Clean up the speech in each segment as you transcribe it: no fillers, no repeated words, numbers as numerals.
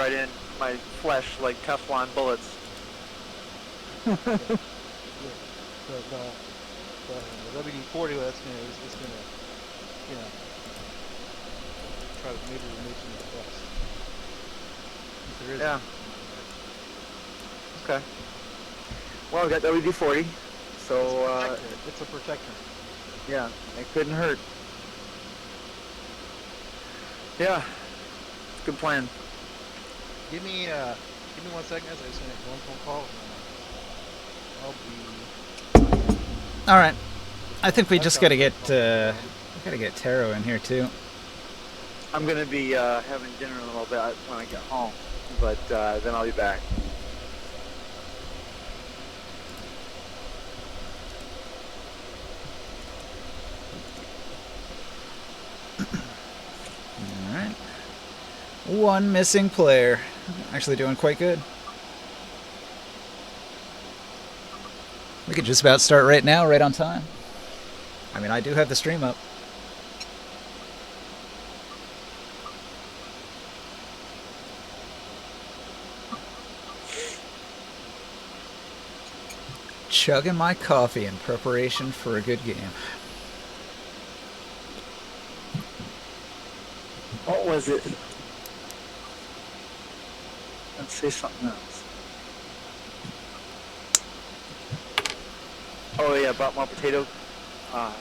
right in my flesh like Teflon bullets. The WD-40, that's gonna is gonna, you know, try to maybe remove some of the dust. If there is Yeah. any. Okay. Well, I got WD-40, so It's a protector. yeah, it couldn't hurt. Yeah, good plan. Give me 1 second, guys. I just gonna make one phone call. And I'll be. All right. I think we just gotta get Taro in here too. I'm gonna be having dinner in a little bit when I get home, but then I'll be back. All right. One missing player. Actually doing quite good. We could just about start right now, right on time. I mean, I do have the stream up. Chugging my coffee in preparation for a good game. What was it? Let's say something else. Oh yeah, bought more potatoes and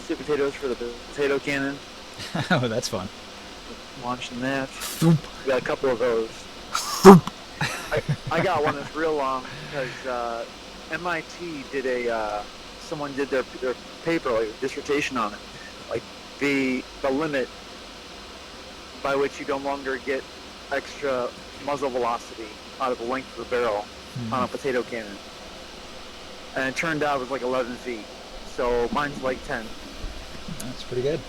sweet potatoes for the potato cannon. Oh, that's fun. Launching that. We got a couple of those. I got one that's real long because MIT did someone did their paper, like a dissertation on it, like the limit by which you no longer get extra muzzle velocity out of the length of the barrel on a potato cannon. And it turned out it was like 11 feet. So mine's like 10. That's pretty good.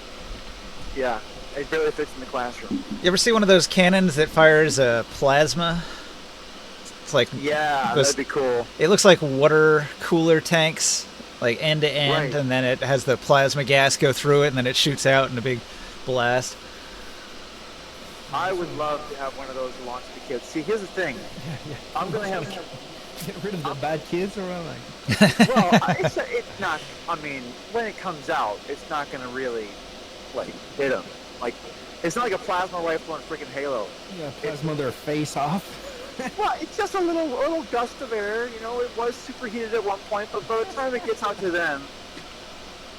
Yeah, it barely fits in the classroom. You ever see one of those cannons that fires plasma? It's like Yeah, that'd be cool. It looks like water cooler tanks, like end to end, Right. and then it has the plasma gas go through it, and then it shoots out in a big blast. I would love to have one of those to launch the kids. See, here's the thing. I'm gonna have. Get rid of the bad kids or what? Like, Well, it's not. I mean, when it comes out, it's not gonna really like hit them. Like, it's not like a plasma rifle in freaking Halo. yeah, plasma their face off. Well, it's just a little gust of air. You know, it was superheated at one point, but by the time it gets out to them.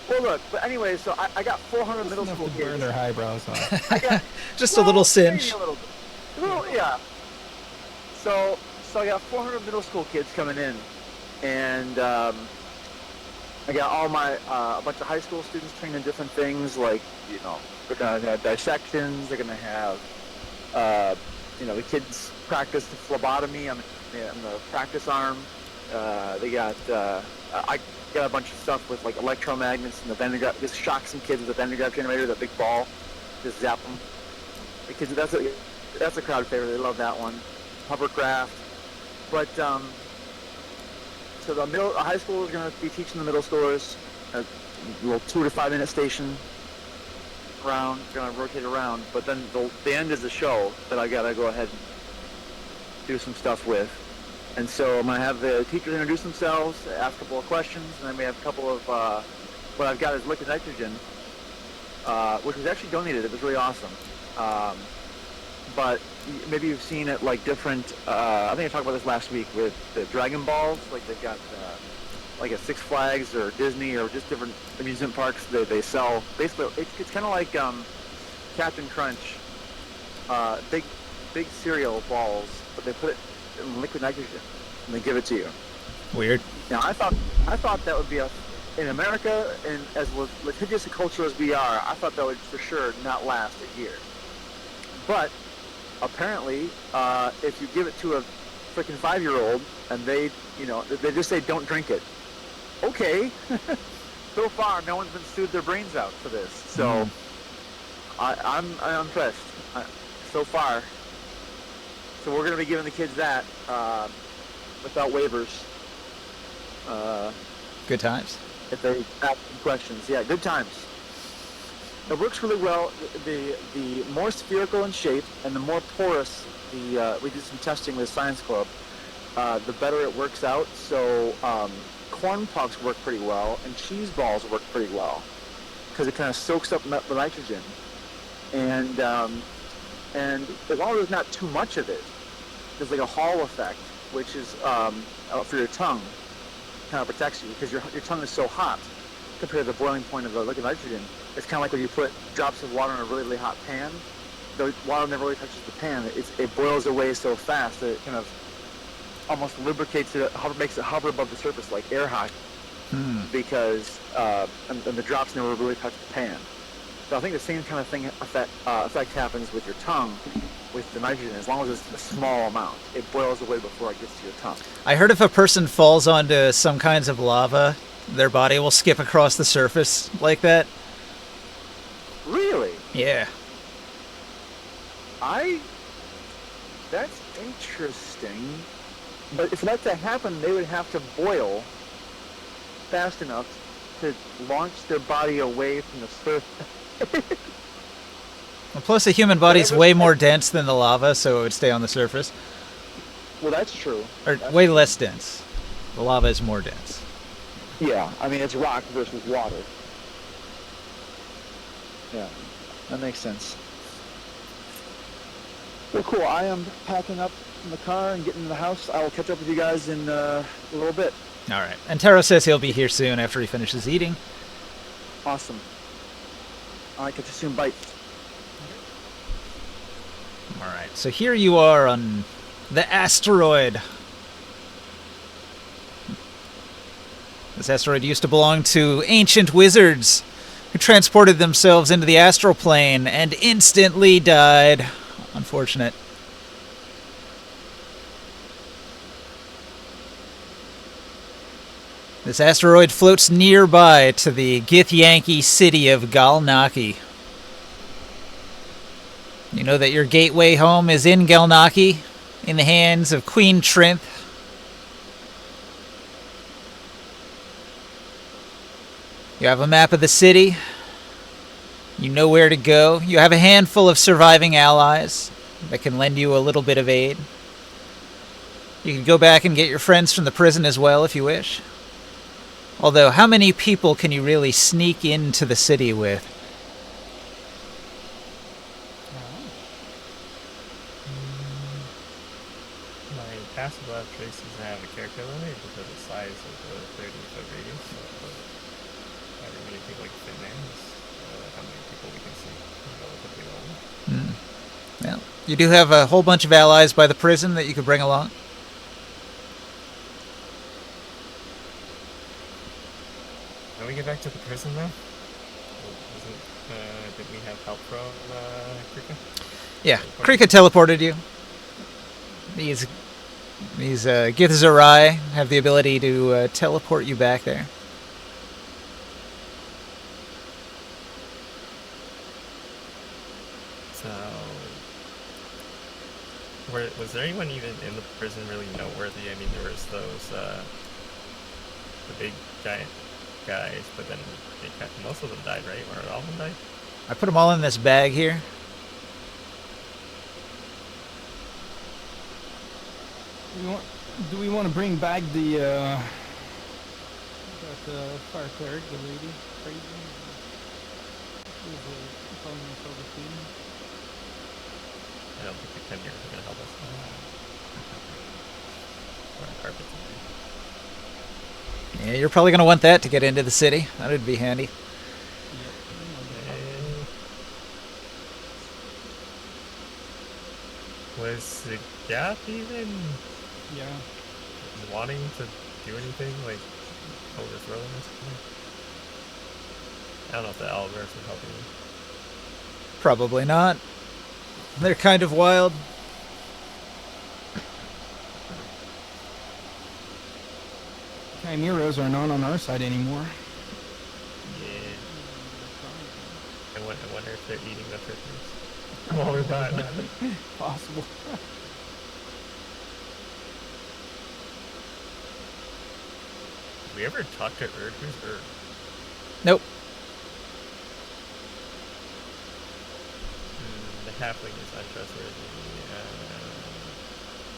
Well, look. But anyway, so I got 400 middle Enough school to burn kids. their eyebrows off. I got, Just a little cinch. maybe a little bit. Yeah. So I got 400 middle school kids coming in, and I got all my a bunch of high school students trained in different things, like they're gonna have dissections. They're gonna have the kids practice the phlebotomy on the practice arm. They got I got a bunch of stuff with like electromagnets and the Van de Graaff. Just shock some kids with the Van de Graaff generator, that big ball. Just zap them. The kids, that's a crowd favorite. They love that one. Hovercraft. But so the high school is going to be teaching the middle schoolers a little 2 to 5 minute station around, going to rotate around. But then the end is the show that I got to go ahead and do some stuff with. And so I'm going to have the teachers introduce themselves, ask a couple of questions, and then we have a couple of what I've got is liquid nitrogen, which was actually donated. It was really awesome. But maybe you've seen it like different. I think I talked about this last week with the Dragon Balls. Like they've got like at Six Flags or Disney or just different amusement parks. They sell basically. It's kind of like Captain Crunch, big cereal balls, but they put it in liquid nitrogen and they give it to you. Weird. Now I thought that would be in America, and as litigious a culture as we are, I thought that would for sure not last a year. But apparently, if you give it to a freaking 5-year-old and they just say don't drink it, okay. So far, no one's been sued their brains out for this. So I'm impressed so far. So we're going to be giving the kids that without waivers. Good times. If they ask some questions, yeah, good times. It works really well. The more spherical in shape and the more porous we did some testing with Science Club, the better it works out. So corn puffs work pretty well, and cheese balls work pretty well because it kind of soaks up the nitrogen. And as long as there's not too much of it, there's like a Hall effect, which is for your tongue, kind of protects you because your tongue is so hot compared to the boiling point of the liquid nitrogen. It's kind of like when you put drops of water in a really, really hot pan. The water never really touches the pan. It boils away so fast that it kind of almost lubricates it, makes it hover above the surface like air hockey, because and the drops never really touch the pan. So I think the same kind of effect happens with your tongue, with the nitrogen. As long as it's a small amount, it boils away before it gets to your tongue. I heard if a person falls onto some kinds of lava, their body will skip across the surface like that. Really? Yeah. That's interesting. But for that to happen, they would have to boil fast enough to launch their body away from the surface. Well, plus the human body's way more dense than the lava, so it would stay on the surface. Well, that's true. Or way less dense. The lava is more dense. Yeah, I mean, it's rock versus water. Yeah, that makes sense. Well, cool. I am packing up in the car and getting in the house. I will catch up with you guys in a little bit. All right. And Taro says he'll be here soon after he finishes eating. Awesome. All right, catch you soon. Bye. All right. So here you are on the asteroid. This asteroid used to belong to ancient wizards who transported themselves into the astral plane and instantly died. Unfortunate. This asteroid floats nearby to the Githyanki city of Galnaki. You know that your gateway home is in Galnaki, in the hands of Queen Trinth. You have a map of the city. You know where to go. You have a handful of surviving allies that can lend you a little bit of aid. You can go back and get your friends from the prison as well if you wish. Although, how many people can you really sneak into the city with? My passive lab traces have a character limit because of the size of the 30-foot radius. So however many people can fit in there is how many people we can see relatively well. Well, you do have a whole bunch of allies by the prison that you could bring along. When we get back to the prison though, did we have help from Krika? Yeah, Krika teleported you. These Githzerai have the ability to teleport you back there. So, was there anyone even in the prison really noteworthy? I mean, there was those the big giant guys, but then most of them died, right? Or all of them died? I put them all in this bag here. Do we want to bring back the fire cleric, the lady, crazy? Calling herself a queen? I don't think the Kenya are going to help us. Or a carpet. Yeah, you're probably going to want that to get into the city. That would be handy. Was the gap even Yeah. wanting to do anything, like overthrow them or something? I don't know if the Owlbears would help you. Probably not. They're kind of wild. Chimeras are not on our side anymore. Yeah. I wonder if they're eating the prisoners. While we're gone. Possible. Did we ever talk to Erdgus or Nope. halfling is untrustworthy.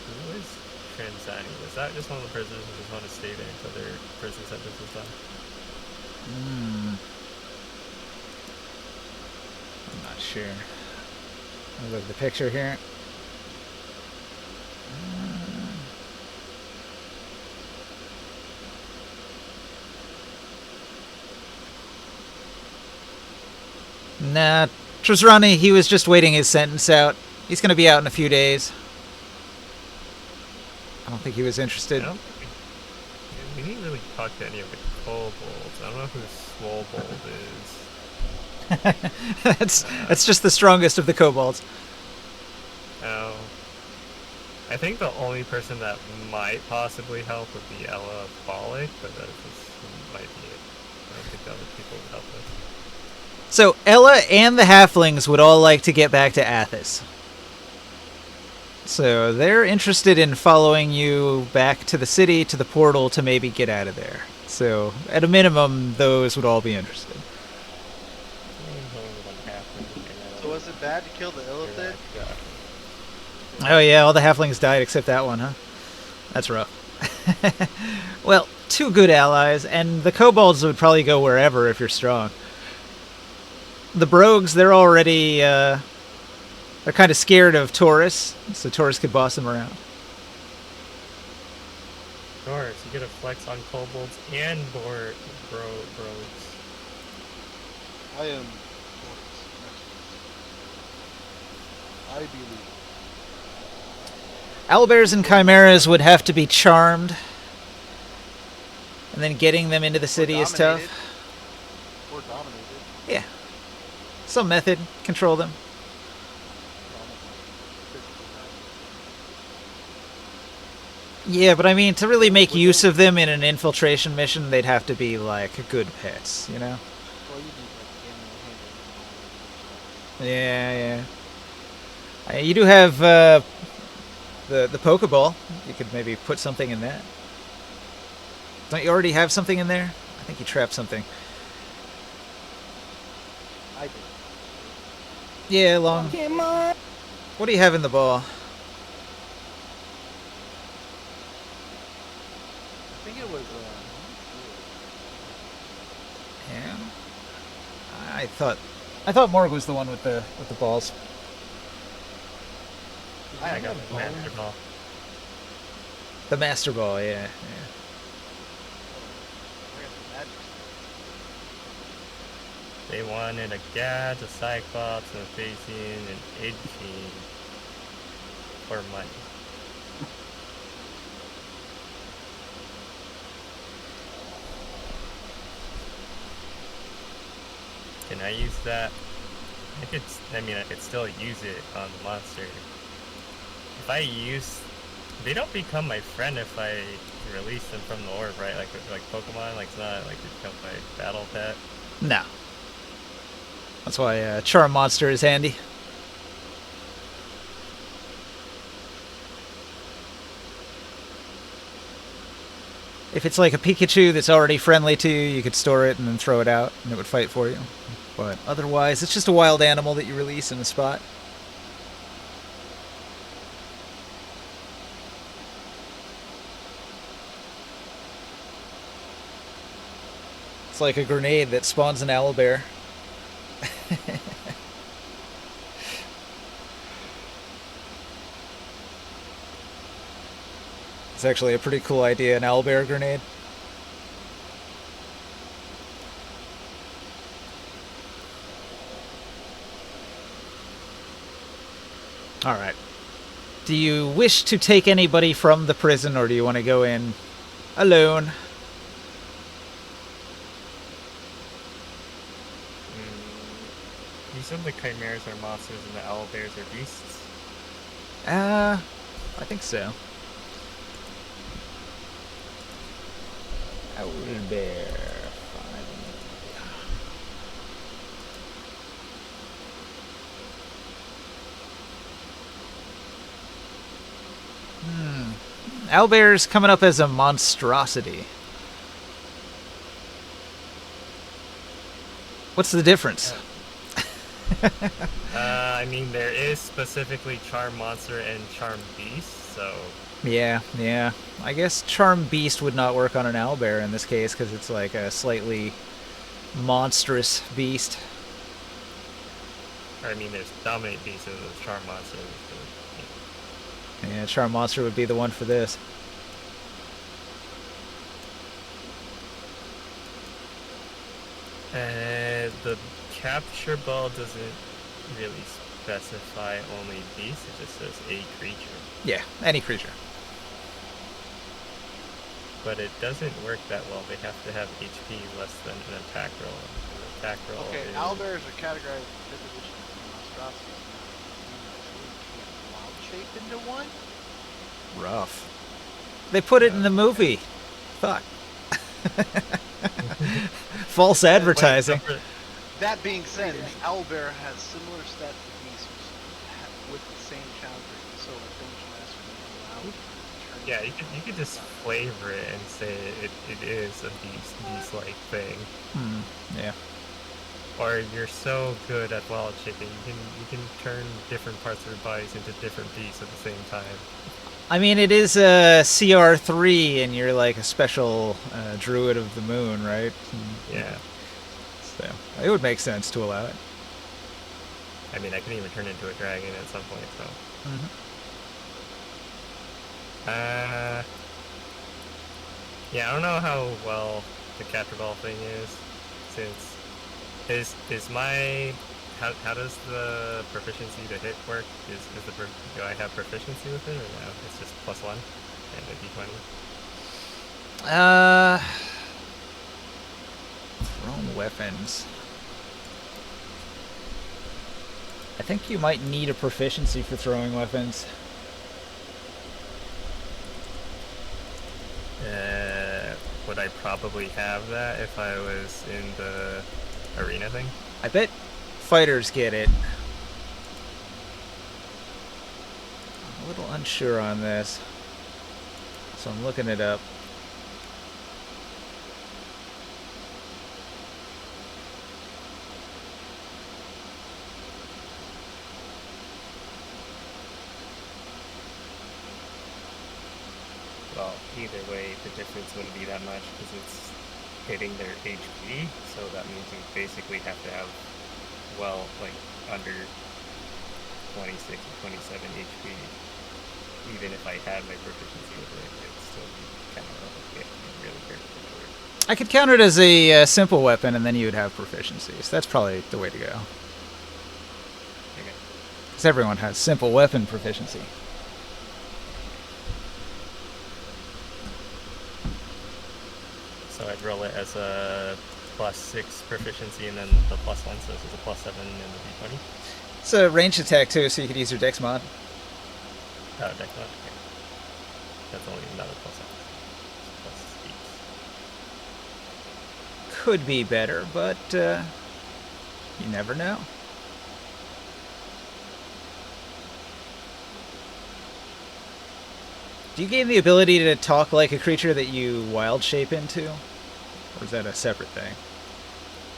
Who is Transani? Was that just one of the prisoners who just want to stay there until their prison sentence is done? I'm not sure. Let me look at the picture here. Nah, Trazrani, he was just waiting his sentence out. He's going to be out in a few days. I don't think he was interested. I don't think we didn't really talk to any of the kobolds. I don't know who Swobold is. That's just the strongest of the kobolds. Oh. I think the only person that might possibly help would be Ella Bollick, but that might be it. I don't think the other people would help us. So Ella and the halflings would all like to get back to Athos. So they're interested in following you back to the city, to the portal, to maybe get out of there. So at a minimum, those would all be interested. So was it bad to kill the illithid? Oh yeah, all the halflings died except that one, huh? That's rough. Well, two good allies, and the kobolds would probably go wherever if you're strong. The Brogues, they're already, they're kind of scared of Taurus, so Taurus could boss them around. Sure, so you get a flex on kobolds and brogues. I am. I believe. Owlbears and chimeras would have to be charmed, and then getting them into the city is tough. Or dominated. Yeah. Some method, control them. Yeah, but I mean, to really make use of them in an infiltration mission, they'd have to be, like, good pets, you know? Well, you need like Yeah, yeah. You do have the Pokeball. You could maybe put something in that. Don't you already have something in there? I think you trapped something. I did. Yeah, long. Come on. What do you have in the ball? I think it was. Yeah. I thought Morg was the one with the balls. I got the master ball. The Master Ball, yeah. They wanted a Gadge, a Cyclops, a Phasian, an Idfiend for money. Can I use that? I could still use it on the monster. If I use, they don't become my friend if I release them from the orb, right? Like Pokemon, like it's not like they become my battle pet. No. That's why Charm Monster is handy. If it's like a Pikachu that's already friendly to you, you could store it and then throw it out, and it would fight for you. But otherwise, it's just a wild animal that you release in a spot. It's like a grenade that spawns an owlbear. It's actually a pretty cool idea, an owlbear grenade. Alright. Do you wish to take anybody from the prison, or do you want to go in alone? You said the chimeras are monsters and the owlbears are beasts? I think so. Owlbear. Owlbear's coming up as a monstrosity. What's the difference? I I mean, there is specifically Charm Monster and Charm Beast, so Yeah, yeah. I guess Charm Beast would not work on an owlbear in this case because it's like a slightly monstrous beast. or I mean, there's Dominate Beast and there's Charm Monster. Yeah, Charm Monster would be the one for this. The capture ball doesn't really specify only beast, it just says a creature. Yeah, any creature. But it doesn't work that well. They have to have HP less than an attack roll. An attack roll Okay, is... owlbears are categorized in fifth edition as monstrosities. Can't wild shape into one? Rough. They put it in the movie. Fuck. False advertising. That being said, the owlbear has similar stats to beasts with the same challenge, so a Dungeon Master can allow turn. Yeah, you could just flavor it and say it is a beast-like thing. Yeah. Or you're so good at wild shaping, you can turn different parts of your bodies into different beasts at the same time. I mean, it is a CR3, and you're like a special druid of the moon, right? Yeah. So it would make sense to allow it. I mean, I can even turn into a dragon at some point, so. Yeah, I don't know how well the capture ball thing is, since is my how does the proficiency to hit work? Do I have proficiency with it or no? It's just +1 and a d20. Thrown weapons. I think you might need a proficiency for throwing weapons. Would I probably have that if I was in the arena thing? I bet fighters get it. I'm a little unsure on this, so I'm looking it up. Well, either way, the difference wouldn't be that much because it's hitting their HP, so that means you basically have to have, well, like, under 26 or 27 HP. Even if I had my proficiency with it, it'd still be kind of really good for the word. I could count it as a simple weapon, and then you would have proficiencies. That's probably the way to go. Okay. Because everyone has simple weapon proficiency. So I'd roll it as a +6 proficiency and then the +1, so this is a +7 in the d20. It's a ranged attack too, so you could use your dex mod. Oh, deck mod? Okay. That's only another +7. +8. Could be better, but you never know. Do you gain the ability to talk like a creature that you wild shape into? Or is that a separate thing?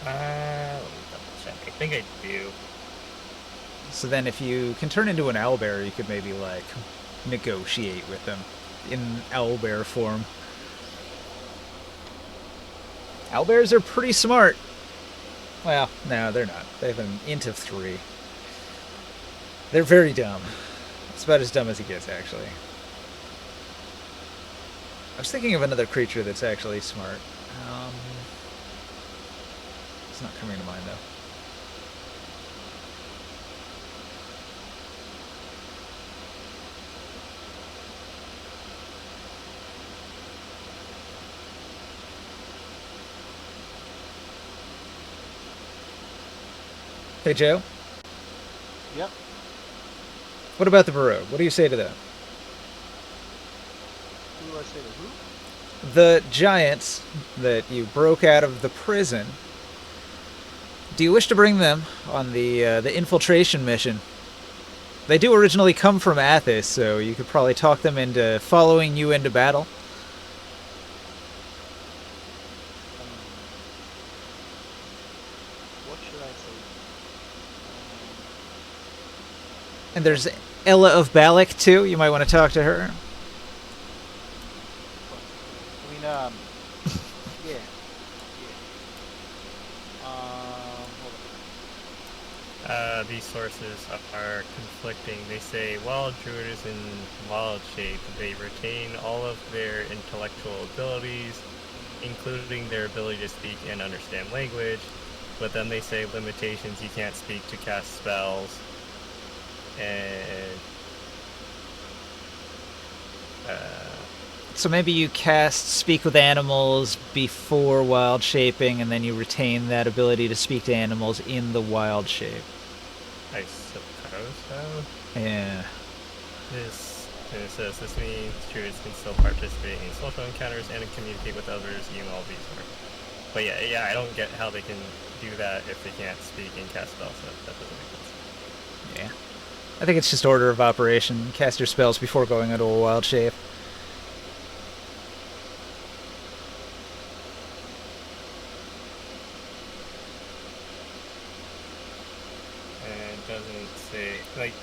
Let me double check. I think I do. So then if you can turn into an owlbear, you could maybe, like, negotiate with them in owlbear form. Owlbears are pretty smart. Well, no, they're not. They have an int of 3. They're very dumb. It's about as dumb as it gets, actually. I was thinking of another creature that's actually smart. It's not coming to mind, though. Hey, Joe? Yep. What about the Baroque? What do you say to that? Who do I say to who? The giants that you broke out of the prison. Do you wish to bring them on the infiltration mission? They do originally come from Athos, so you could probably talk them into following you into battle. What should I say? And there's Ella of Balak too. You might want to talk to her. I mean, yeah. Hold on. These sources are conflicting. They say while druids in wild shape, they retain all of their intellectual abilities, including their ability to speak and understand language. But then they say limitations: you can't speak to cast spells, and So maybe you cast Speak with Animals before wild shaping, and then you retain that ability to speak to animals in the wild shape. I suppose so. Yeah. It says this means druids can still participate in social encounters and communicate with others in all these work. But yeah, I don't get how they can do that if they can't speak and cast spells. That doesn't make sense. Yeah. I think it's just order of operation. Cast your spells before going into a wild shape. And it doesn't say, like,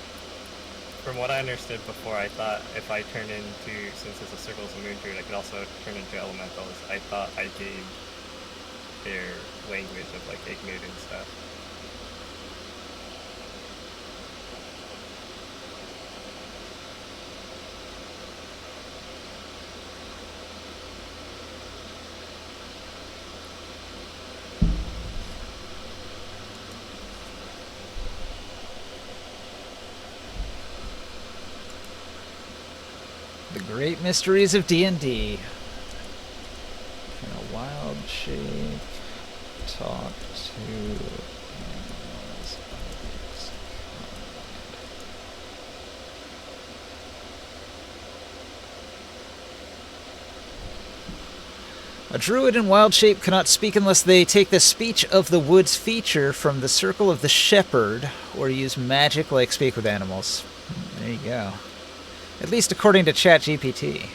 from what I understood before, I thought if I turned into, since it's a Circles of Moon druid, I could also turn into elementals. I thought I gained their language of, like, Ignite and stuff. The great mysteries of D&D. In a wild shape, talk to animals of its kind. A druid in wild shape cannot speak unless they take the Speech of the Woods feature from the Circle of the Shepherd, or use magic like Speak with Animals. There you go. At least according to ChatGPT.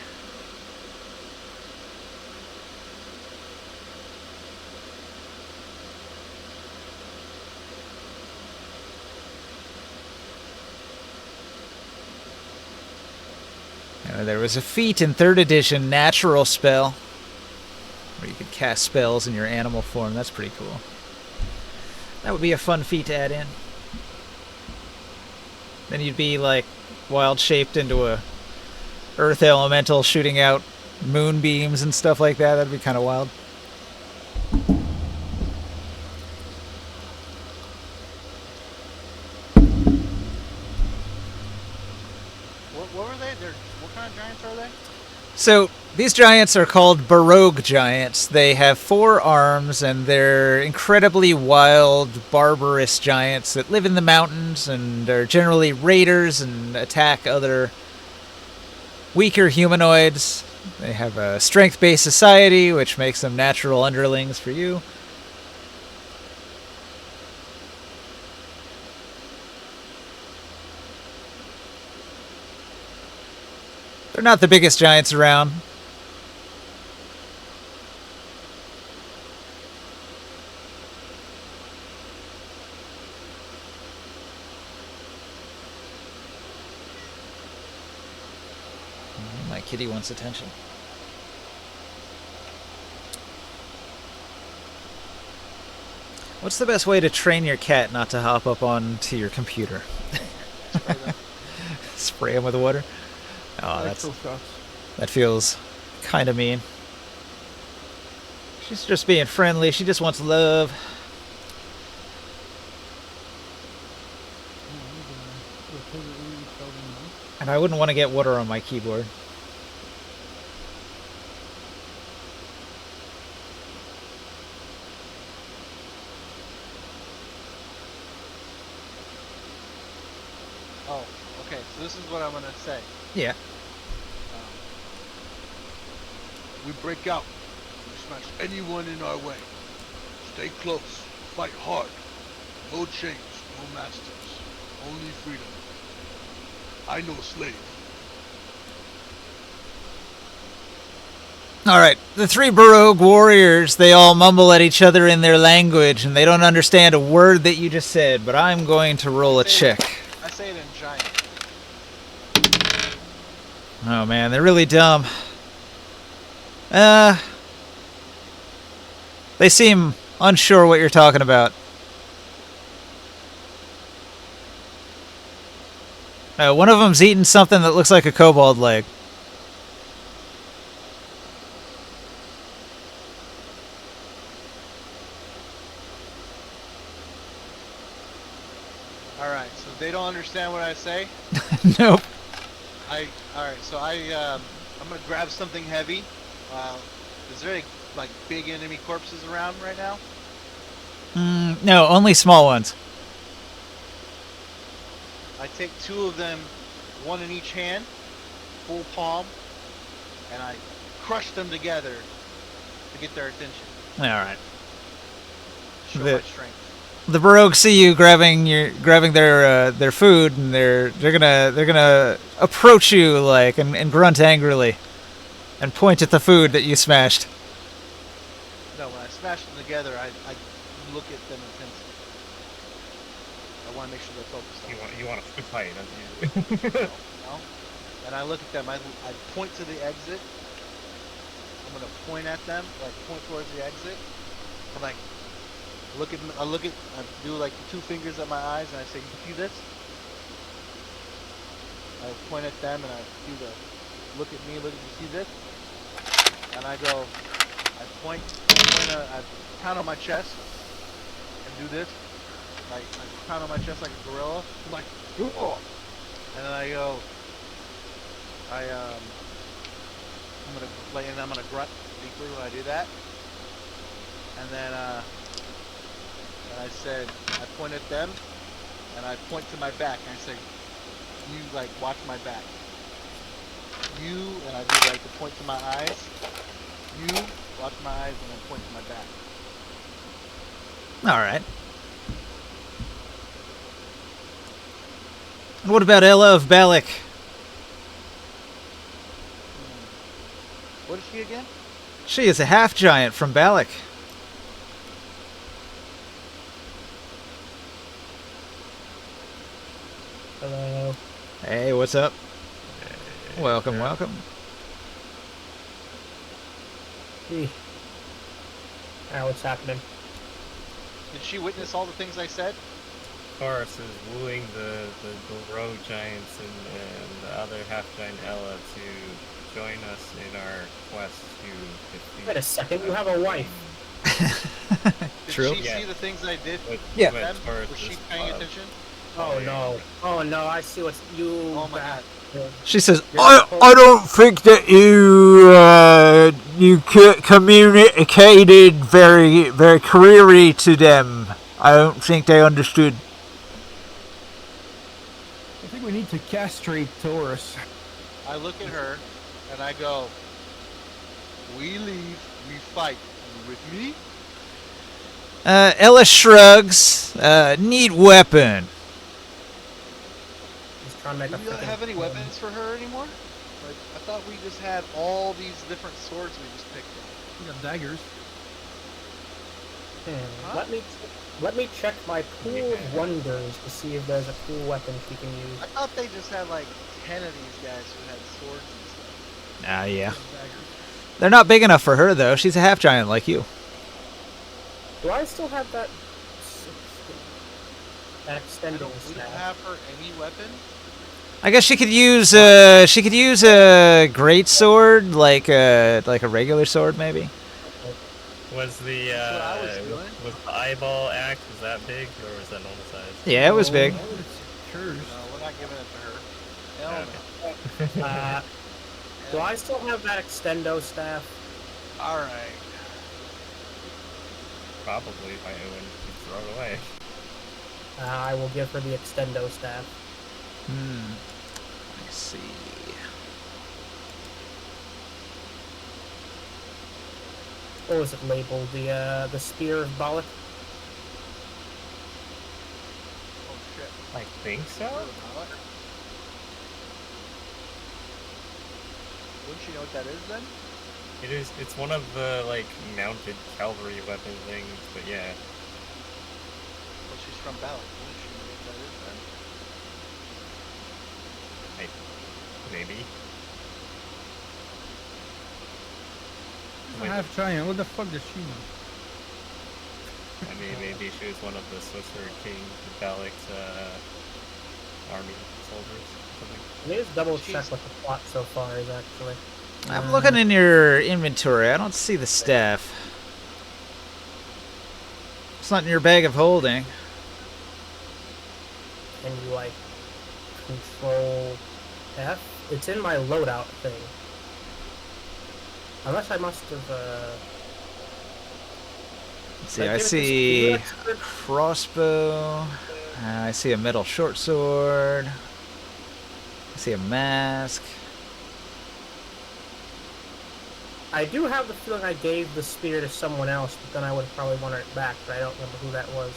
There was a feat in 3rd edition, Natural Spell, where you could cast spells in your animal form. That's pretty cool. That would be a fun feat to add in. Then you'd be like wild shaped into a earth elemental shooting out moonbeams and stuff like that. That'd be kind of wild. What were they? What kind of giants are they? So these giants are called Baroque giants. They have 4 arms, and they're incredibly wild, barbarous giants that live in the mountains and are generally raiders and attack other weaker humanoids. They have a strength-based society, which makes them natural underlings for you. They're not the biggest giants around. My kitty wants attention. What's the best way to train your cat not to hop up onto your computer? Spray him with water? Oh, that feels kind of mean. She's just being friendly. She just wants love. And I wouldn't want to get water on my keyboard. Oh, okay. So this is what I'm gonna say. Yeah. We break out. We smash anyone in our way. Stay close. Fight hard. No chains, no masters. Only freedom. I know slave. Alright, the 3 Baroque warriors, they all mumble at each other in their language, and they don't understand a word that you just said, but I'm going to roll a check. I say it in giant. Oh man, they're really dumb. They seem unsure what you're talking about. One of them's eating something that looks like a kobold leg. All right, so they don't understand what I say. Nope. All right, so I'm gonna grab something heavy. Is there any like big enemy corpses around right now? No, only small ones. I take 2 of them, one in each hand, full palm, and I crush them together to get their attention. All right. Show The- my strength. The Baroque see you grabbing their food, and they're gonna approach you like and grunt angrily, and point at the food that you smashed. No, when I smash them together, I look at them intensely. I want to make sure they're focused on me. You want to fight, don't you? No? And I look at them. I point to the exit. I'm gonna point at them, like point towards the exit. I'm like, I do like 2 fingers at my eyes, and I say, "You see this?" I point at them, and I do the look at me. Look, you see this? And I go, I pound on my chest and do this. I pound on my chest like a gorilla. I'm like, "Whoa." And then I go, I'm gonna grunt deeply when I do that. And then and I said, I point at them, and I point to my back, and I say, "You like watch my back." You, and I do like the point to my eyes. You watch my eyes, and then point to my back. All right. And what about Ella of Balak? What is she again? She is a half giant from Balak. Hello. Hey, what's up? Welcome, welcome. Hey. What's happening? Did she witness all the things I said? Taurus is wooing the rogue giants and the other half-giant Ella to join us in our quest to defeat... Wait a second, you have a wife. Did True. she Yeah. see the things I did? But, Yeah. but Them? Taurus Was she is paying above. attention? Oh no. Oh no, I see what's you Oh my bad. She says, I don't think that you communicated very clearly to them. I don't think they understood. I think we need to castrate Taurus. I look at her and I go, "We leave, we fight. You with me?" Ella shrugs. Neat weapon. He's trying to make Do a we not freaking have any plan. weapons for her anymore? Like, I thought we just had all these different swords we just picked up. We got daggers. Huh? Let me check my pool of wonders to see if there's a cool weapon she can use. I thought they just had like 10 of these guys who had swords and stuff. Ah, yeah. Daggers. They're not big enough for her, though. She's a half giant like you. Do I still have that We extending don't staff? have her any weapon. I guess she could use a great sword, like a regular sword, maybe. Was the That's what I was doing. was the eyeball axe, was that big or was that normal size? Yeah, it was big. Oh, it's hers. No, we're not giving it to her. Hell no. Do I still have that extendo staff? All right. Probably if I wouldn't throw it away. I will give her the extendo staff. Let me see. What was it labeled? The spear of Balak? Oh shit. I think so. Wouldn't you know what that is then? It is. It's one of the like mounted cavalry weapon things, but yeah. Well, she's from Balak. Wouldn't you know what that is then? Maybe. Wait, half giant. What the fuck does she know? I mean, maybe she was one of the Sorcerer King Balik's army soldiers or something. Let me just double check what the plot so far is actually. I'm looking in your inventory. I don't see the staff. It's not in your bag of holding. Can you like control F? It's in my loadout thing. Unless I must have Let's see, Like, I give it to see speed expert. crossbow. I see a metal short sword. I see a mask. I do have the feeling I gave the spear to someone else, but then I would probably want it back, but I don't remember who that was.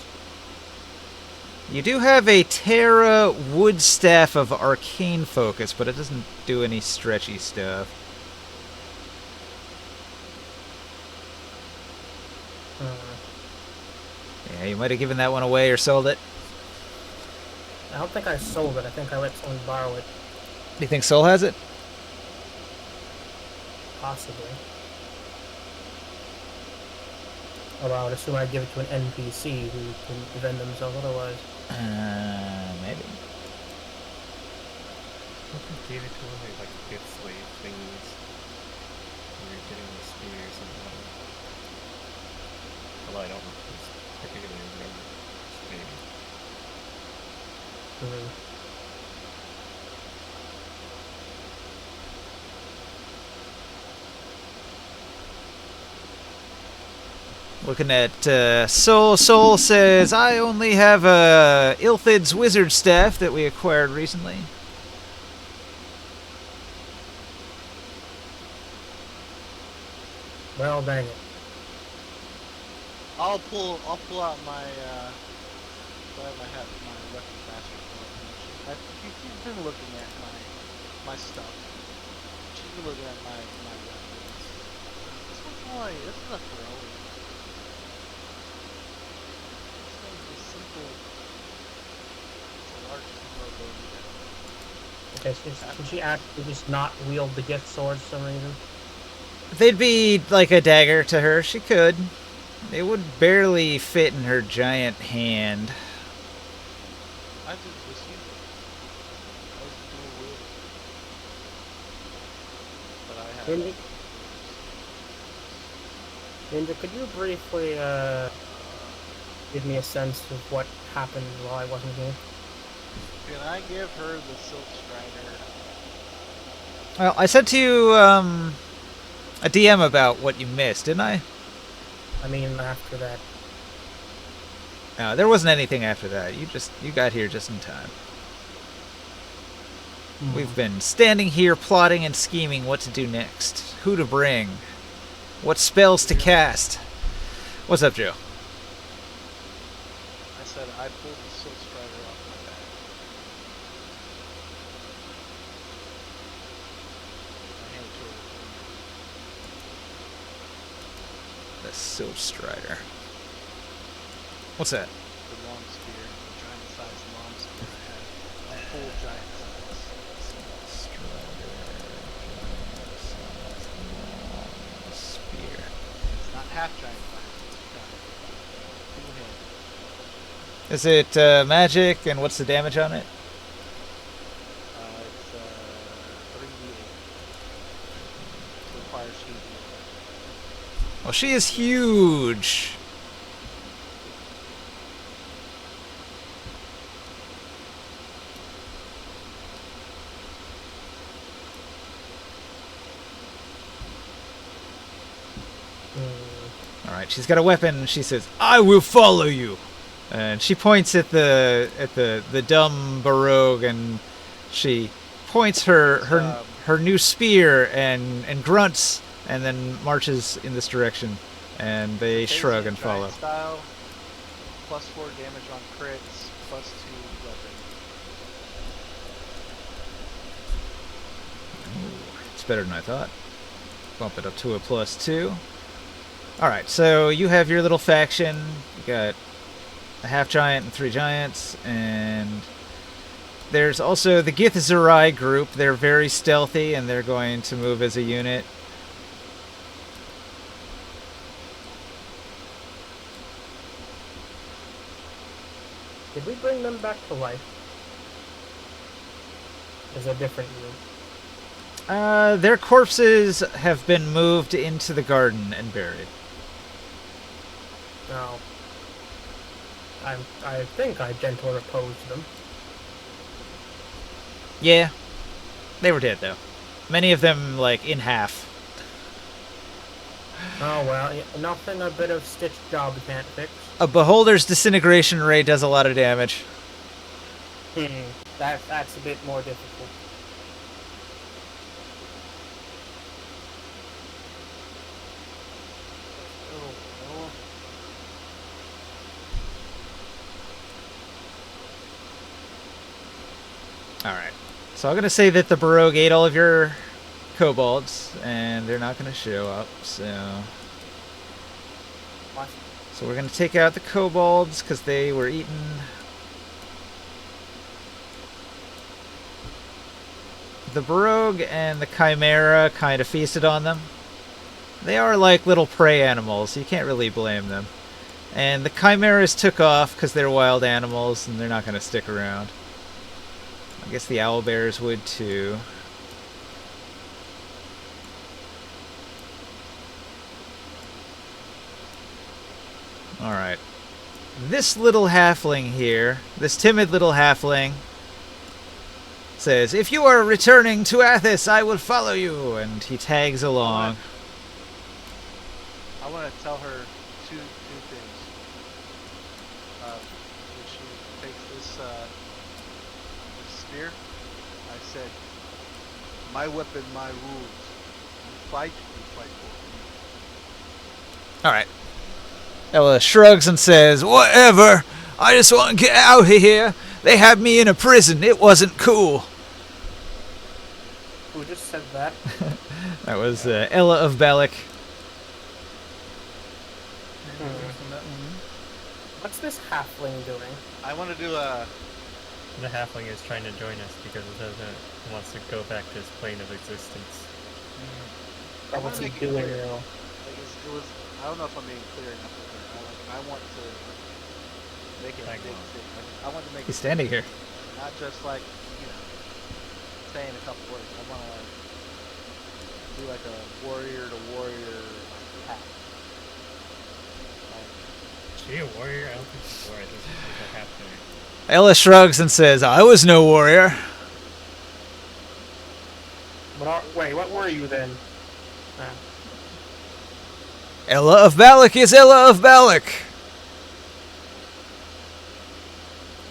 You do have a Terra wood staff of arcane focus, but it doesn't do any stretchy stuff. Yeah, you might have given that one away or sold it. I don't think I sold it. I think I let someone borrow it, Do you think Soul has it? possibly. Although I would assume I'd give it to an NPC who can defend themselves otherwise. Maybe. I think gave it to one of like gift slave thingies. When you're getting the spears and whatnot. Although I don't particularly remember. Maybe. Looking at Soul. Soul says, I only have Ilthid's wizard staff that we acquired recently. Well, dang it. I'll pull out my do I have my weapon master collection. She's been looking at my stuff. She's been looking at my weapons. This one's only this is a throw. This one's a simple. It's a large single ability. Okay, so can she actually just not wield the gift sword for some reason? They'd be like a dagger to her. She could. It would barely fit in her giant hand. I did just use it. I was dual wield. But I have. Ninja, could you briefly give me a sense of what happened while I wasn't here? Can I give her the Silk Strider? Well, I said to you a DM about what you missed, didn't I? I mean, after that. No, there wasn't anything after that. You got here just in time. We've been standing here plotting and scheming what to do next. Who to bring. What spells to cast. What's up, Joe? I said I pulled the Silk Strider off my back. I handed it to her. The Silk Strider. What's that? The long spear, the giant-sized long spear I had. A full giant size. Spear. It's not half giant size, it's giant. Two-handed. Is it magic, and what's the damage on it? It's 3d8. It requires heat. Well, she is huge. All right, she's got a weapon, and she says, "I will follow you." And she points at the dumb Barogue, and she points her new spear and grunts, and then marches in this direction. And they shrug and follow. Style, plus 4 damage on crits, plus 2 weapon. Ooh, it's better than I thought. Bump it up to a +2. Alright, so you have your little faction. You got a half giant and 3 giants, and there's also the Githzerai group. They're very stealthy, and they're going to move as a unit. Did we bring them back to life? Is a different view. Their corpses have been moved into the garden and buried. No. I think I gentle reposed them. Yeah. They were dead, though. Many of them, like, in half. Oh well, nothing a bit of stitch job can't fix. A beholder's disintegration ray does a lot of damage. That's a bit more difficult. Alright. So I'm going to say that the Baroque ate all of your kobolds, and they're not going to show up, so... What? So we're going to take out the kobolds, because they were eaten. The Baroque and the Chimera kind of feasted on them. They are like little prey animals, so you can't really blame them. And the Chimeras took off because they're wild animals, and they're not going to stick around. I guess the owlbears would too. Alright. This little halfling here, this timid little halfling, says, "If you are returning to Athos, I will follow you," and he tags along. I want to tell her two things. When she takes this spear, I said, "My weapon, my rules. You fight for me." Alright. Ella shrugs and says, "Whatever. I just want to get out of here. They had me in a prison. It wasn't cool." Who just said that? That was Ella of Balak. What's this halfling doing? I want to do a. The halfling is trying to join us because it wants to go back to his plane of existence. What's he doing now? Like it was. I don't know if I'm being clear enough with her. I want to make it a big thing. I want to make He's it standing here. not just like saying a couple words. I want to do like a warrior to warrior pact. Is she a warrior? I don't think she's a warrior. I think she's a halfling. Ella shrugs and says, "I was no warrior." Wait, what were you then? Ella of Balak is Ella of Balak.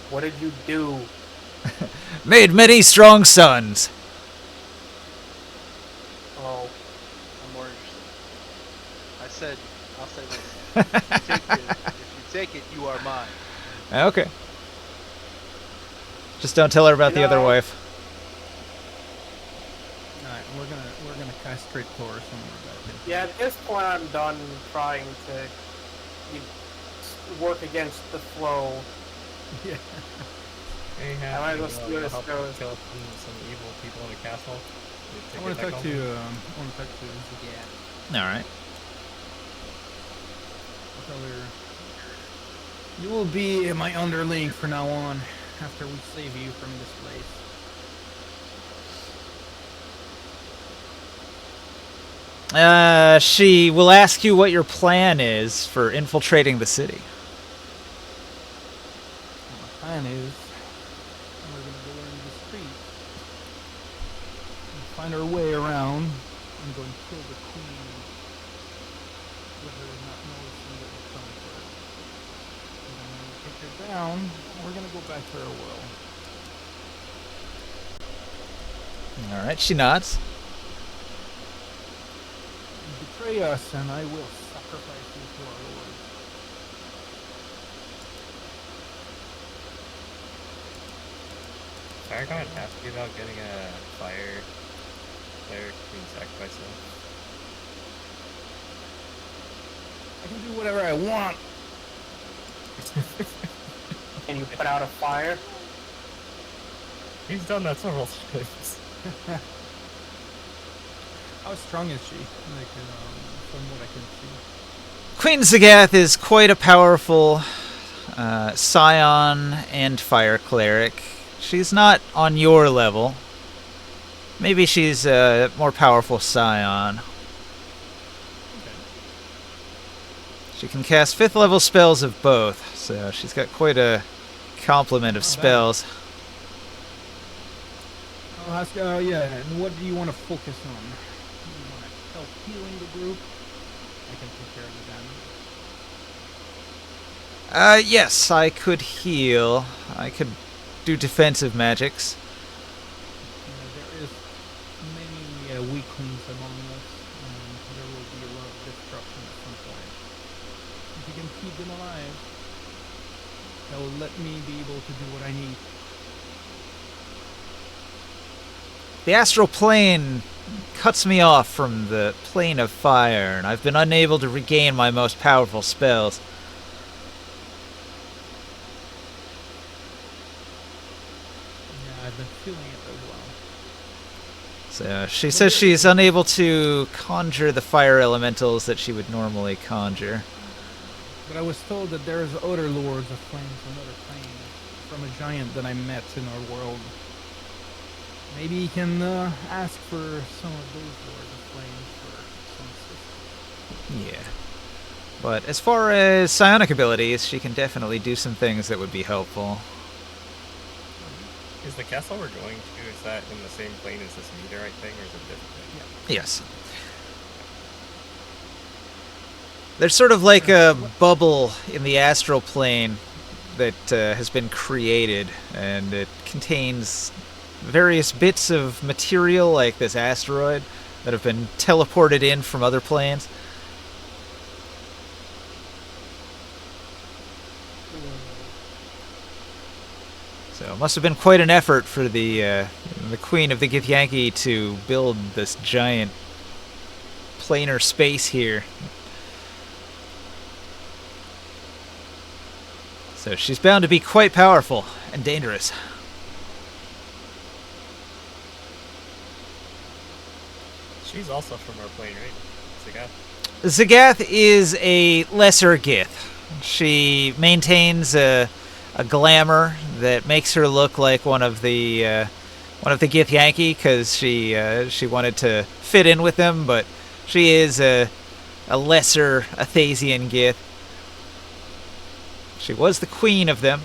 What did you do? Made many strong sons. Oh, I'm more interested. I'll say this. If you take it, you are mine. Okay. Just don't tell her about the other wife. Alright, we're gonna castrate Thor somewhere back in. yeah. At this point, I'm done trying to work against the flow. Yeah. Hey, I might as well halfling, see where this help goes. kill some evil people in a castle. I want to talk to yeah. All right. Tell her you will be my underling from now on after we save you from this place. She will ask you what your plan is for infiltrating the city. My plan is we're gonna go into the street and find our way around and go and kill the queen with her not noticing that we're coming for her. And then when we take her down, we're gonna go back to our world. All right, she nods. You betray us, and I will sacrifice you to our Lord. Paragon asked you about getting a fire cleric being sacrificed to them. I can do whatever I want. Can you put out a fire? He's done that several times. How strong is she? Like, from what I can see. Queen Zagath is quite a powerful Scion and Fire Cleric. She's not on your level. Maybe she's a more powerful Scion. She can cast 5th level spells of both, so she's got quite a complement of spells. I'll ask, yeah, and what do you want to focus on? Do you want to help healing the group? I can take care of the damage. Yes, I could heal. I could do defensive magics. There is many weaklings among us, and there will be a lot of destruction at some point. If you can keep them alive, that will let me be able to do what I need. The astral plane cuts me off from the plane of fire, and I've been unable to regain my most powerful spells. Yeah, I've been feeling it as well. So she says she's unable to conjure the fire elementals that she would normally conjure. But I was told that there's other lords of flames on other planes from a giant that I met in our world. Maybe you can ask for some of those lords of flames for some assistance. Yeah. But as far as psionic abilities, she can definitely do some things that would be helpful. Is the castle we're going to, is that in the same plane as this meteorite thing, or is it different thing? Yes. There's sort of like a bubble in the astral plane that has been created, and it contains various bits of material like this asteroid that have been teleported in from other planes. So it must have been quite an effort for the Queen of the Githyanki to build this giant planar space here. So she's bound to be quite powerful and dangerous. She's also from our plane, right? Zagath? Zagath is a lesser Gith. She maintains a glamour that makes her look like one of the Githyanki because she wanted to fit in with them, but she is a lesser Athasian Gith. She was the queen of them,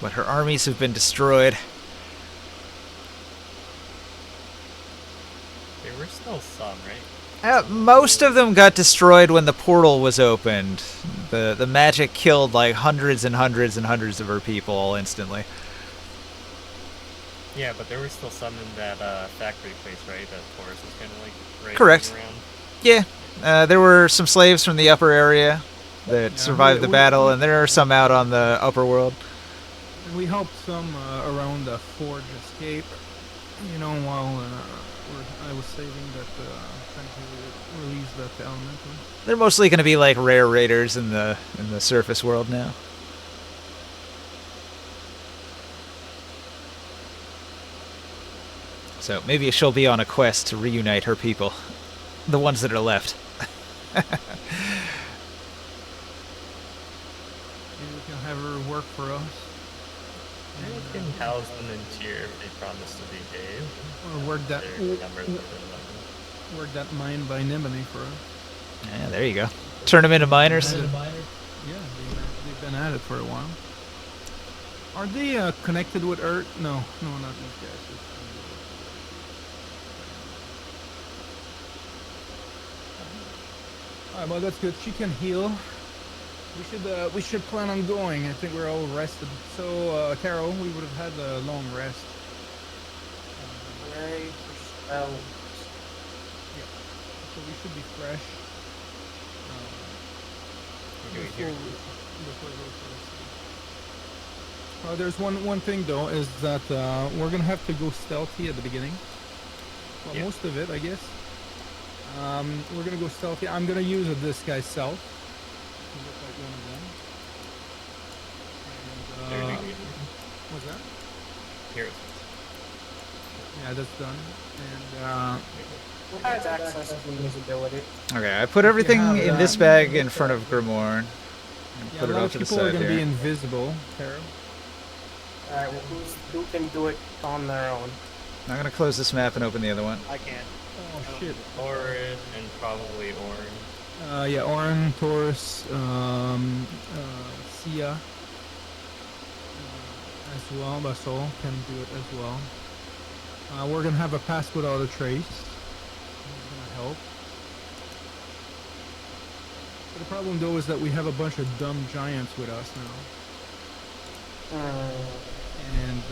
but her armies have been destroyed. There were still some, right? Most of them got destroyed when the portal was opened. The magic killed like hundreds and hundreds and hundreds of her people all instantly. Yeah, but there were still some in that factory place, right? That Taurus was kind of like right Correct. around. Yeah, there were some slaves from the upper area that survived the battle, and there are some out on the upper world. And we helped some around the Forge escape. You know, while I was saving that, trying to release that elemental. They're mostly going to be like rare raiders in the surface world now. So maybe she'll be on a quest to reunite her people, the ones that are left. Maybe we can have her work for us. I can house them in tier if they promise to behave. Or work that mine by Nimini for us. Yeah, there you go. Turn them into miners. Yeah, they've been at it for a while. Are they connected with Earth? No, not these guys. Alright, well that's good. She can heal. We should plan on going. I think we're all rested. So, Carol, we would have had a long rest. Hooray for spells. Yeah. So we should be fresh. Before we go for there's one thing though, is that we're gonna have to go stealthy at the beginning. Well, yeah. Most of it, I guess. We're gonna go stealthy. I'm gonna use a disguise self. Look like one of them. And, what's that? Here it Yeah, that's done. And Who has access to invisibility? Okay, I put everything in this bag in front of Grimoire. Yeah, Put a it lot off of to the people are side gonna be there. invisible, Taro. Alright, well, who can do it on their own? I'm gonna close this map and open the other one. I can't. Oh shit. Orin and probably Orin. Yeah, Orin, Taurus, Sia, as well. Basol can do it as well. We're gonna have a pass without a trace. It's gonna help. But the problem though is that we have a bunch of dumb giants with us now. And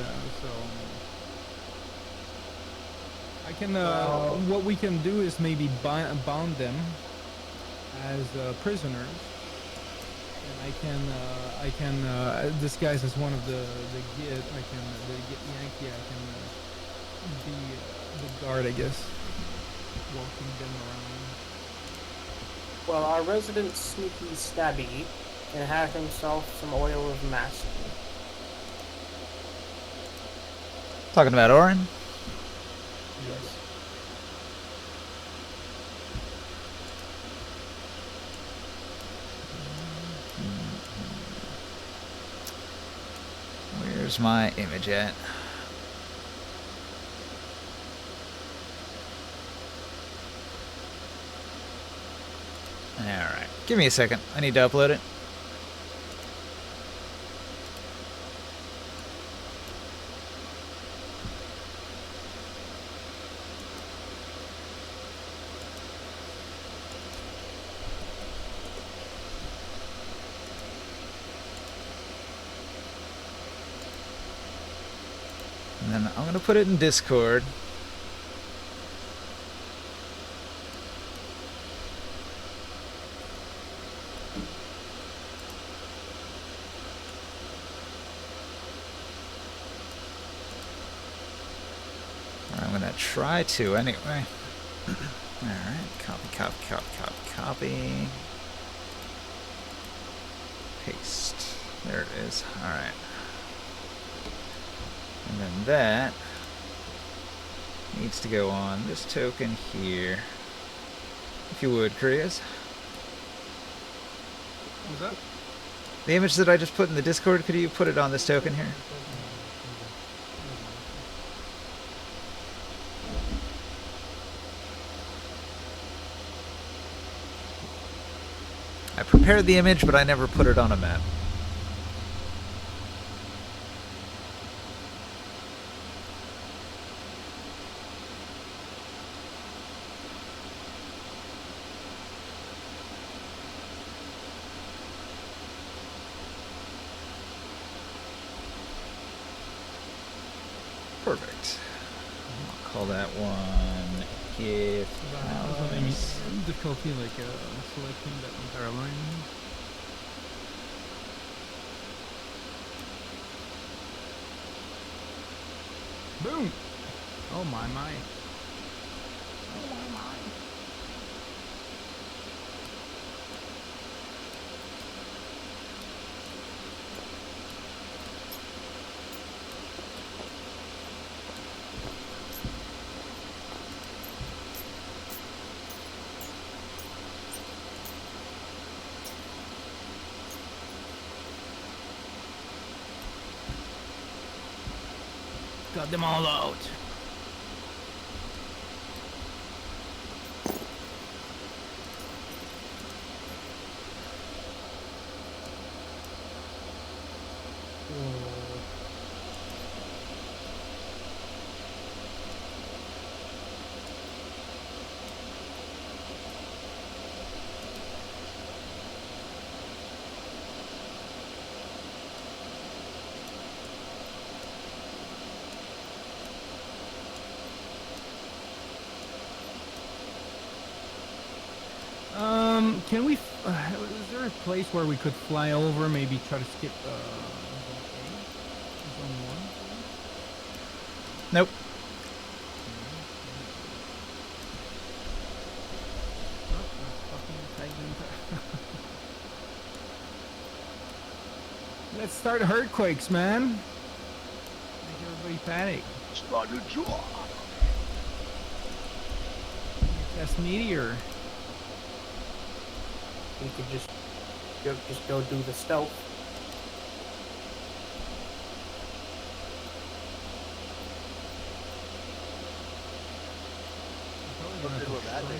so I can what we can do is maybe bound them as prisoners, and I can disguise as one of the Git. I can the Git Yankee. I can be the guard, I guess, walking them around. Well, our resident sneaky stabby can have himself some oil of mask. Talking about Orin? Yes. Where's my image at? Alright, give me a second. I need to upload it. And then I'm going to put it in Discord. Or I'm going to try to anyway. Alright, copy. Paste. There it is. Alright. And then that needs to go on this token here. If you would, Krias. What was that? The image that I just put in the Discord, could you put it on this token here? I prepared the image, but I never put it on a map. Perfect. I'll call that one gift house. Difficulty like selecting that entire line. Boom! Oh my. Got them all out. Can we? Is there a place where we could fly over? Maybe try to skip zone A, zone 1. Nope. Oh, that's fucking tagged in. Let's start earthquakes, man. Make everybody panic. Start the draw. That's meteor. We could just just go do the stealth. What did with that do?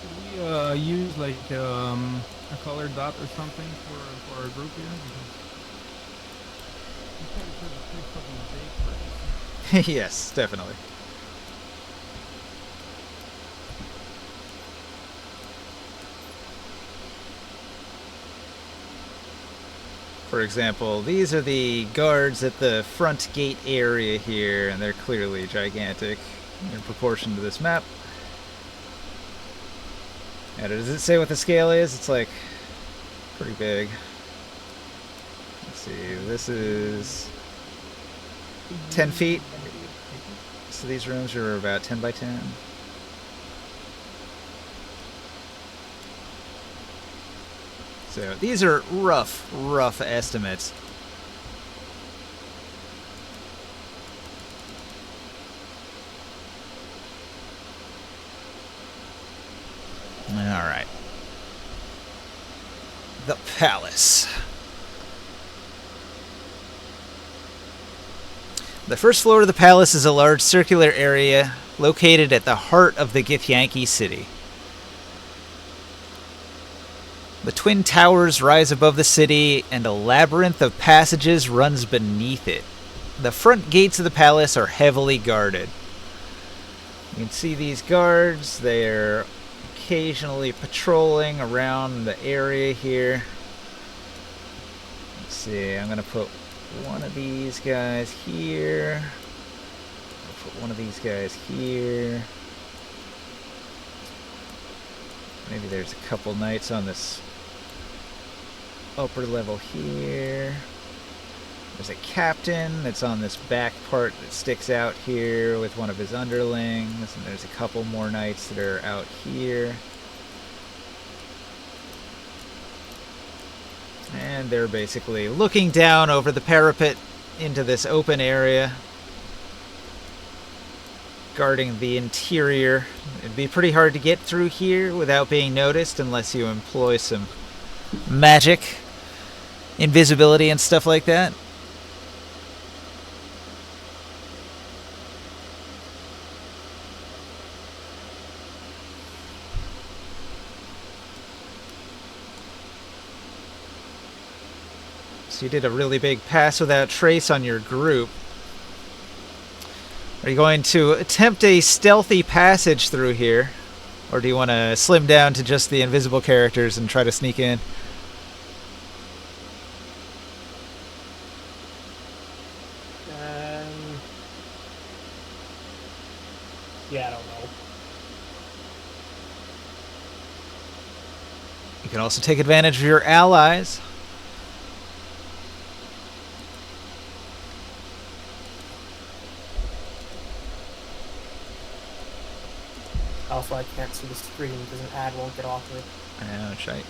Should we use like a colored dot or something for our group here? Because we can't put a fucking date for it. Yes, definitely. For example, these are the guards at the front gate area here, and they're clearly gigantic in proportion to this map. And does it say what the scale is? It's like pretty big. Let's see, this is 10 feet. So these rooms are about 10 by 10. So these are rough estimates. All right. The palace. The first floor of the palace is a large circular area located at the heart of the Githyanki city. The twin towers rise above the city, and a labyrinth of passages runs beneath it. The front gates of the palace are heavily guarded. You can see these guards. They're occasionally patrolling around the area here. Let's see, I'm going to put one of these guys here. I'll put one of these guys here. Maybe there's a couple knights on this upper level here. There's a captain that's on this back part that sticks out here with one of his underlings, and there's a couple more knights that are out here. And they're basically looking down over the parapet into this open area, guarding the interior. It'd be pretty hard to get through here without being noticed unless you employ some magic, invisibility, and stuff like that. So you did a really big pass without trace on your group. Are you going to attempt a stealthy passage through here? Or do you want to slim down to just the invisible characters and try to sneak in? Yeah, I don't know. You can also take advantage of your allies. Also, I can't see the screen because an ad won't get offered. That's right.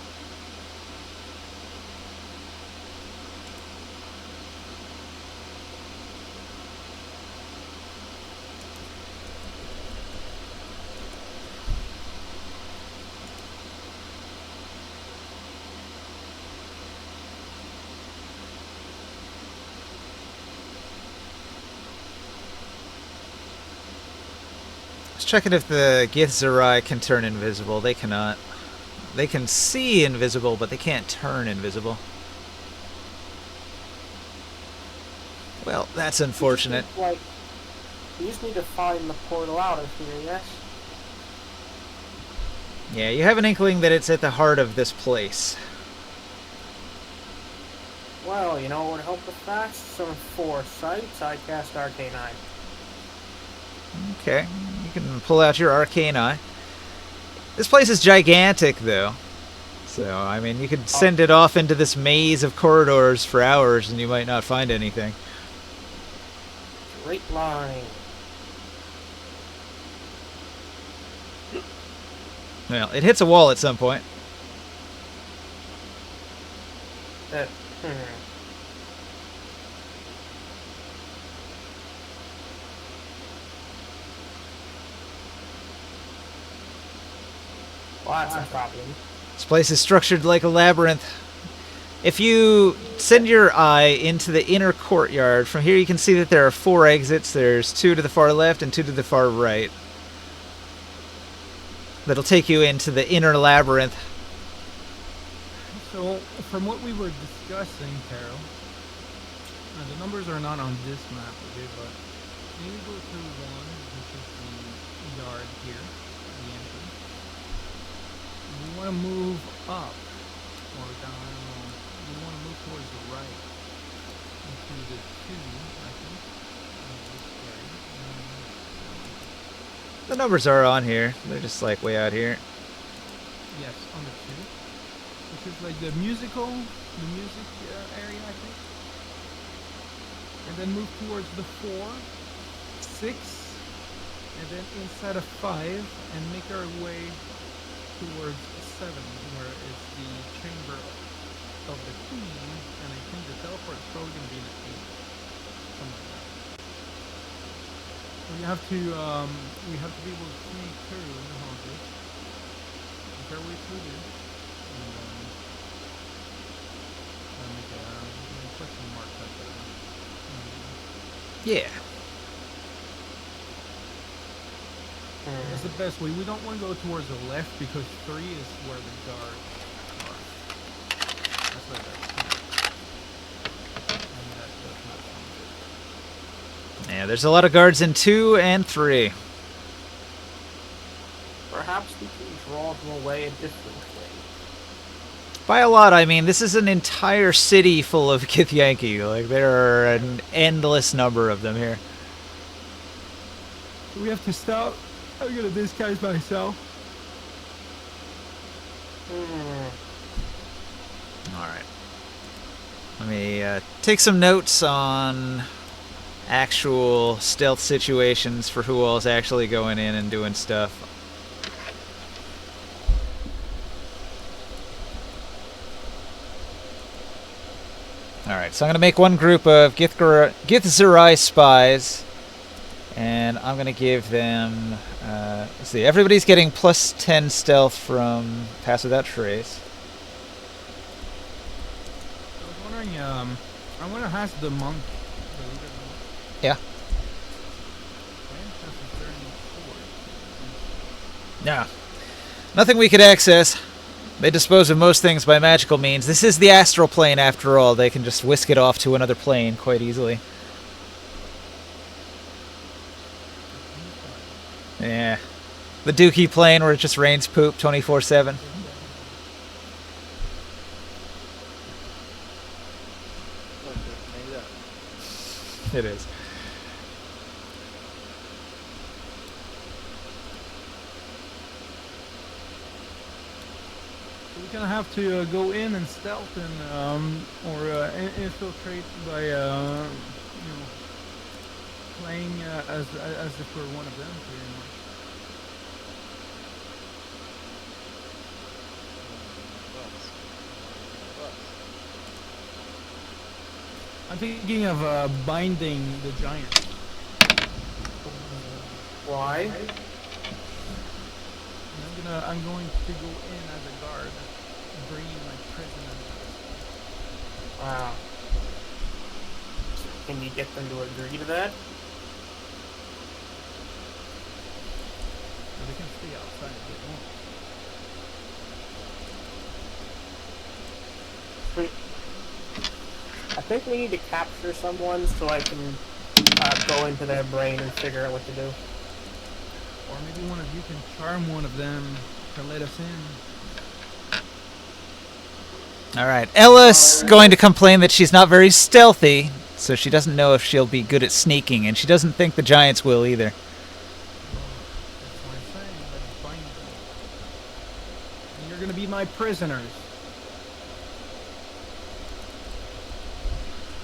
Checking if the Githzerai can turn invisible. They cannot. They can see invisible, but they can't turn invisible. Well, that's unfortunate. You just need to find the portal out of here, yes? Yeah, you have an inkling that it's at the heart of this place. Well, you know what would help with that? Some foresight. I cast Arcane Eye. Okay, you can pull out your arcane eye. This place is gigantic, though. So, I mean, you could send it off into this maze of corridors for hours and you might not find anything. Straight line. Well, it hits a wall at some point. Well, that's a problem. This place is structured like a labyrinth. If you send your eye into the inner courtyard, from here you can see that there are 4 exits. There's 2 to the far left and 2 to the far right. That'll take you into the inner labyrinth. So, from what we were discussing, Carol, the numbers are not on this map, okay, but maybe go to 1, which is the yard here, the entrance. We want to move up, or down, I don't know. We want to move towards the right, into the 2, I think. The numbers are on here. They're just like way out here. Yes, on the 2. Which is like the music area, I think. And then move towards the 4, 6, and then inside of 5, and make our way towards 7, where is the chamber of the queen, and I think the teleport is probably going to be in the 8. Something like that. We have to be able to sneak through the houses. Make our way through this. And make a question mark at Yeah. That's the best way. We don't want to go towards the left because 3 is where the guards are. That's like that. And that does not sound good. Yeah, there's a lot of guards in 2 and 3. Perhaps we can draw them away a different way. By a lot, I mean this is an entire city full of Githyanki. Like, there are an endless number of them here. So we have to stop. I'm gonna disguise myself. Alright. Let me take some notes on actual stealth situations for who all's actually going in and doing stuff. Alright, so I'm going to make one group of Githzerai spies, and I'm going to give them, let's see, everybody's getting plus 10 stealth from Pass Without Trace. I was wondering, I want to ask the monk, the leader of the monk. Yeah. No. Nothing we could access. They dispose of most things by magical means. This is the astral plane, after all. They can just whisk it off to another plane quite easily. Yeah. The Dookie plane where it just rains poop 24/7. It is. We're gonna have to go in and stealth and infiltrate by playing as if we're one of them, pretty much. I'm thinking of binding the giant. Why? I'm going to go in as a guard, bringing my prisoners. Wow. Can you get them to agree to that? They can stay outside if they want. I think we need to capture someone so I can go into their brain and figure out what to do. Or maybe one of you can charm one of them to let us in. Alright, Ella's going to complain that she's not very stealthy, so she doesn't know if she'll be good at sneaking, and she doesn't think the giants will either. That's what I'm saying, let's bind them. And you're gonna be my prisoners.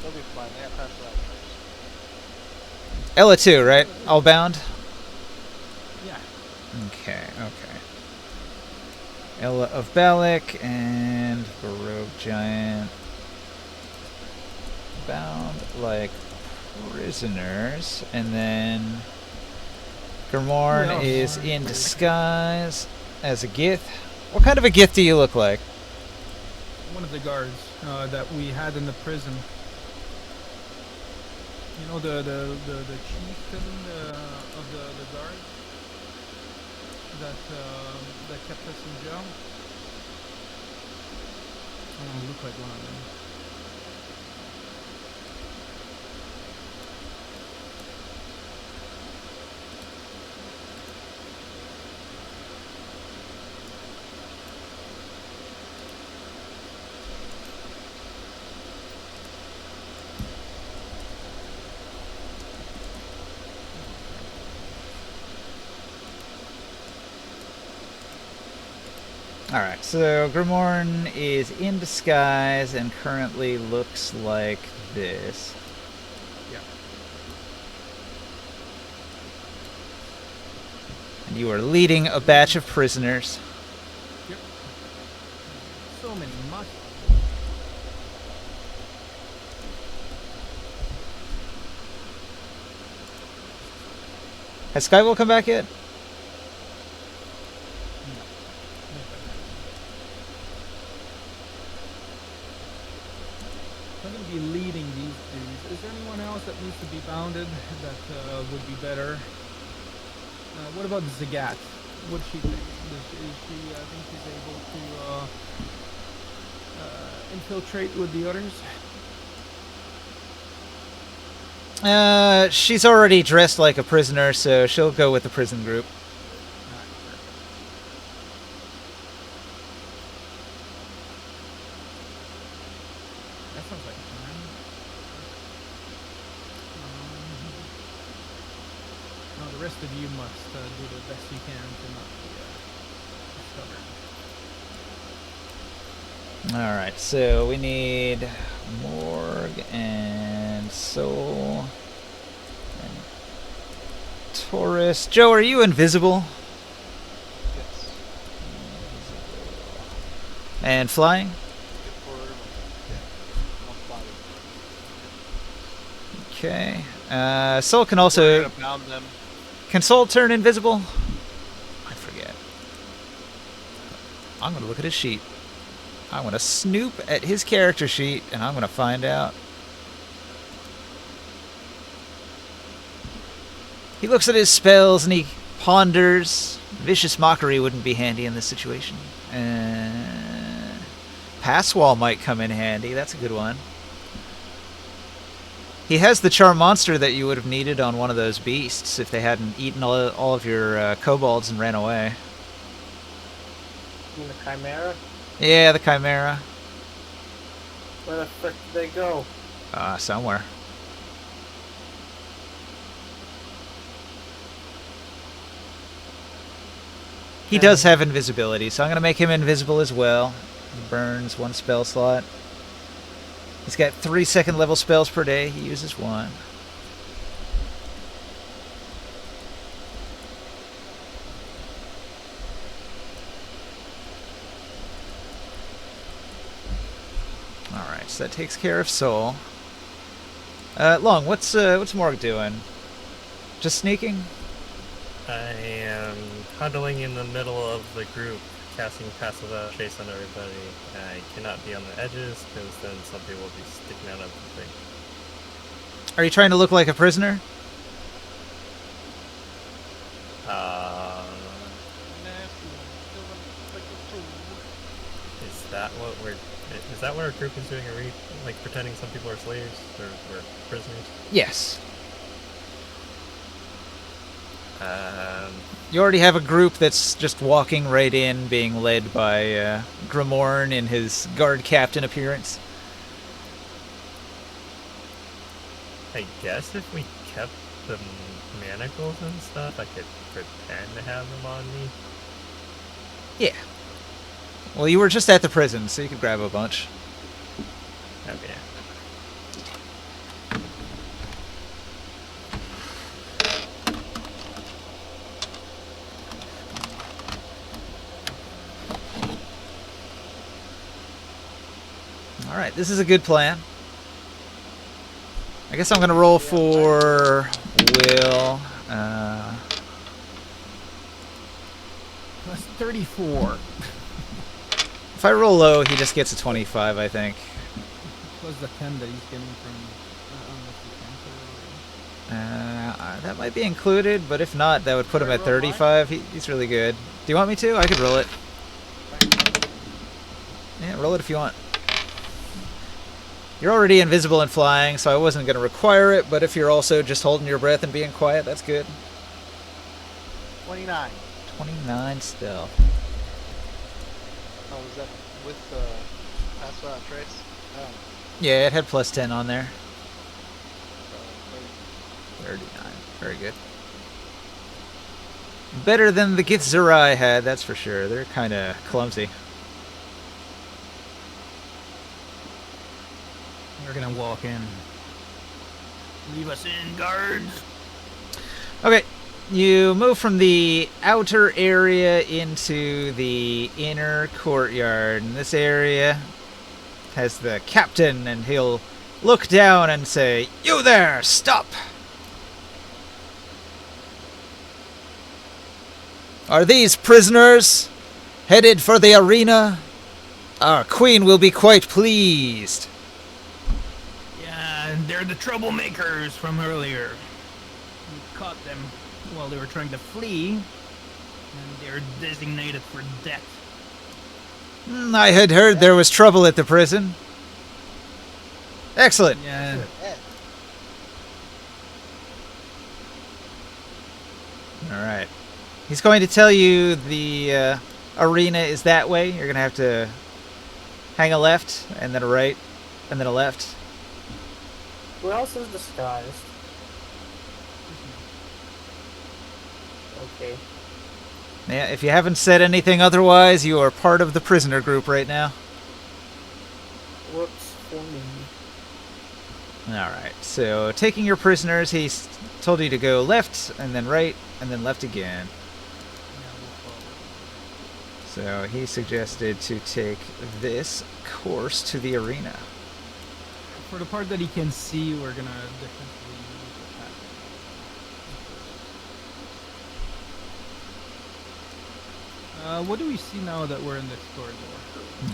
They'll be fine. They have Pass Without Trace. Ella too, right? All bound? Yeah. Okay. Ella of Balak and Baroque Giant. Bound like prisoners. And then Grimorn is in disguise as a Gith. What kind of a gift do you look like? One of the guards that we had in the prison. You know the chieftain of the guards that kept us in jail. I don't look like one of them. Alright, so Grimorn is in disguise and currently looks like this. Yeah. And you are leading a batch of prisoners. Yep. So many muscles. Has Skywell come back yet? I'm going to be leading these dudes. Is there anyone else that needs to be bounded that would be better? What about Zagat? What does she think? Is she think she's able to infiltrate with the others? She's already dressed like a prisoner, so she'll go with the prison group. That sounds like a plan. Now the rest of you must do the best you can to not be stubborn. Alright, so we need Morg and Soul and Taurus. Joe, are you invisible? Yes. And flying? Okay. Soul can also... We're gonna bound them. Can Soul turn invisible? I forget. I'm going to look at his sheet. I'm going to snoop at his character sheet, and I'm going to find out. He looks at his spells, and he ponders. Vicious Mockery wouldn't be handy in this situation. Pass Wall might come in handy. That's a good one. He has the Charm Monster that you would have needed on one of those beasts if they hadn't eaten all of your kobolds and ran away. And the Chimera? Yeah, the Chimera. Where the frick did they go? Somewhere. He does have invisibility, so I'm going to make him invisible as well. He burns 1 spell slot. He's got 3 second-level spells per day. He uses 1. Alright, so that takes care of Soul. Long, what's Morg doing? Just sneaking? I am huddling in the middle of the group, casting passive chase on everybody. I cannot be on the edges, because then somebody will be sticking out of the thing. Are you trying to look like a prisoner? Is that what our group is doing? Are we like pretending some people are slaves or we're prisoners? Yes. You already have a group that's just walking right in, being led by Grimorn in his guard captain appearance. I guess if we kept the manacles and stuff, I could pretend to have them on me. Yeah. Well, you were just at the prison, so you could grab a bunch. Okay. Alright, this is a good plan. I guess I'm going to roll for Will. That's 34. If I roll low, he just gets a 25, I think. Plus the 10 that he's getting from. Unless he cancels. That might be included, but if not, that would put him at 35. He's really good. Do you want me to? I could roll it. Yeah, roll it if you want. You're already invisible and flying, so I wasn't going to require it, but if you're also just holding your breath and being quiet, that's good. 29. 29 still. Oh, was that with pass without trace? Oh, Yeah, it had plus 10 on there. so 39. Very good. Better than the Githzerai had, that's for sure. They're kind of clumsy. We're gonna walk in. Leave us in, guards. Okay, you move from the outer area into the inner courtyard. And this area has the captain, and he'll look down and say, "You there, stop!" Are these prisoners headed for the arena? Our queen will be quite pleased. Yeah, they're the troublemakers from earlier. We caught them while they were trying to flee, and they're designated for death. I had heard there was trouble at the prison. Excellent. Yeah. All right. He's going to tell you the arena is that way. You're going to have to hang a left, and then a right, and then a left. Who else is disguised? Okay. Yeah, if you haven't said anything otherwise, you are part of the prisoner group right now. Works for me. All right. So, taking your prisoners, he's told you to go left, and then right, and then left again. So, he suggested to take this course to the arena. For the part that he can see, we're gonna defensively use attack. What do we see now that we're in this corridor?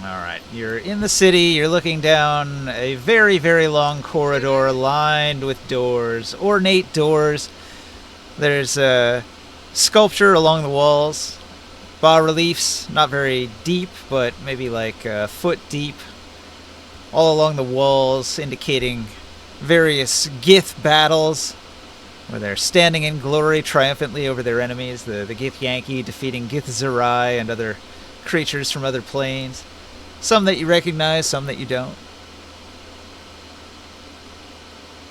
All right, you're in the city. You're looking down a very, very long corridor lined with doors, ornate doors. There's sculpture along the walls, bas-reliefs, not very deep, but maybe like a foot deep, all along the walls, indicating various Gith battles, where they're standing in glory triumphantly over their enemies, the Githyanki defeating Githzerai and other creatures from other planes. Some that you recognize, some that you don't.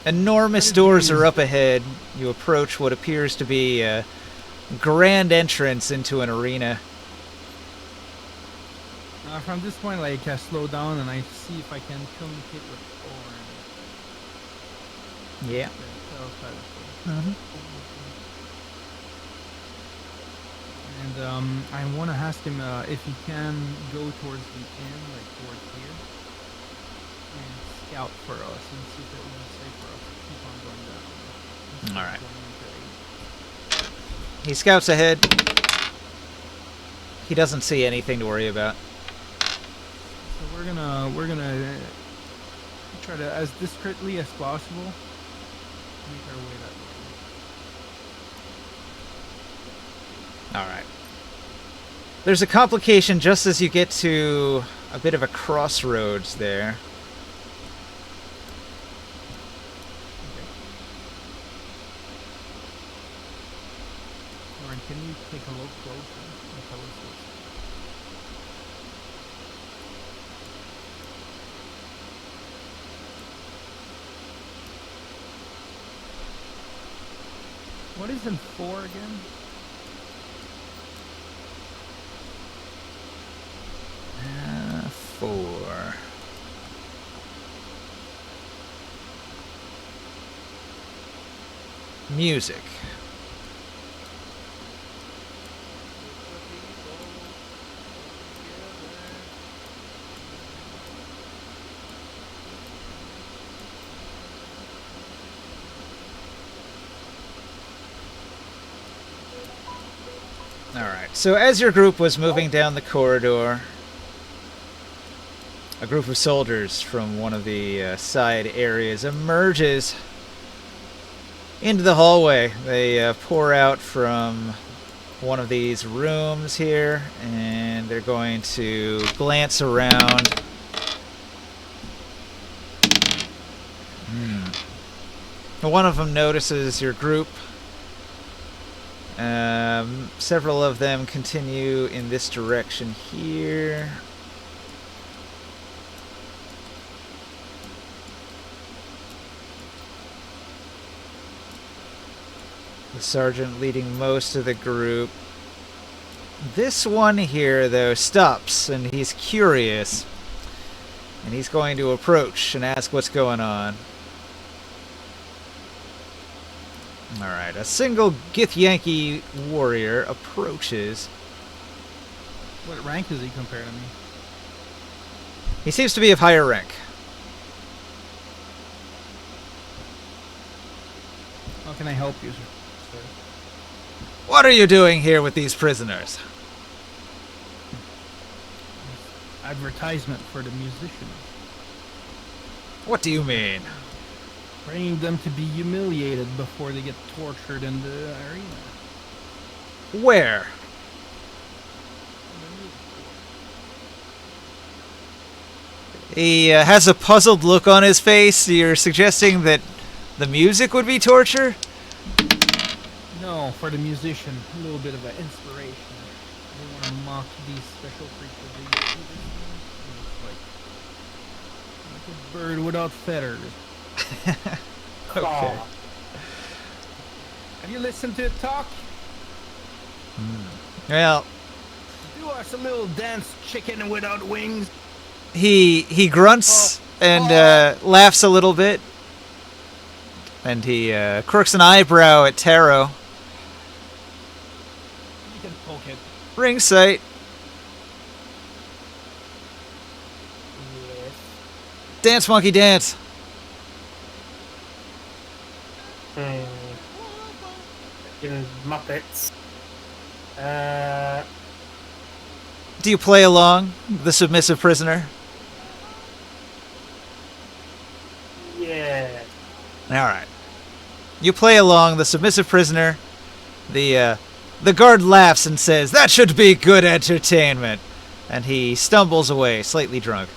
Enormous doors are up ahead. You approach what appears to be a grand entrance into an arena. From this point, like, I slow down and I see if I can communicate with Orin. Yeah. And I want to ask him if he can go towards the end, like towards here, and scout for us and see if it will be safe for us to keep on going down. All right. He scouts ahead. He doesn't see anything to worry about. So we're gonna try to, as discreetly as possible, make our way that way. All right. There's a complication just as you get to a bit of a crossroads there. Lauren, can you take a look closer and tell us what is in 4 again? Four. Music. All right. So as your group was moving down the corridor, a group of soldiers from one of the side areas emerges into the hallway. They pour out from one of these rooms here, and they're going to glance around. One of them notices your group. Several of them continue in this direction here. The sergeant leading most of the group. This one here, though, stops, and he's curious. And he's going to approach and ask what's going on. Alright, a single Githyanki warrior approaches. What rank is he compared to me? He seems to be of higher rank. How can I help you, sir? What are you doing here with these prisoners? Advertisement for the musicians. What do you mean? Training them to be humiliated before they get tortured in the arena. Where? He has a puzzled look on his face. You're suggesting that the music would be torture? No, for the musician, a little bit of an inspiration. They want to mock these special creatures. They see this thing, and it's like a bird without feathers. Okay. Have you listened to it talk? Well, Do us a little dance, chicken without wings. he grunts and laughs a little bit. And he crooks an eyebrow at Taro. You can poke it. Ring sight. Yes. Dance, monkey, dance. In Muppets. Do you play along, the submissive prisoner? Yeah. Alright. You play along, the submissive prisoner. The guard laughs and says, "That should be good entertainment." And he stumbles away, slightly drunk.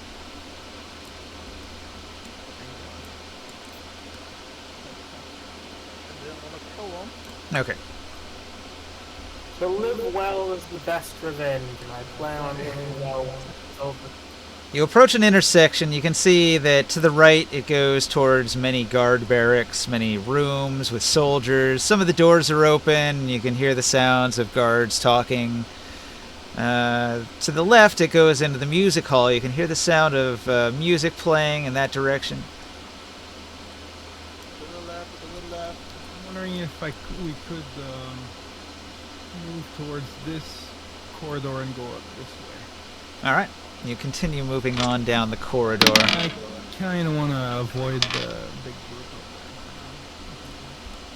Okay. To live well is the best revenge, and I plan on living well when it's over. You approach an intersection. You can see that to the right it goes towards many guard barracks, many rooms with soldiers. Some of the doors are open. You can hear the sounds of guards talking. To the left it goes into the music hall. You can hear the sound of music playing in that direction. I'm wondering if we could move towards this corridor and go up this way. Alright. You continue moving on down the corridor. I kind of want to avoid the big group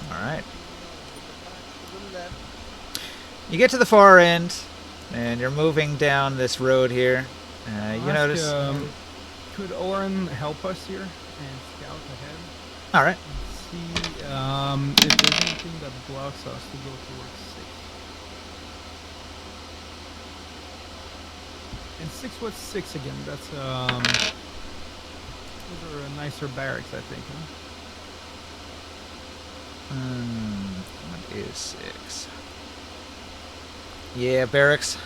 of Alright. You get to the far end, and you're moving down this road here. You notice... could Oren help us here and scout ahead? Alright. See if there's anything that blocks us to go towards 6. And 6 was 6 again. That's those are nicer barracks, I think, huh? What is 6? Yeah, barracks.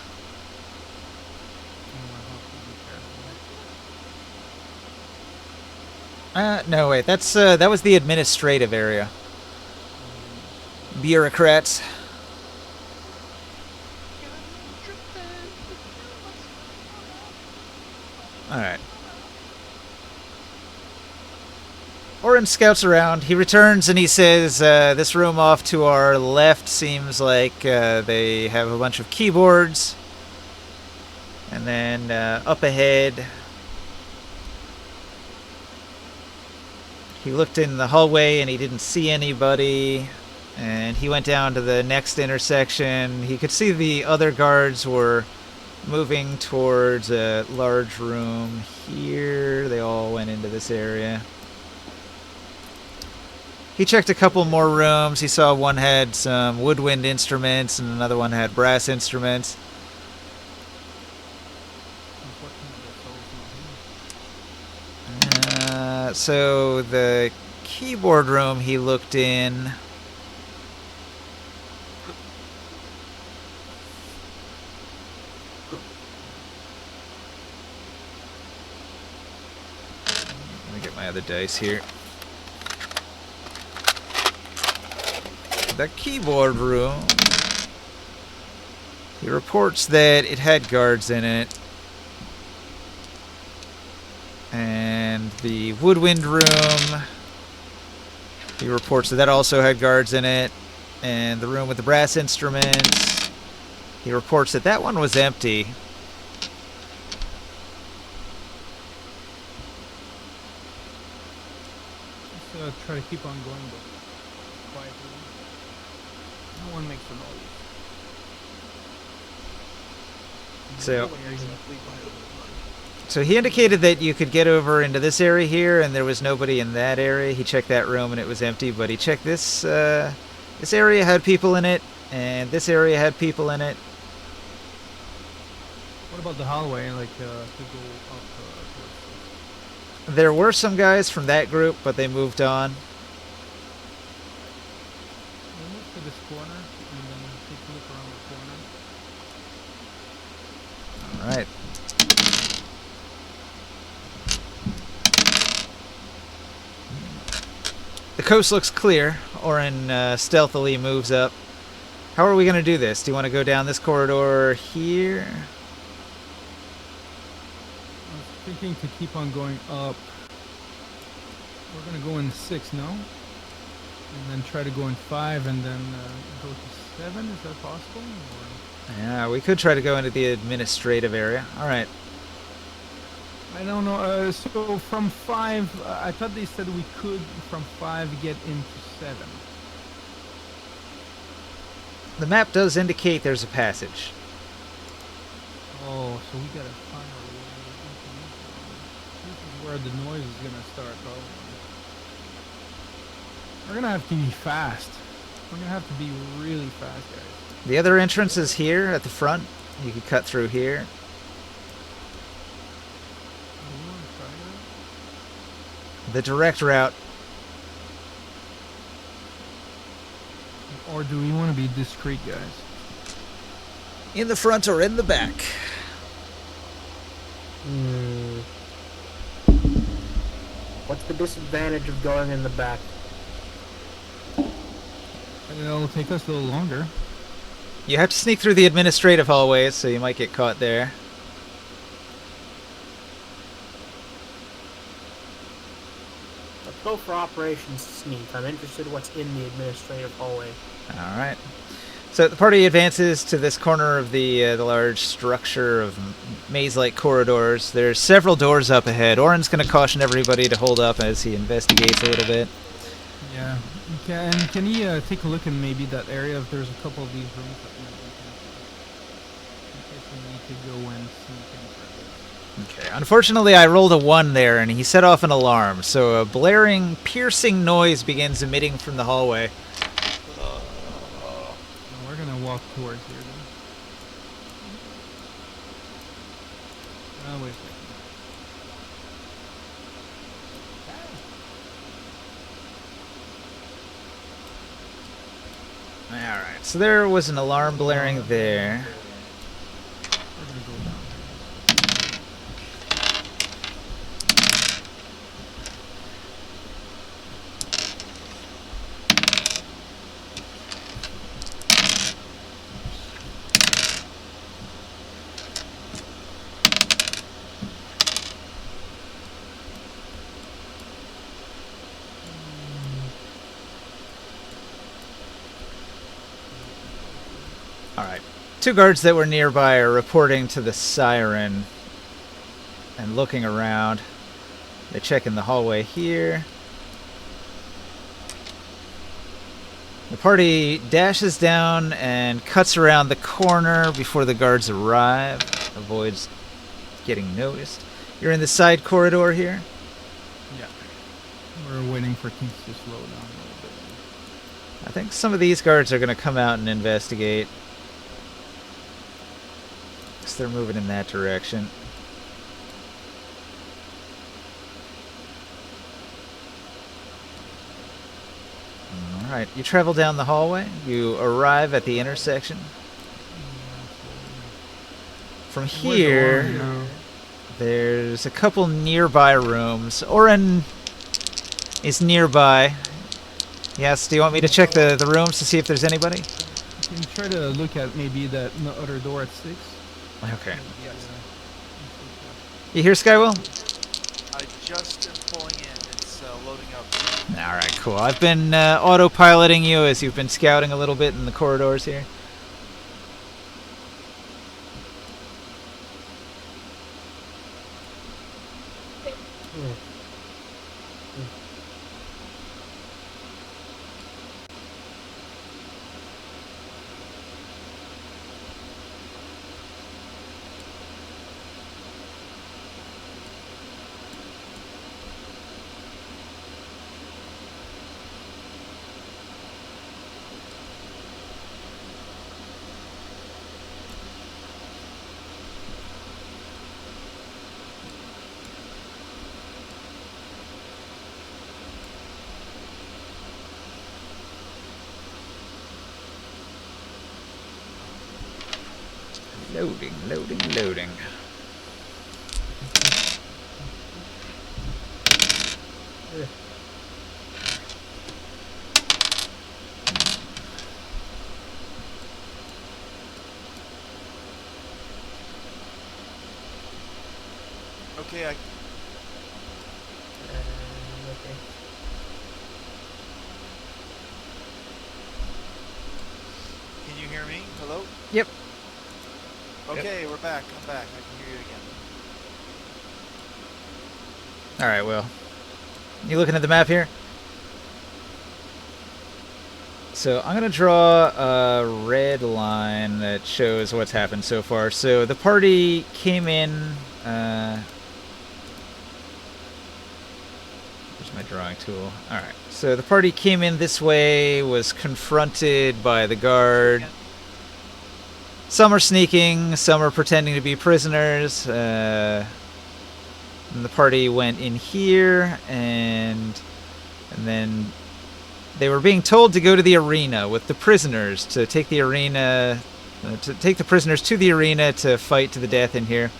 No, wait. That's that was the administrative area. Bureaucrats. Alright. Oren scouts around. He returns and he says, this room off to our left seems like they have a bunch of keyboards. And then up ahead, he looked in the hallway and he didn't see anybody. And he went down to the next intersection. He could see the other guards were moving towards a large room here. They all went into this area. He checked a couple more rooms. He saw one had some woodwind instruments and another one had brass instruments. So the keyboard room he looked in. Let me get my other dice here. The keyboard room. He reports that it had guards in it. And the woodwind room, he reports that also had guards in it. And the room with the brass instruments, he reports that that one was empty. Let's try to keep on going, but quietly. No one makes a noise. So he indicated that you could get over into this area here, and there was nobody in that area. He checked that room, and it was empty. But he checked this. This area had people in it, and this area had people in it. What about the hallway? Like to go up towards... There were some guys from that group, but they moved on. We'll move to this corner, and then take a look around the corner. All right. The coast looks clear. Orin stealthily moves up. How are we going to do this? Do you want to go down this corridor here? I was thinking to keep on going up. We're going to go in 6 now. And then try to go in 5 and then go to 7. Is that possible? Or... Yeah, we could try to go into the administrative area. All right. I don't know. So from 5, I thought they said we could from 5 get into 7. The map does indicate there's a passage. Oh, so we gotta find our way into this one. This is where the noise is gonna start, probably. We're gonna have to be fast. We're gonna have to be really fast, guys. The other entrance is here at the front. You could cut through here. Do you wanna try that? The direct route. Or do we want to be discreet, guys? In the front or in the back. What's the disadvantage of going in the back? It'll take us a little longer. You have to sneak through the administrative hallways, so you might get caught there. Let's go for Operation Sneak. I'm interested in what's in the administrative hallway. All right. So the party advances to this corner of the large structure of maze-like corridors. There's several doors up ahead. Orin's going to caution everybody to hold up as he investigates a little bit. Yeah. Can you take a look in maybe that area if there's a couple of these rooms that maybe we can in case we need to go and sneak in for this. Okay. Unfortunately, I rolled a 1 there, and he set off an alarm. So a blaring, piercing noise begins emitting from the hallway. We're gonna walk towards here then. Wait a second. Alright, so there was an alarm blaring there. We're gonna go down here. Alright. 2 guards that were nearby are reporting to the siren and looking around. They check in the hallway here. The party dashes down and cuts around the corner before the guards arrive. Avoids getting noticed. You're in the side corridor here. Yeah. We're waiting for things to slow down a little bit. I think some of these guards are going to come out and investigate. Because they're moving in that direction. Alright, you travel down the hallway. You arrive at the intersection. From here, No. there's a couple nearby rooms. Oren is nearby. Yes, do you want me to check the rooms to see if there's anybody? You can try to look at maybe that other door at 6. Okay. Yes. You hear Skywell? I just am pulling in. It's loading up. Alright, cool. I've been autopiloting you as you've been scouting a little bit in the corridors here. Loading, loading, loading. Okay, Okay. can you hear me? Hello? Yep. Okay, we're back. I'm back. I can hear you again. Alright, well. You looking at the map here? So I'm going to draw a red line that shows what's happened so far. So the party came in... where's my drawing tool? Alright. So the party came in this way, was confronted by the guard. Some are sneaking, some are pretending to be prisoners. And the party went in here, and then they were being told to go to the arena with the prisoners, to take the prisoners to the arena to fight to the death in here.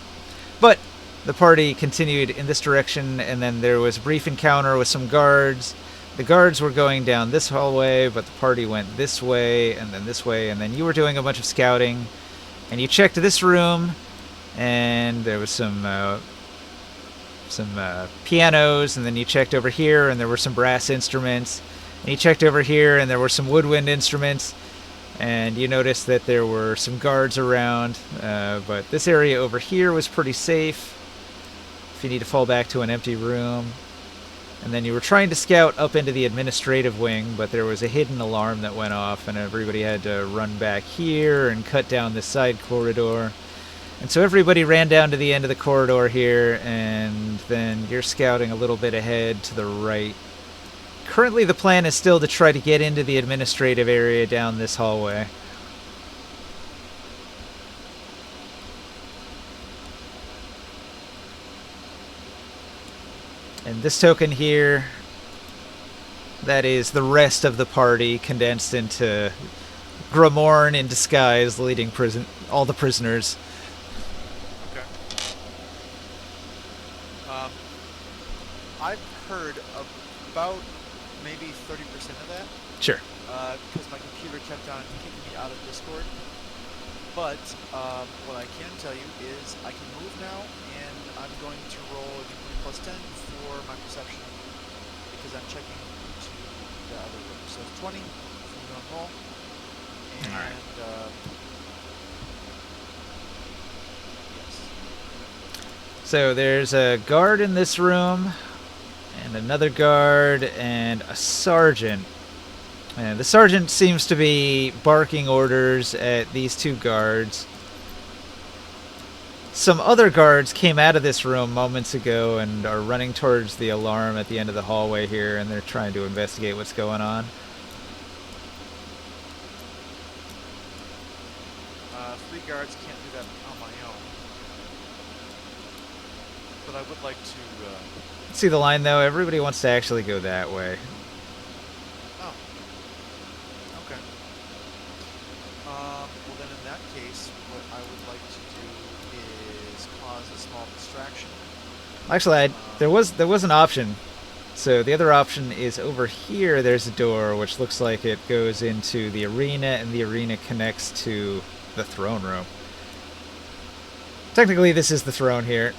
But the party continued in this direction, and then there was a brief encounter with some guards. The guards were going down this hallway, but the party went this way, and then you were doing a bunch of scouting, and you checked this room, and there was some pianos, and then you checked over here, and there were some brass instruments, and you checked over here, and there were some woodwind instruments, and you noticed that there were some guards around, but this area over here was pretty safe if you need to fall back to an empty room. And then you were trying to scout up into the administrative wing, but there was a hidden alarm that went off, and everybody had to run back here and cut down this side corridor. And so everybody ran down to the end of the corridor here, and then you're scouting a little bit ahead to the right. Currently the plan is still to try to get into the administrative area down this hallway. And this token here, that is the rest of the party condensed into Gramorn in disguise, leading all the prisoners. Okay. I've heard about maybe 30% of that. Sure. Because my computer kept on kicking me out of Discord. But what I can tell you is I can move now, and I'm going to roll a D20 plus 10 for my perception because I'm checking into the other room. So it's 20 from the roll. And yes. So there's a guard in this room, and another guard, and a sergeant And the sergeant seems to be barking orders at these two guards. Some other guards came out of this room moments ago and are running towards the alarm at the end of the hallway here, and they're trying to investigate what's going on. 3 guards can't do that on my own. But I would like to, See the line, though? Everybody wants to actually go that way. oh. Okay. Well then in that case, what I would like to do is cause a small distraction. Actually, there was an option. So the other option is over here. There's a door which looks like it goes into the arena, and the arena connects to the throne room. Technically, this is the throne here,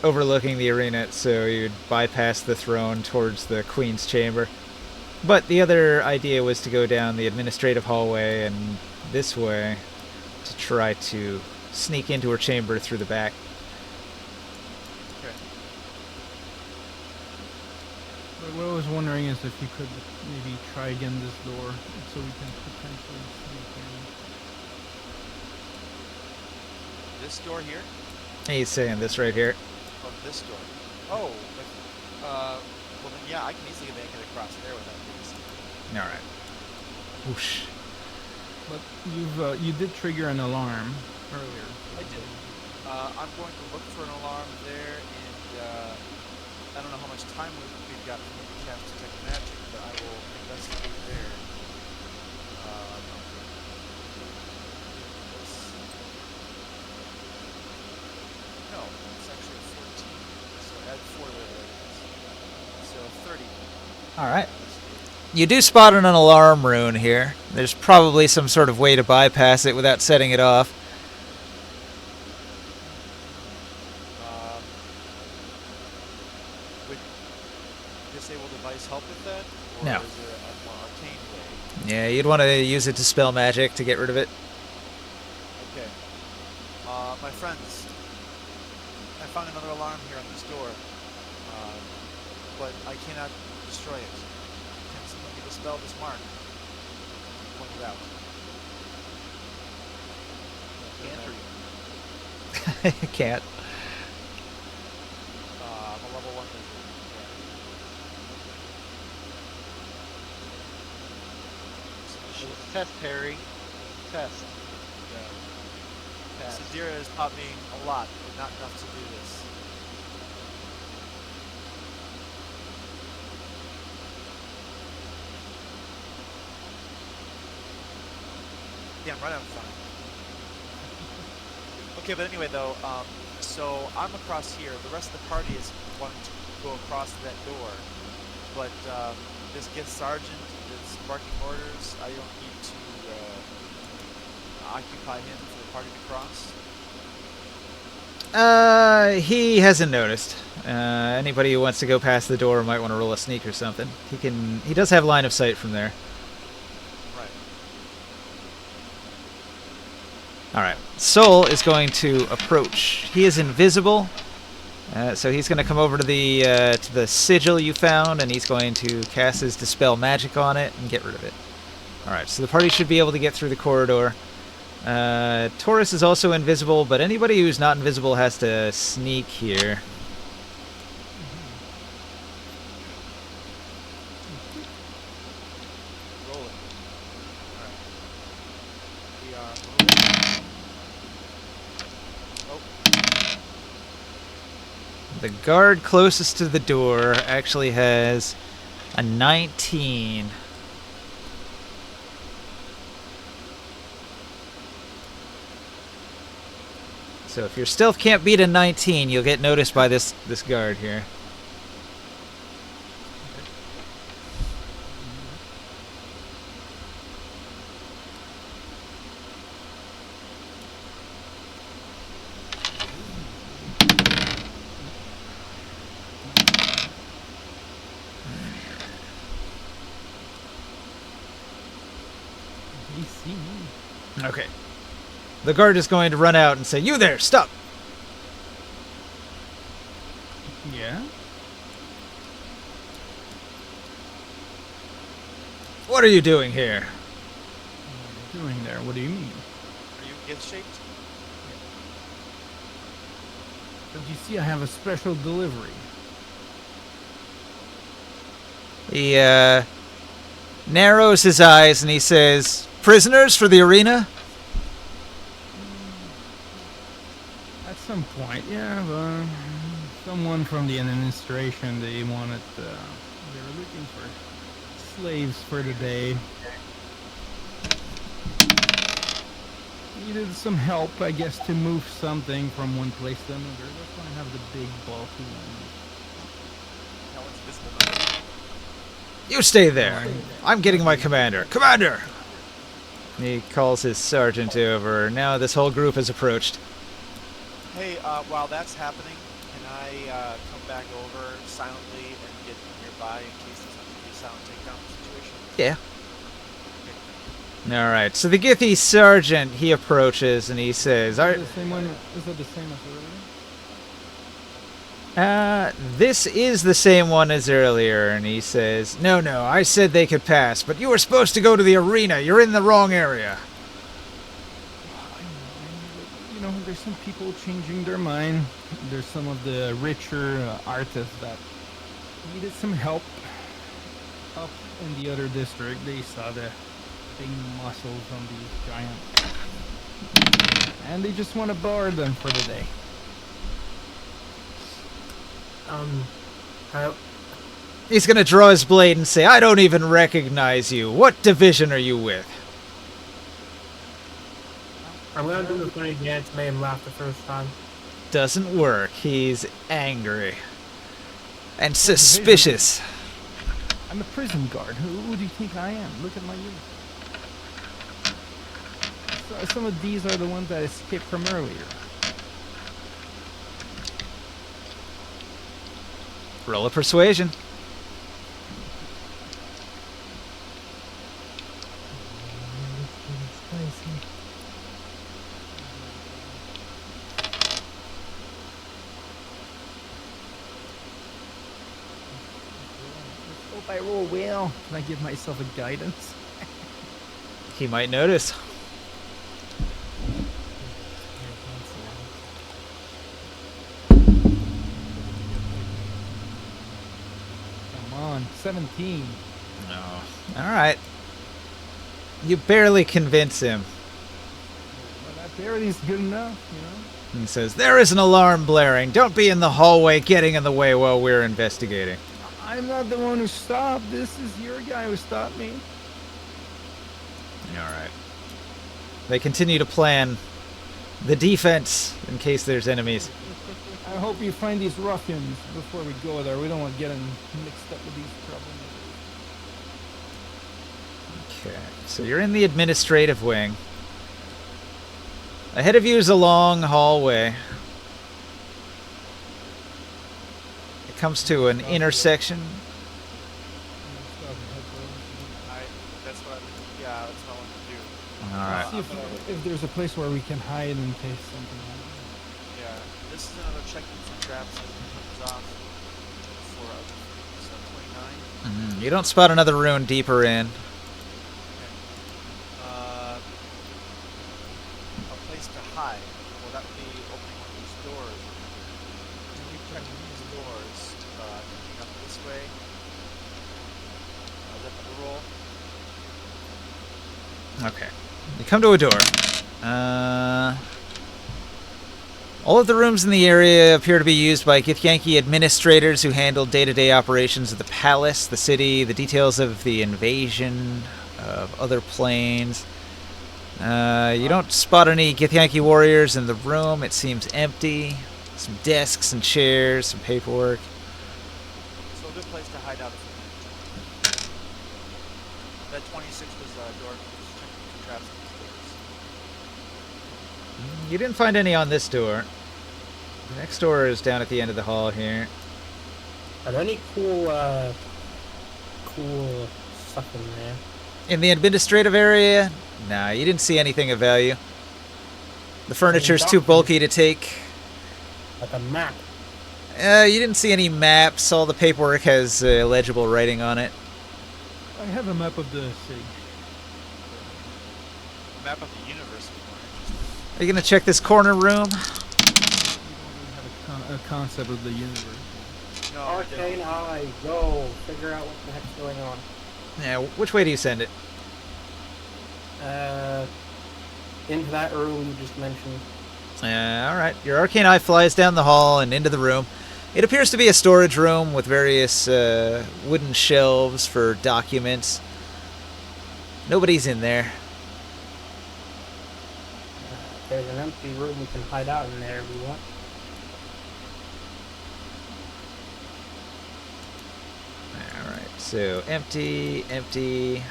overlooking the arena, so you'd bypass the throne towards the Queen's chamber. But the other idea was to go down the administrative hallway and this way to try to sneak into her chamber through the back. Okay. But what I was wondering is if you could maybe try again this door so we can potentially sneak in. This door here? He's saying this right here. Or this door? Oh, well then yeah, I can easily make it across there without these. All right. Whoosh. But you did trigger an alarm earlier. I did. I'm going to look for an alarm there, and I don't know how much time we've got for me to cast Detect Magic, but I will investigate there. No, it's actually 14, so add 4 to it. So 30. All right. You do spot an alarm rune here. There's probably some sort of way to bypass it without setting it off. Would disable device help with that? Or No. is there a more arcane way? Yeah, you'd want to use it to spell magic to get rid of it. Okay. My friends, I found another alarm here on this door, but I cannot destroy it. Can someone dispel this mark? Point it out. Can't or you? Can't. I'm a level 1 wizard. Test, Harry. Test. Yeah. Sadira has taught me a lot, but not enough to do this. Yeah, I'm right on fine. Okay, but anyway though, so I'm across here. The rest of the party is wanting to go across that door. But this guest sergeant is barking orders. I don't need to occupy him for the party to cross. He hasn't noticed. Anybody who wants to go past the door might want to roll a sneak or something. He does have line of sight from there. Right. Alright. Soul is going to approach. He is invisible. So he's going to come over to the sigil you found, and he's going to cast his Dispel Magic on it and get rid of it. Alright, so the party should be able to get through the corridor. Taurus is also invisible, but anybody who's not invisible has to sneak here. Roll it. Alright. We are moving. Oh, The guard closest to the door actually has a 19. So if your stealth can't beat a 19, you'll get noticed by this guard here. He see me. Okay. The guard is going to run out and say, "You there, stop!" Yeah. What are you doing here? What are you doing there? What do you mean? Are you gift shaped? Don't you see I have a special delivery? He narrows his eyes and he says, "Prisoners for the arena?" At some point, yeah, but someone from the administration, they wanted, they were looking for slaves for the day. Needed some help, I guess, to move something from one place to another. That's why I have the big bulky one. No one's visible now. You stay there. I'm getting my commander. Commander! He calls his sergeant over. Now this whole group has approached. Hey, while that's happening, can I come back over silently and get nearby in case there's going to be a silent takedown situation? Yeah. Alright, so the Githy sergeant, he approaches and he says, Is that the same one? Is that the same as earlier? this is the same one as earlier, and he says, No, I said they could pass, but you were supposed to go to the arena. You're in the wrong area. You know, there's some people changing their mind. There's some of the richer artists that needed some help up in the other district. They saw the big muscles on these giants, and they just want to bar them for the day. He's gonna draw his blade and say, I don't even recognize you. What division are you with? I'm gonna do the funny dance, made him laugh the first time. Doesn't work. He's angry. And suspicious. I'm a prison guard. Who do you think I am? Look at my unit. Some of these are the ones that escaped from earlier. Roll a persuasion. Hope I roll well. Can I give myself a guidance? He might notice. Come on, 17. No. Alright. You barely convince him. Well, that barely is good enough, you know? He says, There is an alarm blaring. Don't be in the hallway getting in the way while we're investigating. I'm not the one who stopped. This is your guy who stopped me. Alright. They continue to plan the defense in case there's enemies. I hope you find these ruffians before we go there. We don't want to get them mixed up with these troublemakers. Okay, so you're in the administrative wing. Ahead of you is a long hallway. It comes to an intersection. That's what that's what I want to do. Alright. See if there's a place where we can hide in case something happens. Yeah, this is another checking for traps that comes off for so 29. You don't spot another rune deeper in. A place to hide. Will that be opening one of these doors? Can you check these doors? Looking up this way. Is that the roll? Okay. You come to a door. All of the rooms in the area appear to be used by Githyanki administrators who handle day-to-day operations of the palace, the city, the details of the invasion of other planes. You don't spot any Githyanki warriors in the room. It seems empty. Some desks and chairs, some paperwork. So a good place to hide out. That 26 was a door. Just checking for traps on these doors. You didn't find any on this door. The next door is down at the end of the hall here. Are there any cool stuff in there? In the administrative area, nah, you didn't see anything of value. The furniture's too bulky to take. Like a map. You didn't see any maps. All the paperwork has illegible writing on it. I have a map of the city. Map of the universe would be more interesting. Are you gonna check this corner room? We don't really have a concept of the universe. No, Arcane Eye, go figure out what the heck's going on. Yeah. Which way do you send it? Into that room you just mentioned. All right. Your arcane eye flies down the hall and into the room. It appears to be a storage room with various wooden shelves for documents. Nobody's in there. There's an empty room we can hide out in there if we want. All right. So empty, empty.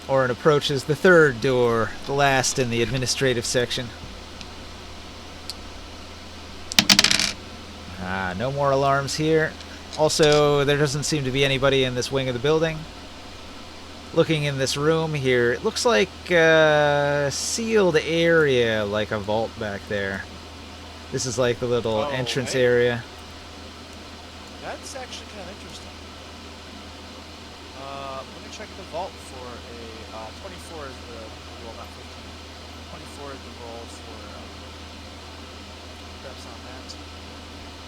Orin approaches the third door, the last in the administrative section. No more alarms here. Also, there doesn't seem to be anybody in this wing of the building. Looking in this room here, it looks like a sealed area, like a vault back there. This is like the little Oh, entrance hey. area. That's actually kind of interesting. Let me check the vault for a 24 is the roll, not 15. 24 is the roll for traps on that.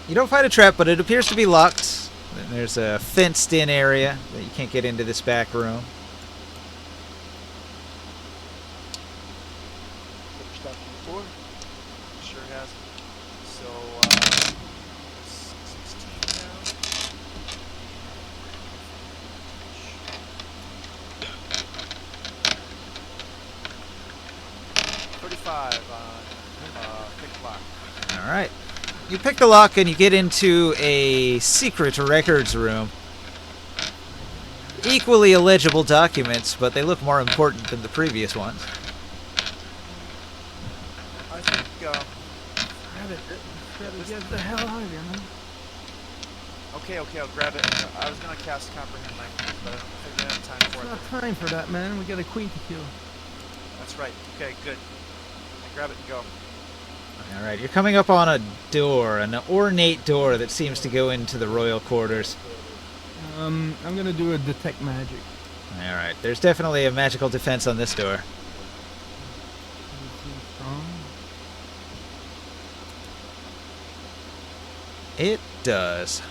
You don't find a trap, but it appears to be locked. And there's a fenced-in area that you can't get into this back room. Ever stopped you before? Sure has. So, 16 now. 35 on pick lock. All right. You pick the lock and you get into a secret records room. Equally illegible documents, but they look more important than the previous ones. I think, Get the hell out of here, man. okay, I'll grab it. I was gonna cast comprehend language, but I don't think we have time It's for it. not time for that, man. We got a queen to kill. That's right. Okay, good. I grab it and go. All right, you're coming up on a door, an ornate door that seems to go into the royal quarters. I'm gonna do a detect magic. All right, there's definitely a magical defense on this door. It seems strong. It does.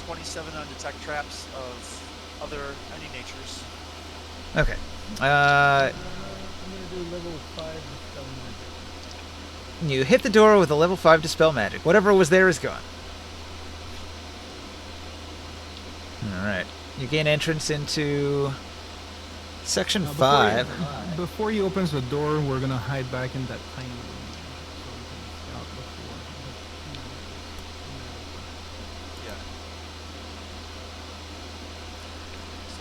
27 on detect traps of other any natures. Okay. I'm gonna do level 5 dispel magic. You hit the door with a level 5 dispel magic. Whatever was there is gone. All right. You gain entrance into section 5. Before he opens the door, we're gonna hide back in that tiny room. So we can scout before. Yeah.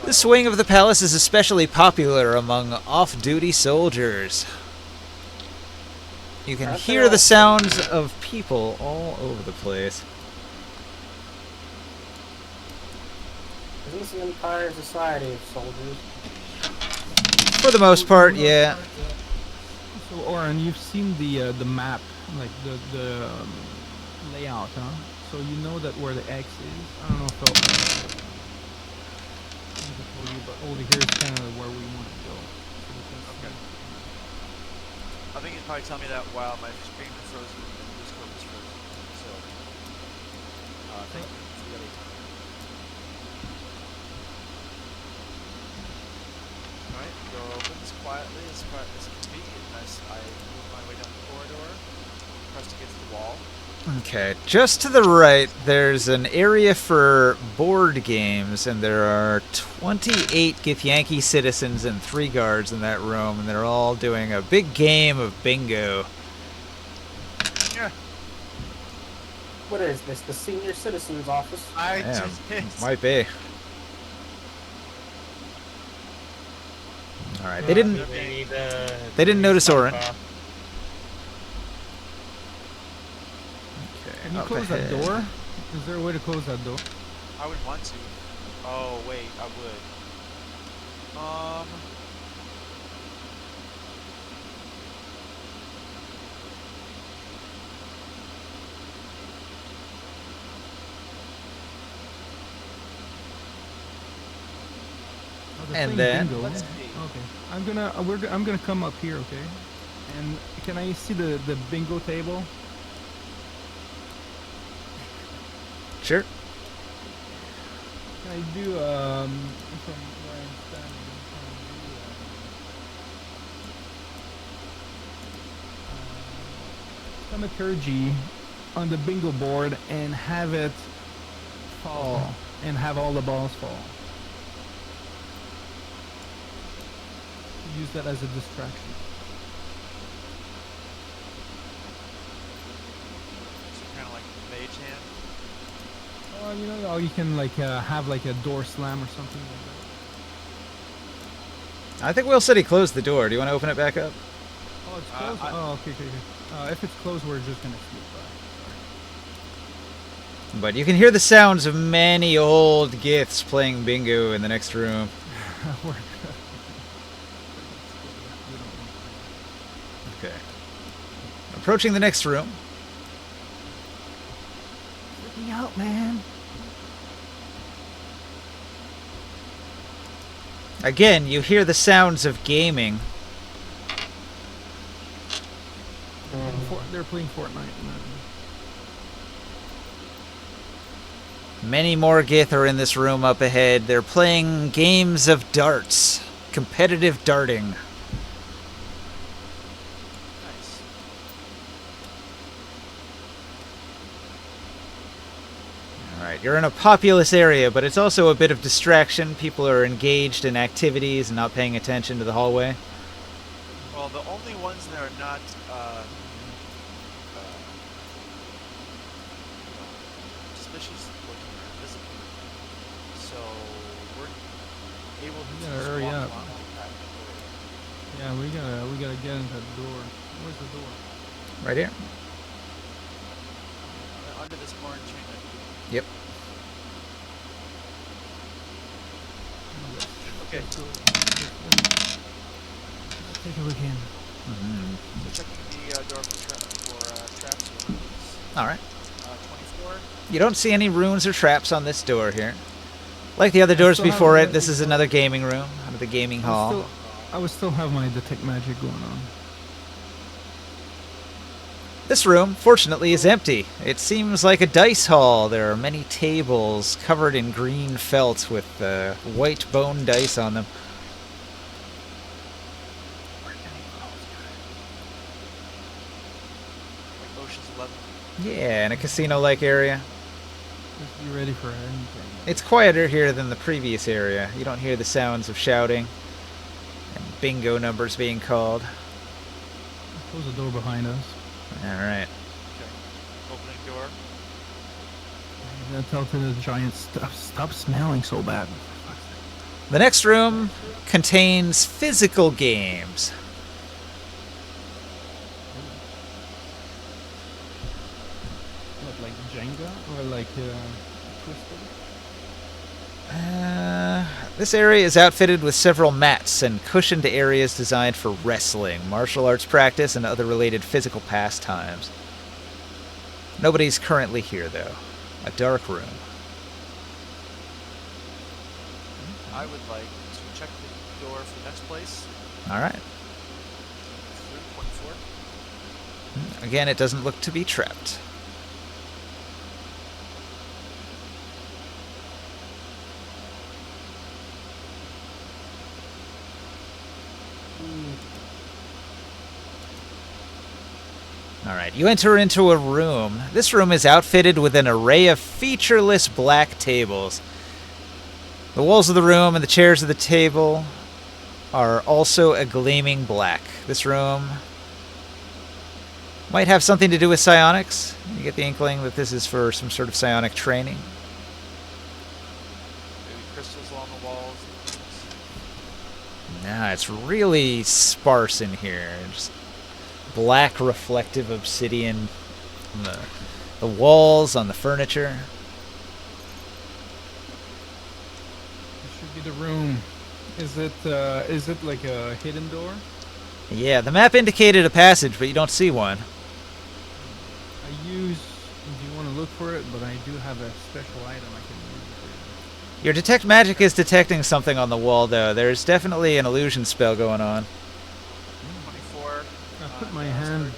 So This wing of the palace is especially popular among off-duty soldiers. You can Aren't they hear the all- sounds of people all over the place. Isn't this an entire society of soldiers? For the most part, yeah. So, Oren, you've seen the map, like the layout, huh? So you know that where the X is. I don't know if I'll told you, but over here is kind of where we want to go. So we can Okay. see. I think you'd probably tell me that while my screen was frozen and the Discord was frozen. So, thank you for the other time. Alright, door opens quietly as can be, and as I move my way down the corridor, pressed against the wall. Okay, just to the right, there's an area for board games, and there are 28 Githyanki citizens and 3 guards in that room, and they're all doing a big game of bingo. Yeah, What is this? The senior citizens office? I Yeah, just hit. might be. All right, they didn't. They didn't notice Orin. Okay, Can you up close that ahead. door? Is there a way to close that door? I would want to. Oh wait, I would. Oh, they're And playing then- bingo. Let's see. Okay, I'm gonna come up here, okay? And can I see the bingo table? Sure. Can I do from where I'm standing? Can I do thaumaturgy on the bingo board and have it fall and have all the balls fall? Use that as a distraction. So kind of like mage hand. You know, or you can like have like a door slam or something like that. I think Will said he closed the door. Do you want to open it back up? Oh, it's closed. Okay. If it's closed, we're just gonna sneak by. But you can hear the sounds of many old Giths playing bingo in the next room. We're Okay. Approaching the next room. Freak me out, man. Again, you hear the sounds of gaming. They're playing Fortnite. Many more Gith are in this room up ahead. They're playing games of darts. Competitive darting. Nice. Alright, you're in a populous area, but it's also a bit of distraction. People are engaged in activities and not paying attention to the hallway. Well, the only ones that are not suspicious looking are visible. So we're able to We gotta just hurry walk up. along like that. Yeah, we gotta get into the door. Where's the door? Right here. Under this orange chain. Yep. Okay. Take a look in. Mm-hmm. So checking the door for traps or runes. Alright. 24. You don't see any runes or traps on this door here. Like the other I doors still have before it, the- this is another gaming room, under the gaming hall. I would still have my detect magic going on. This room, fortunately, is empty. It seems like a dice hall. There are many tables covered in green felt with white bone dice on them. Like Ocean's 11. Yeah, in a casino-like area. Just be ready for anything. It's quieter here than the previous area. You don't hear the sounds of shouting and bingo numbers being called. Close the door behind us. Alright. Okay. Opening door. I'm gonna tell to the giant stop smelling so bad. The next room contains physical games. What, like Jenga or like Twister? This area is outfitted with several mats and cushioned areas designed for wrestling, martial arts practice, and other related physical pastimes. Nobody's currently here, though. A dark room. I would like to check the door for the next place. Alright. Through 24. Again, it doesn't look to be trapped. Alright, you enter into a room. This room is outfitted with an array of featureless black tables. The walls of the room and the chairs of the table are also a gleaming black. This room might have something to do with psionics. You get the inkling that this is for some sort of psionic training. Maybe crystals along the walls. And things. Nah, it's really sparse in here. Just black reflective obsidian on the walls, on the furniture. This should be the room. Is it like a hidden door? Yeah, the map indicated a passage, but you don't see one. Do you want to look for it? But I do have a special item I can use Your detect magic is detecting something on the wall, though. There's definitely an illusion spell going on. 24. I put my hand.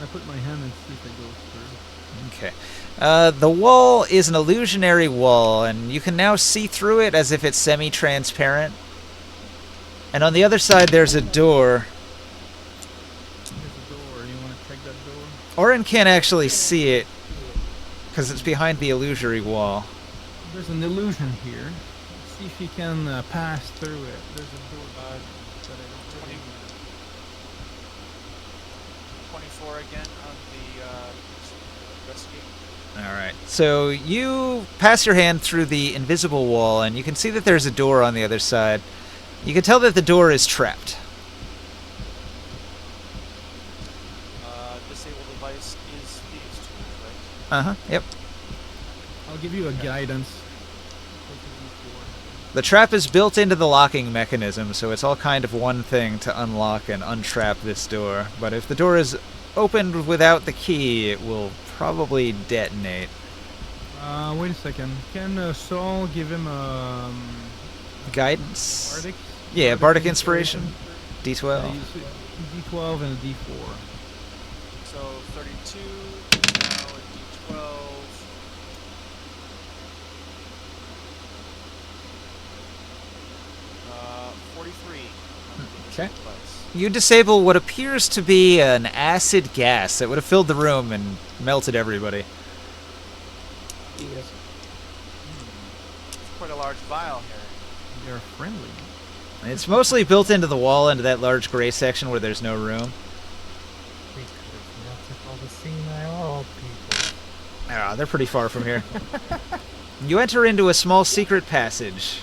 I put my hand and see if it goes through. Okay. The wall is an illusionary wall, and you can now see through it as if it's semi-transparent. And on the other side, there's a door. There's a door. You want to check that door? Orin can't actually see it because it's behind the illusory wall. There's an illusion here. See if you can pass through it. There's a door that I don't really 24 again on the investigate. Alright, so you pass your hand through the invisible wall, and you can see that there's a door on the other side. You can tell that the door is trapped. Disable device is these tools, right? Uh-huh, yep. I'll give you a guidance. The trap is built into the locking mechanism, so it's all kind of one thing to unlock and untrap this door. But if the door is opened without the key, it will probably detonate. Wait a second. Can Saul give him Guidance? Bardic? Yeah, Bardic Inspiration. D12. D12 and a D4. So 32, now a D12. 43. on the Okay. device. You disable what appears to be an acid gas that would have filled the room and melted everybody. Yes. It's quite a large vial here. They're friendly. It's mostly built into the wall, into that large gray section where there's no room. We could have melted all the senile old people. Ah, they're pretty far from here. You enter into a small secret passage.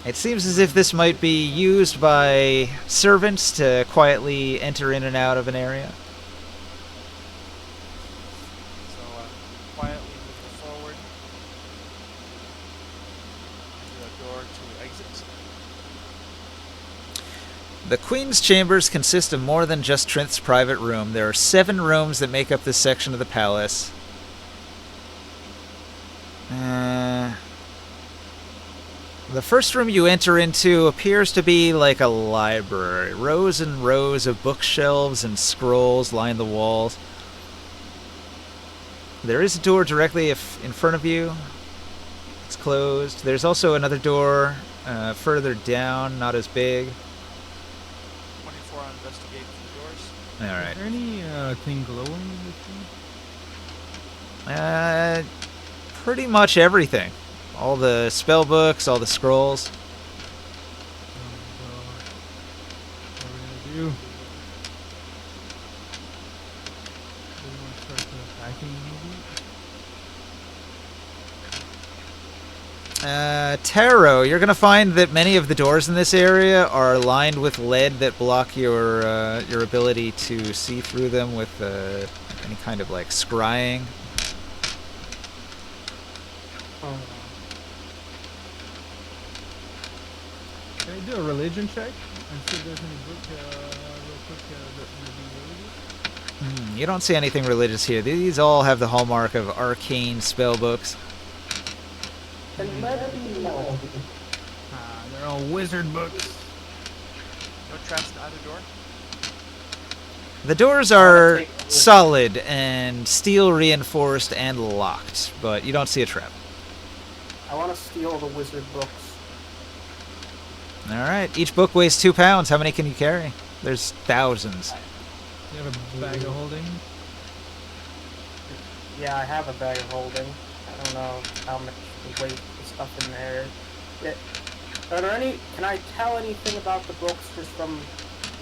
It seems as if this might be used by servants to quietly enter in and out of an area. So quietly moving forward to a door to exit. The Queen's chambers consist of more than just Trinth's private room. There are 7 rooms that make up this section of the palace. The first room you enter into appears to be like a library. Rows and rows of bookshelves and scrolls line the walls. There is a door directly in front of you. It's closed. There's also another door further down, not as big. 24 on investigate for doors. Alright. Is there any thing glowing in this room? Pretty much everything. All the spell books, all the scrolls. What are we gonna do? Do we want to start attacking maybe? Taro, you're going to find that many of the doors in this area are lined with lead that block your ability to see through them with any kind of like scrying. Oh. Can I do a religion check and see if there's any book real quick that may be religious? You don't see anything religious here. These all have the hallmark of arcane spell books. They're all wizard books. No traps in either door. The doors are solid and steel reinforced and locked, but you don't see a trap. I want to steal the wizard books. Alright, each book weighs 2 pounds. How many can you carry? There's thousands. You have a bag of holding? Yeah, I have a bag of holding. I don't know how much weight the stuff in there. Are there any? Can I tell anything about the books just from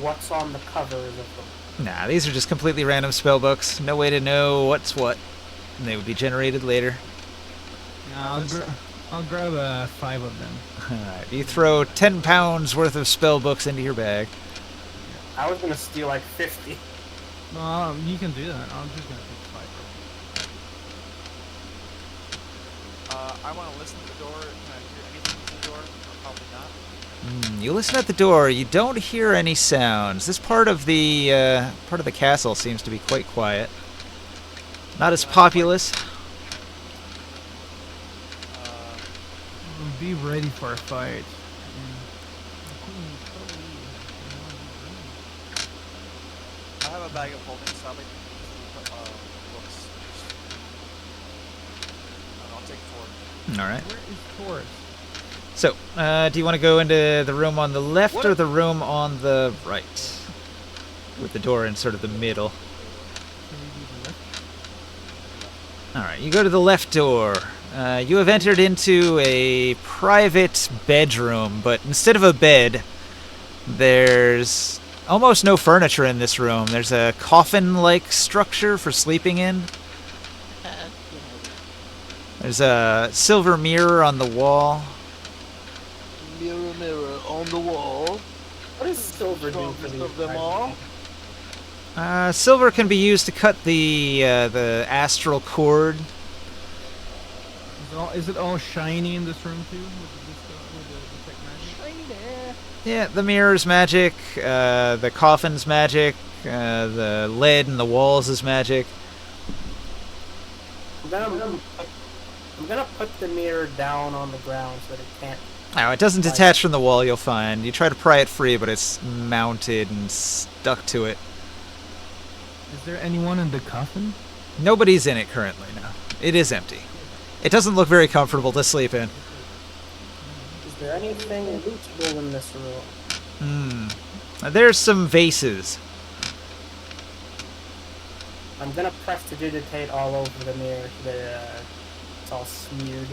what's on the covers of them? Nah, these are just completely random spell books. No way to know what's what. And they would be generated later. Yeah, I'll grab 5 of them. Alright, you throw 10 pounds worth of spell books into your bag. I was gonna steal like 50. No, you can do that. I'm just gonna take 5. I want to listen to the door. Can I hear anything through the door? Or probably not. You listen at the door. You don't hear any sounds. This part of the castle seems to be quite quiet. Not as populous. be ready for a fight. The queen is probably I have a bag of holding, so I'll make books. And I'll take 4. All right. Where is Taurus? So, do you want to go into the room on the left or the room on the right? With the door in sort of the middle. Can we do the left? All right, you go to the left door. You have entered into a private bedroom, but instead of a bed, there's almost no furniture in this room. There's a coffin-like structure for sleeping in. There's a silver mirror on the wall. Mirror, mirror on the wall. What does silver do for Strongest these of them guys? all. Silver can be used to cut the astral cord. Is it all shiny in this room too? With the tech magic? Yeah, the mirror's magic, the coffin's magic, the lead in the walls is magic. I'm gonna put the mirror down on the ground so that it can't. Now, it doesn't detach from the wall, you'll find. You try to pry it free, but it's mounted and stuck to it. Is there anyone in the coffin? Nobody's in it currently, no. It is empty. It doesn't look very comfortable to sleep in. Is there anything lootable in this room? There's some vases. I'm gonna prestidigitate all over the mirror so that it's all smeared.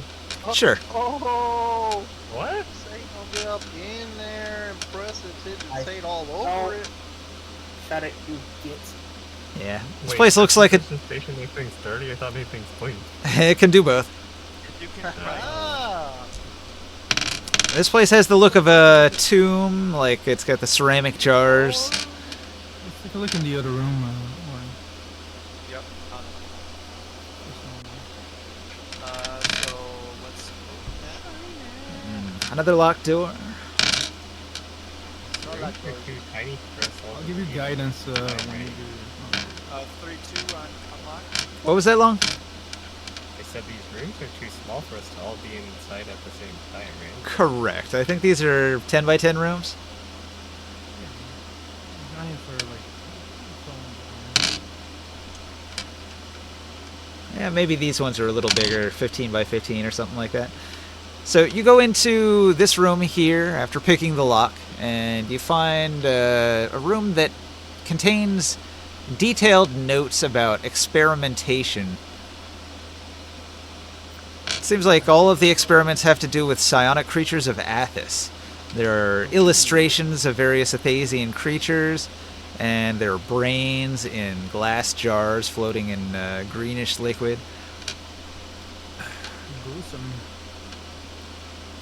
Sure. Oh, What? say I'll get up in there and press it, digitate all don't- over it. Shut it, you gits. Yeah. This Wait, place looks like it. This station makes things dirty. I thought made things clean. It can do both. You can right. Ah, This place has the look of a tomb, like it's got the ceramic jars. Let's take a look in the other room. Warren. Yep. So let's open that. Another locked door. not like You're those. too tiny for us all I'll to give you be- guidance when you Right. do. 32 on unlock. What was that, Long? I said these rooms are too small for us to all be inside at the same time, right? Correct. I think these are 10 by 10 rooms. Giant for like. Yeah, maybe these ones are a little bigger, 15 by 15 or something like that. So you go into this room here after picking the lock, and you find a room that contains detailed notes about experimentation. It seems like all of the experiments have to do with psionic creatures of Athos. There are illustrations of various Athasian creatures, and there are brains in glass jars floating in greenish liquid. Gruesome.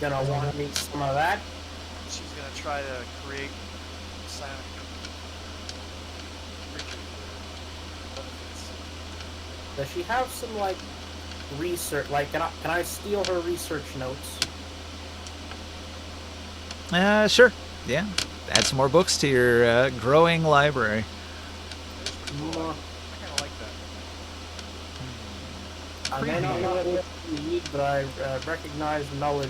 Gonna want me some of that? She's gonna try to create psionic creatures or benefits. Does she have some like research? Like, can I steal her research notes? Sure. Yeah. Add some more books to your growing library. More. I kinda like that. I may not know what you need, but I recognize knowledge.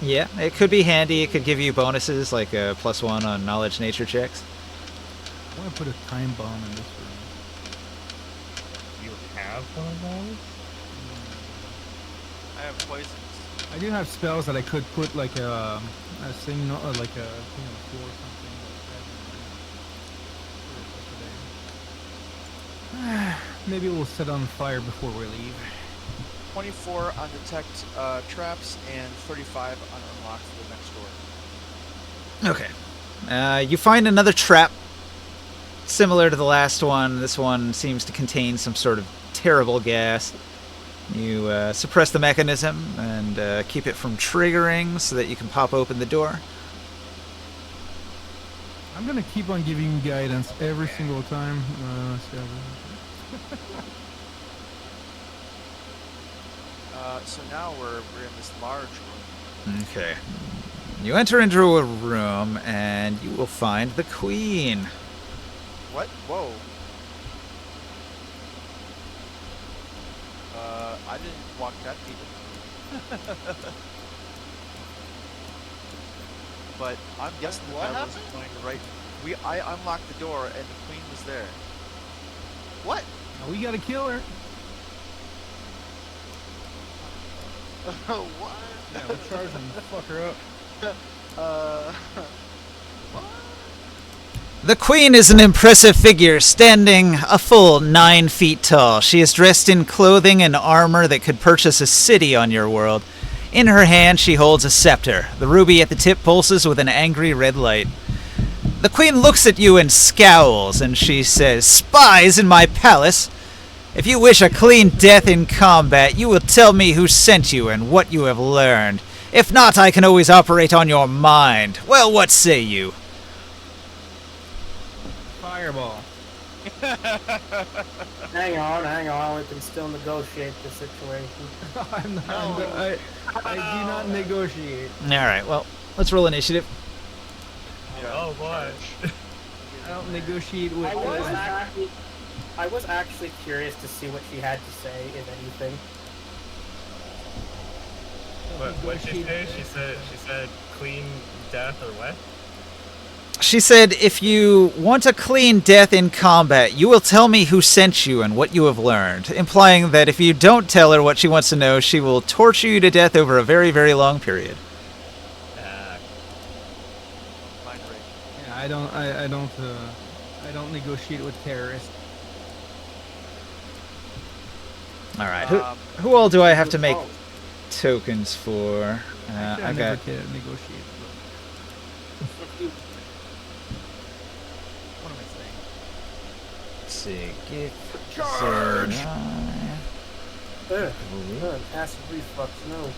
Yeah, it could be handy. It could give you bonuses like a +1 on knowledge nature checks. I want to put a time bomb in this room. You have one of those? I have poisons. I do have spells that I could put like a thing, like a thing on the floor or something. Maybe we'll set on fire before we leave. 24 on detect traps and 35 on unlock for the next door. Okay. You find another trap similar to the last one. This one seems to contain some sort of terrible gas. You suppress the mechanism and keep it from triggering so that you can pop open the door. I'm gonna keep on giving you guidance every single time. So now we're in this large room. Okay. You enter into a room and you will find the queen. What? Whoa. I didn't walk that deep. but I'm guessing the What battle was happened? going right. I unlocked the door and the queen was there. What? Now we gotta kill her. What? Yeah, we're charging to fuck her up. What? The queen is an impressive figure, standing a full 9 feet tall. She is dressed in clothing and armor that could purchase a city on your world. In her hand, she holds a scepter. The ruby at the tip pulses with an angry red light. The queen looks at you and scowls, and she says, "Spies in my palace? If you wish a clean death in combat, you will tell me who sent you and what you have learned. If not, I can always operate on your mind. Well, what say you?" Fireball. Hang on. We can still negotiate the situation. I do not negotiate. Alright, well, let's roll initiative. Oh boy. I don't negotiate with. I was actually curious to see what she had to say, if anything. What did she say? She said clean death or what? She said, "If you want a clean death in combat, you will tell me who sent you and what you have learned," implying that if you don't tell her what she wants to know, she will torture you to death over a very, very long period. Mind break. Yeah, I don't negotiate with terrorists. Alright, who all do I have to make tokens for? Actually, I I never got... can negotiate. What am I saying? Let's see, gift... Charge! Acid reflux, no.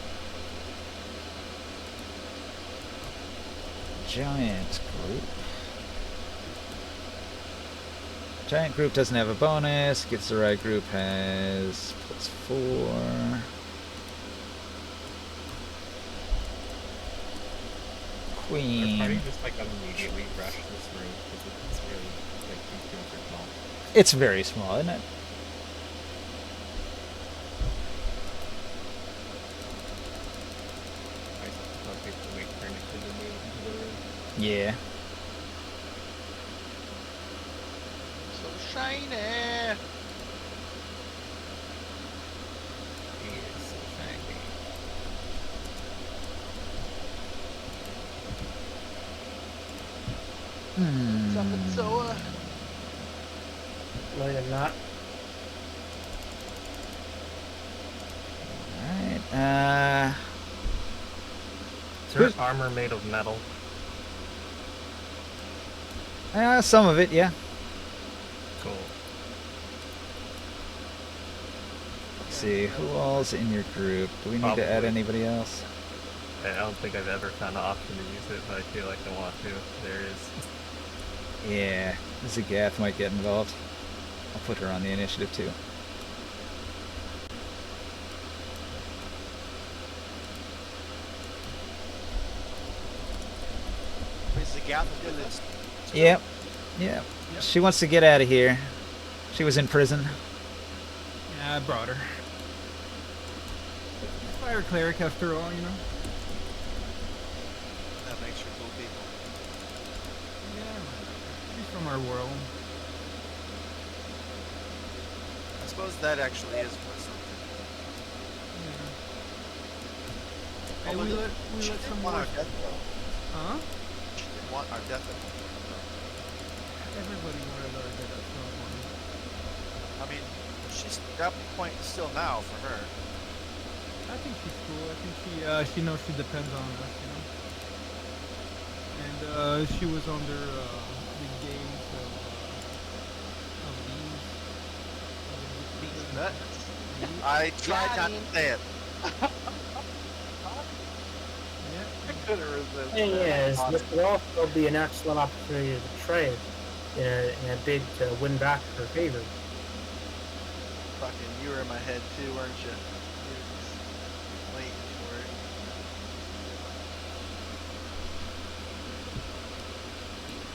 Giant group. Giant group doesn't have a bonus. Gets the right group has +4. Queen. Probably just like immediately rush this room because it's really like these rooms are small. It's very small, isn't it? I some people wait for Nick to move into the room. Yeah. So shiny. He is so shiny. So, No, you're not. Alright, Is her armor made of metal? some of it, yeah. Cool. Let's see, who all's in your group? Do we need to add Probably. anybody else? I don't think I've ever found an option to use it, but I feel like I want to. There is. Yeah, Zagath might get involved. I'll put her on the initiative too. Wait, Zagath did this. Yep. Yep. She wants to get out of here. She was in prison. Yeah, I brought her. Fire cleric after all, you know. That makes her cool people. Yeah, she's from our world. I suppose that actually is worth something. Yeah. Hey, we let She some didn't want more. our death though. Huh? She didn't want our death though. Everybody wanted our death at some point. I mean, she's at that point still now for her. I think she's cool. I think she knows she depends on us, you know. And she was under the gaze of these. nuts. I tried not to say it. Yeah. I couldn't resist. Thing that. is, this would also be an excellent opportunity to trade in a bid to win back her favor. Fucking, you were in my head too, weren't you? You were just waiting for it.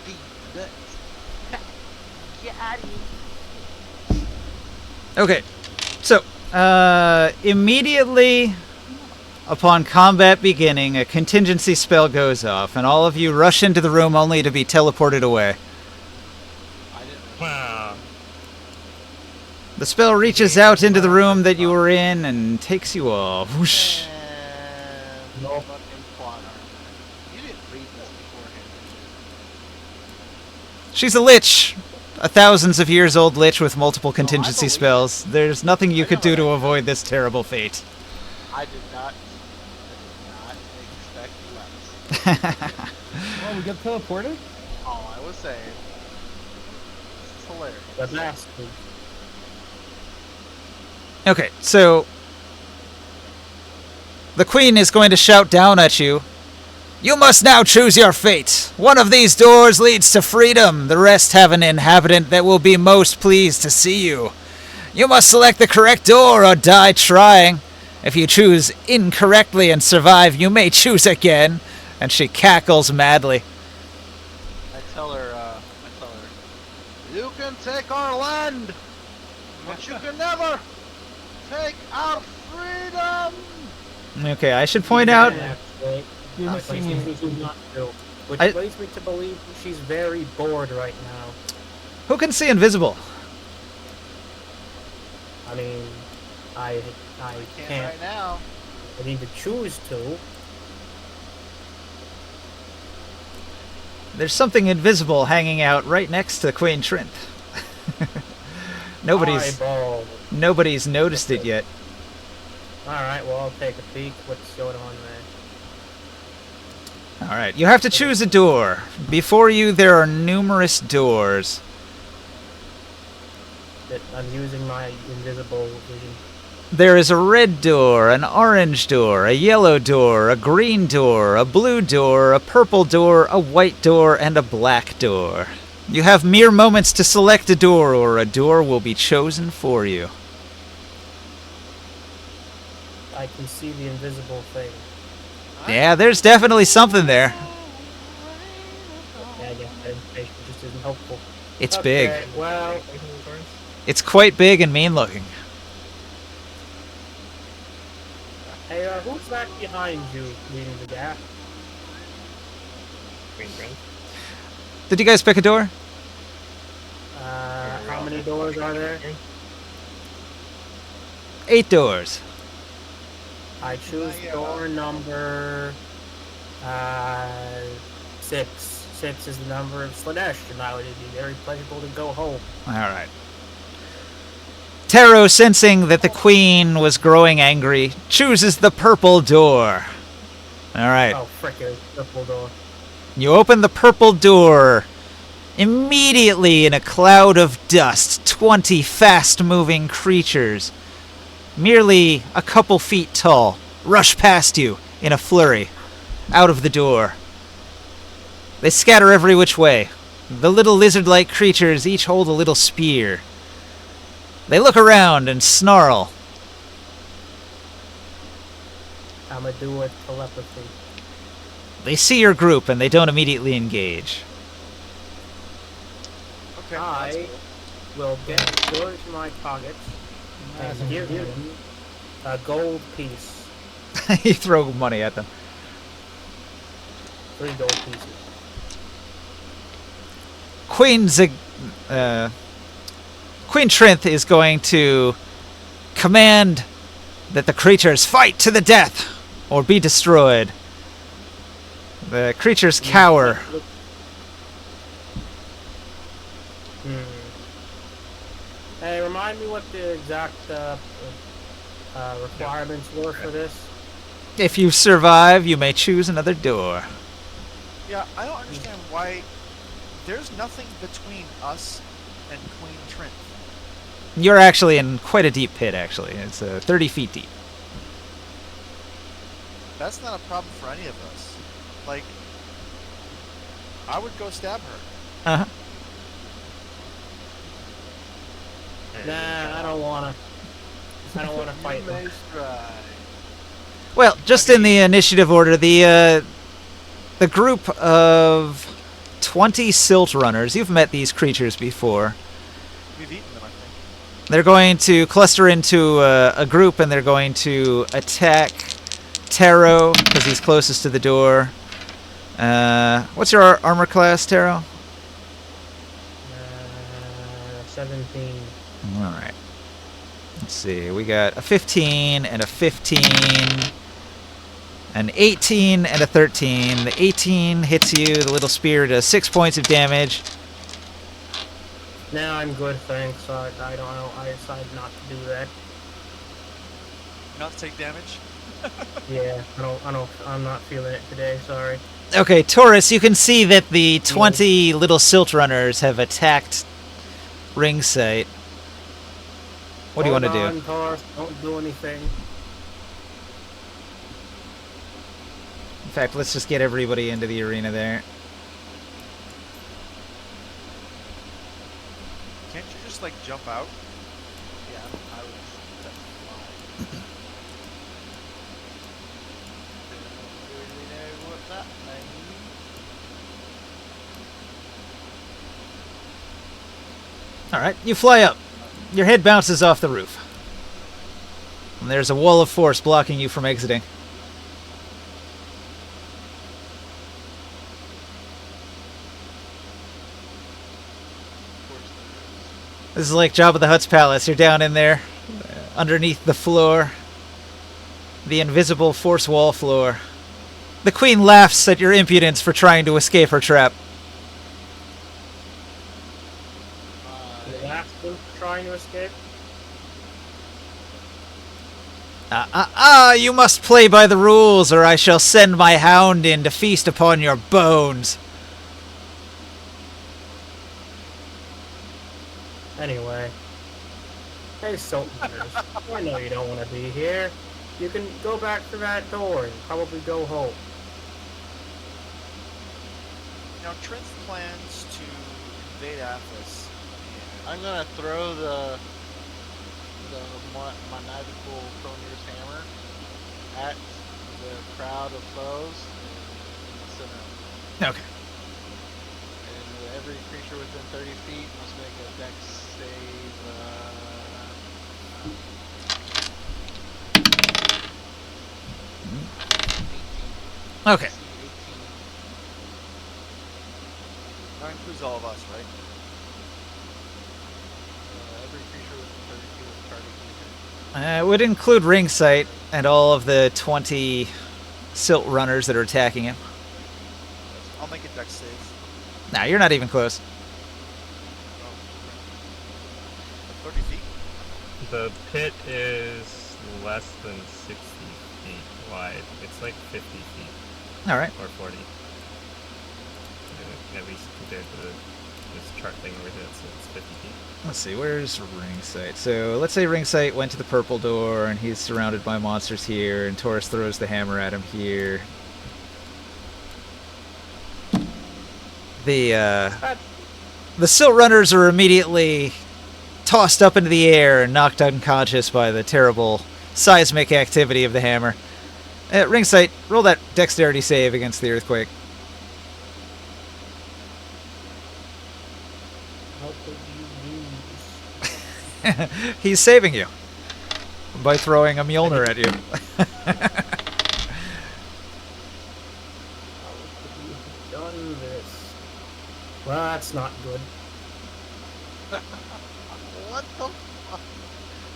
Deep nuts. Got him. Okay, so immediately Upon combat beginning, a contingency spell goes off, and all of you rush into the room only to be teleported away. I didn't. Wow. The spell reaches out into the room that you were in and takes you all. Whoosh. And Nope. fucking plot armor. You didn't read this beforehand. She's a lich. A thousands of years old lich with multiple contingency believe it. spells. There's nothing you I could know do that. to avoid this terrible fate. I did not expect less. Oh, we got teleported? All I was saying. This is hilarious. The bastard. Okay, so the queen is going to shout down at you. You must now choose your fate. One of these doors leads to freedom. The rest have an inhabitant that will be most pleased to see you. You must select the correct door or die trying. If you choose incorrectly and survive, you may choose again. And she cackles madly. I tell her, you can take our land, but you can never take our freedom. Okay, I should point out... Actually, You're which missing leads me to not do. Which I- leads me to believe she's very bored right now. Who can see invisible? I mean, I Can't can't. right now. I need to choose to. There's something invisible hanging out right next to Queen Trinth. Nobody's noticed it yet. Alright, well, I'll take a peek. What's going on there? Alright, you have to choose a door. Before you, there are numerous doors. I'm using my invisible vision. There is a red door, an orange door, a yellow door, a green door, a blue door, a purple door, a white door, and a black door. You have mere moments to select a door, or a door will be chosen for you. I can see the invisible thing. Yeah, there's definitely something there. Yeah, I guess that information just isn't helpful. It's Okay, big. well, It's quite big and mean looking. hey, who's that behind you leading the gap? Queen Brent. Did you guys pick a door? How many doors are there? 8 doors. I choose door number 6. 6 is the number of Slanesh, and I would be very pleasurable to go home. Alright. Taro, sensing that the queen was growing angry, chooses the purple door. Alright. Oh, frickin' purple door. You open the purple door. Immediately, in a cloud of dust, 20 fast-moving creatures, merely a couple feet tall, rush past you in a flurry, out of the door. They scatter every which way. The little lizard-like creatures each hold a little spear. They look around and snarl. I'ma do it telepathy. They see your group and they don't immediately engage. Okay. I will go into my pocket and give him a gold piece. You throw money at them. 3 gold pieces. Queen Trinth is going to command that the creatures fight to the death or be destroyed. The creatures cower. Hey, remind me what the exact requirements were for this. If you survive, you may choose another door. Yeah, I don't understand why there's nothing between us and Queen Trinth. You're actually in quite a deep pit, actually. It's 30 feet deep. That's not a problem for any of us. Like, I would go stab her. Uh-huh. Nah, I don't wanna fight You them. may try. Well, just in the initiative order, the group of 20 silt runners, you've met these creatures before. We've eaten them, I think. They're going to cluster into a group and they're going to attack Taro, because he's closest to the door. What's your armor class, Taro? 17. Alright. Let's see. We got a 15 and a 15. An 18 and a 13. The 18 hits you. The little spear does 6 points of damage. Nah, I'm good, thanks. I don't know. I decided not to do that. Not to take damage. Yeah, I'm not feeling it today, sorry. Okay, Taurus, you can see that the 20 little silt runners have attacked ring sight. What do you want to do? Hold on, Taurus, don't do anything. In fact, let's just get everybody into the arena there. Can't you just like jump out? Yeah, I was. That's fine. Do we know what that means? Alright, you fly up. Your head bounces off the roof. And there's a wall of force blocking you from exiting. This is like Jabba the Hutt's palace. You're down in there, underneath the floor. The invisible force wall floor. The queen laughs at your impudence for trying to escape her trap. The last one trying to escape? You must play by the rules, or I shall send my hound in to feast upon your bones. Anyway. Hey, Sultaners. I know you don't want to be here. You can go back through that door and probably go home. Now, Trent's plans to invade Athos. I'm gonna throw the maniacal Kronir's hammer at the crowd of foes in the center. Okay. And every creature within 30 feet must make a dex save. 18. Okay. DC 18. That includes all of us, right? Every creature within 30 feet of the target creature. It would include ring sight and all of the 20 silt runners that are attacking him. I'll make a dex save. Nah, you're not even close. 30 feet. The pit is less than 60 feet wide. It's like 50 feet Alright. or 40. At least compared to this chart thing over here, so it's 50 feet. Let's see, where's ring sight? So let's say ring sight went to the purple door and he's surrounded by monsters here, and Taurus throws the hammer at him here. The silt runners are immediately tossed up into the air and knocked unconscious by the terrible seismic activity of the hammer. Ring sight, roll that dexterity save against the earthquake. How could you lose? He's saving you by throwing a Mjolnir at you. How could you have done this? Well, that's not good. What the fuck?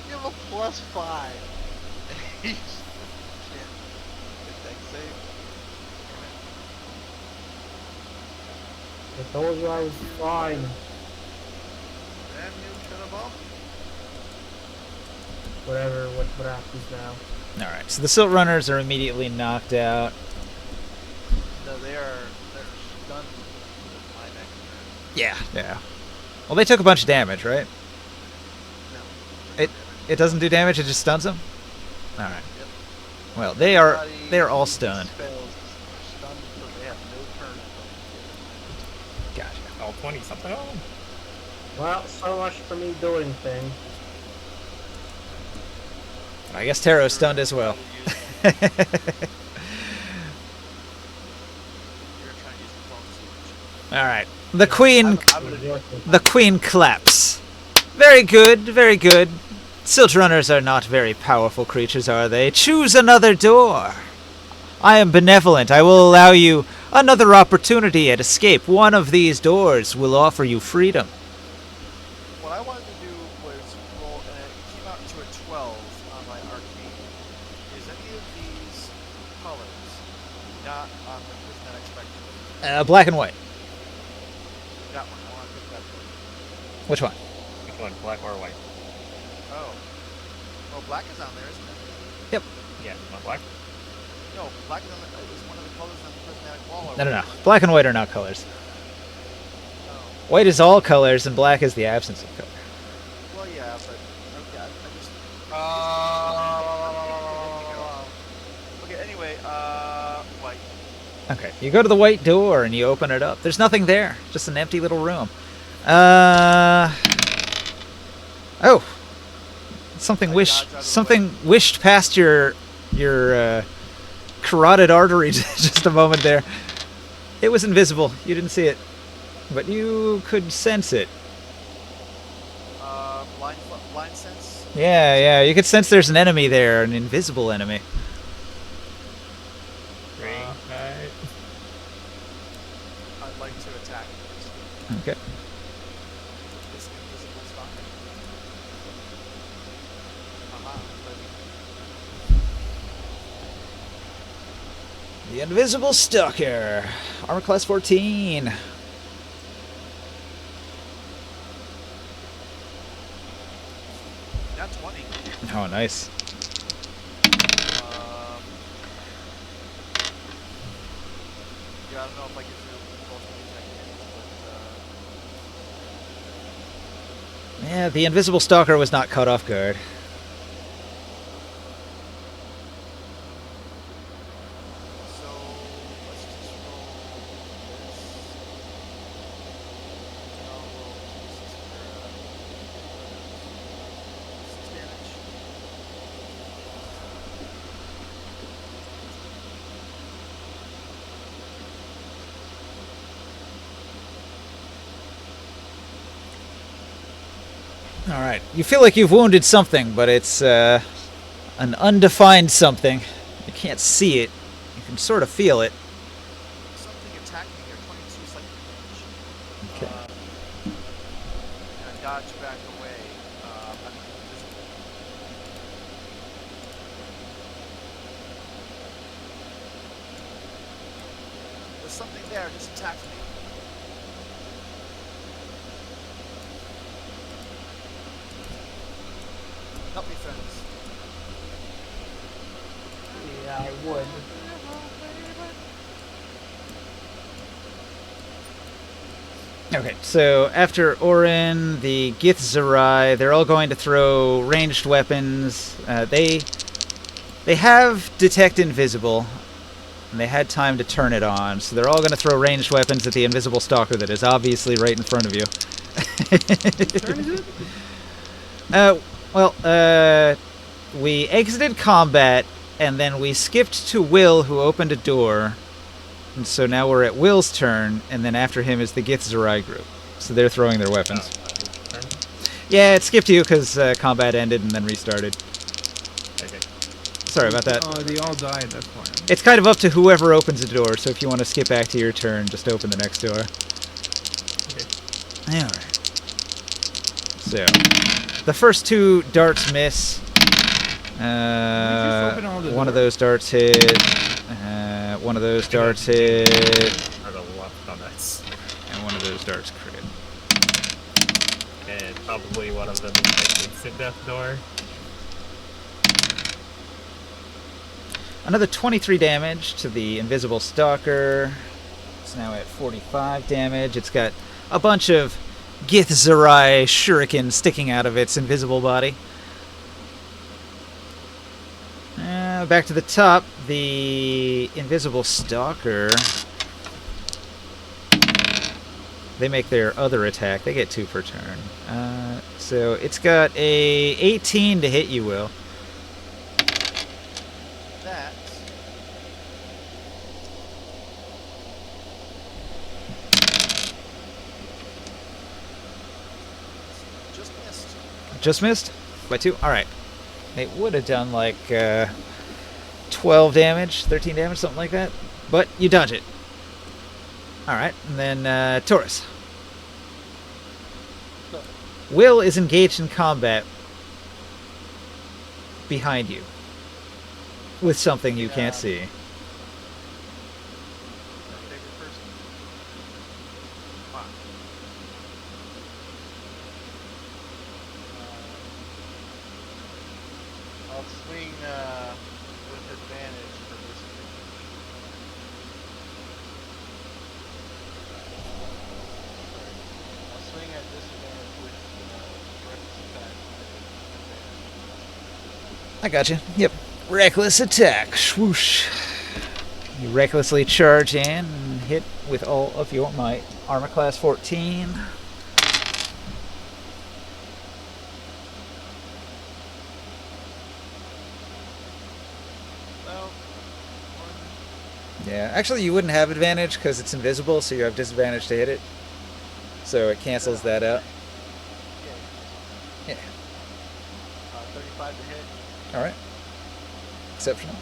You have a +5. He's shit. Good dex save. I told you I was fine. Damn you, Trinaball. Whatever, what happens now? Alright, so the silt runners are immediately knocked out. No, they're stunned with my next turn. Yeah. Well, they took a bunch of damage, right? No. It doesn't do damage, it just stuns them? Alright. Yep. Well, they're all stunned. Spells are stunned until they have no turn until Gotcha. All 20 something of them? Well, so much for me doing things. I guess Taro's stunned as well. You're trying to use diplomacy. Alright. The I'm queen claps. Very good, very good. Silt runners are not very powerful creatures, are they? Choose another door. I am benevolent. I will allow you another opportunity at escape. One of these doors will offer you freedom. What I wanted to do was roll, and it came out to a 12 on my arcane. Is any of these colors not on the prismatic spectrum? Black and white. That one. I want to pick that one. Which one? Which one, black or white? Oh. Oh, black is on there, isn't it? Yeah, not black. No, black is, is one of the colors on the prismatic wall. No. Black and white are not colors. Oh. White is all colors, and black is the absence of color. Well, yeah, but okay, I just. Okay, anyway, white. Okay, you go to the white door and you open it up. There's nothing there, just an empty little room. Oh, something wished past your carotid artery just a moment there. It was invisible. You didn't see it, but you could sense it. Blind sense. Yeah, you could sense there's an enemy there, an invisible enemy. Green knight. I'd like to attack Okay. this invisible stalker. Aha, The invisible stalker, armor class 14. Not 20. Oh, nice. Yeah, I don't know if I get through both of these again, Yeah, the invisible stalker was not caught off guard. so let's just roll this. I'll roll 6 damage. All right. You feel like you've wounded something, but it's an undefined something. You can't see it. You can sort of feel it. Something attacked me here, 22 psychic damage. Okay. And I dodge back away. I'm invisible. There's something there, just attacked me. Help me, friends. Yeah, I would. Okay, so after Orin, the Githzerai, they're all going to throw ranged weapons. They have Detect Invisible, and they had time to turn it on, so they're all going to throw ranged weapons at the invisible stalker that is obviously right in front of you. Turn is it? We exited combat, and then we skipped to Will, who opened a door. And so now we're at Will's turn, and then after him is the Githzerai group. So they're throwing their weapons. Turn. Yeah, it skipped you because combat ended and then restarted. Okay. Sorry about that. Oh, they all died. That's fine. It's kind of up to whoever opens a door, so if you want to skip back to your turn, just open the next door. Okay. Alright. So, the first two darts miss. open all the One of doors? those darts hit. One of those darts hit. Are the left on that. And one of those darts crit. And probably one of them is like instant death door. Another 23 damage to the invisible stalker. It's now at 45 damage. It's got a bunch of Githzerai shurikens sticking out of its invisible body. Back to the top, the invisible stalker. They make their other attack. They get 2 per turn. So it's got a 18 to hit you, Will. That. Just missed. Just missed? By 2? Alright. It would have done like 12 damage, 13 damage, something like that. But you dodge it. Alright, and then Taurus. Will is engaged in combat behind you with something you can't see. My favorite person. Wow. I'll swing with advantage for this thing. I'll swing at disadvantage with reckless attack. I got you. Yep. Reckless attack. Swoosh. You recklessly charge in and hit with all of your might. Armor class 14. Well, Yeah, actually you wouldn't have advantage because it's invisible, so you have disadvantage to hit it. So it cancels that out. yeah. Yeah. 35 to hit. Alright. Exceptional.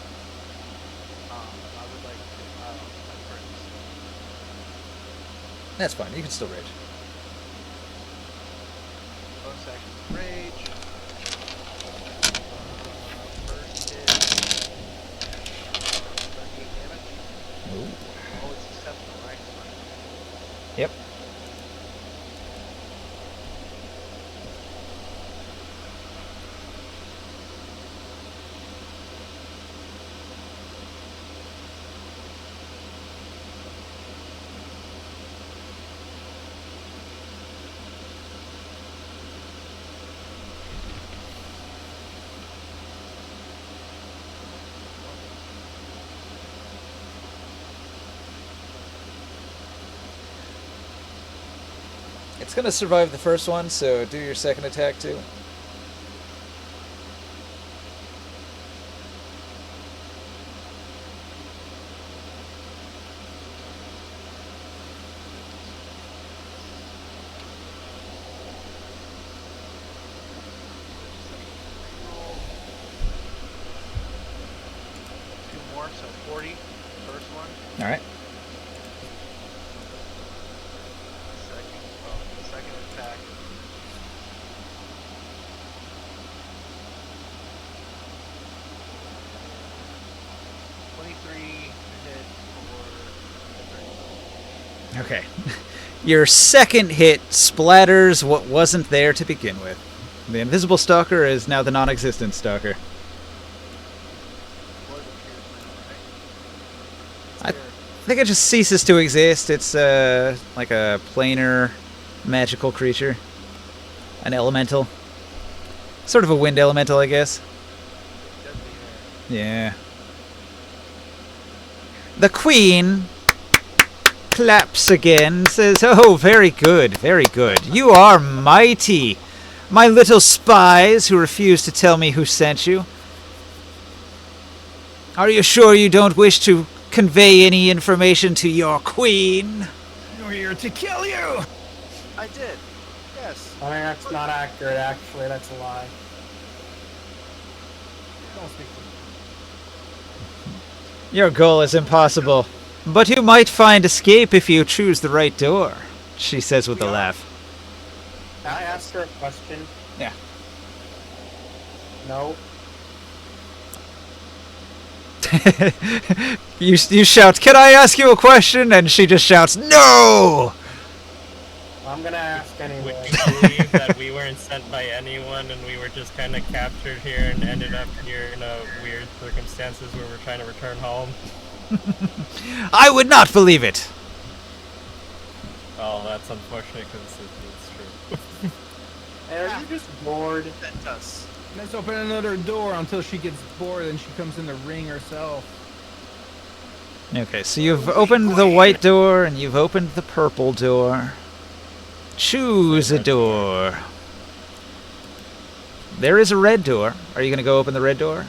I would like to, my friends. That's fine. You can still rage. Bonus action rage. First hit. 38 damage. Ooh. Oh, it's exceptional, right? Yep. It's gonna survive the first one, so do your second attack too. Two more, so 40. First one. Alright. Second attack. Okay. Your second hit splatters what wasn't there to begin with. The invisible stalker is now the non-existent stalker. I think it just ceases to exist. It's like a planar magical creature. An elemental. Sort of a wind elemental, I guess. Yeah. The queen claps again, says, "Oh, very good, very good. You are mighty, my little spies who refuse to tell me who sent you. Are you sure you don't wish to convey any information to your queen?" We're here to kill you! I did. Yes. I mean, that's not accurate, actually. That's a lie. Don't speak for me. Your goal is impossible, but you might find escape if you choose the right door, she says with a laugh. Can I ask her a question? Yeah. No. You shout, "Can I ask you a question?" And she just shouts, "No!" I'm gonna ask Would anyway. you believe that we weren't sent by anyone and we were just kind of captured here and ended up here in a weird circumstances where we're trying to return home? I would not believe it. Oh, that's unfortunate because it's true. Hey, are you just bored? Sent us. Let's open another door until she gets bored and she comes in the ring herself. Okay, so you've opened the white door and you've opened the purple door. Choose a door. There is a red door. Are you going to go open the red door?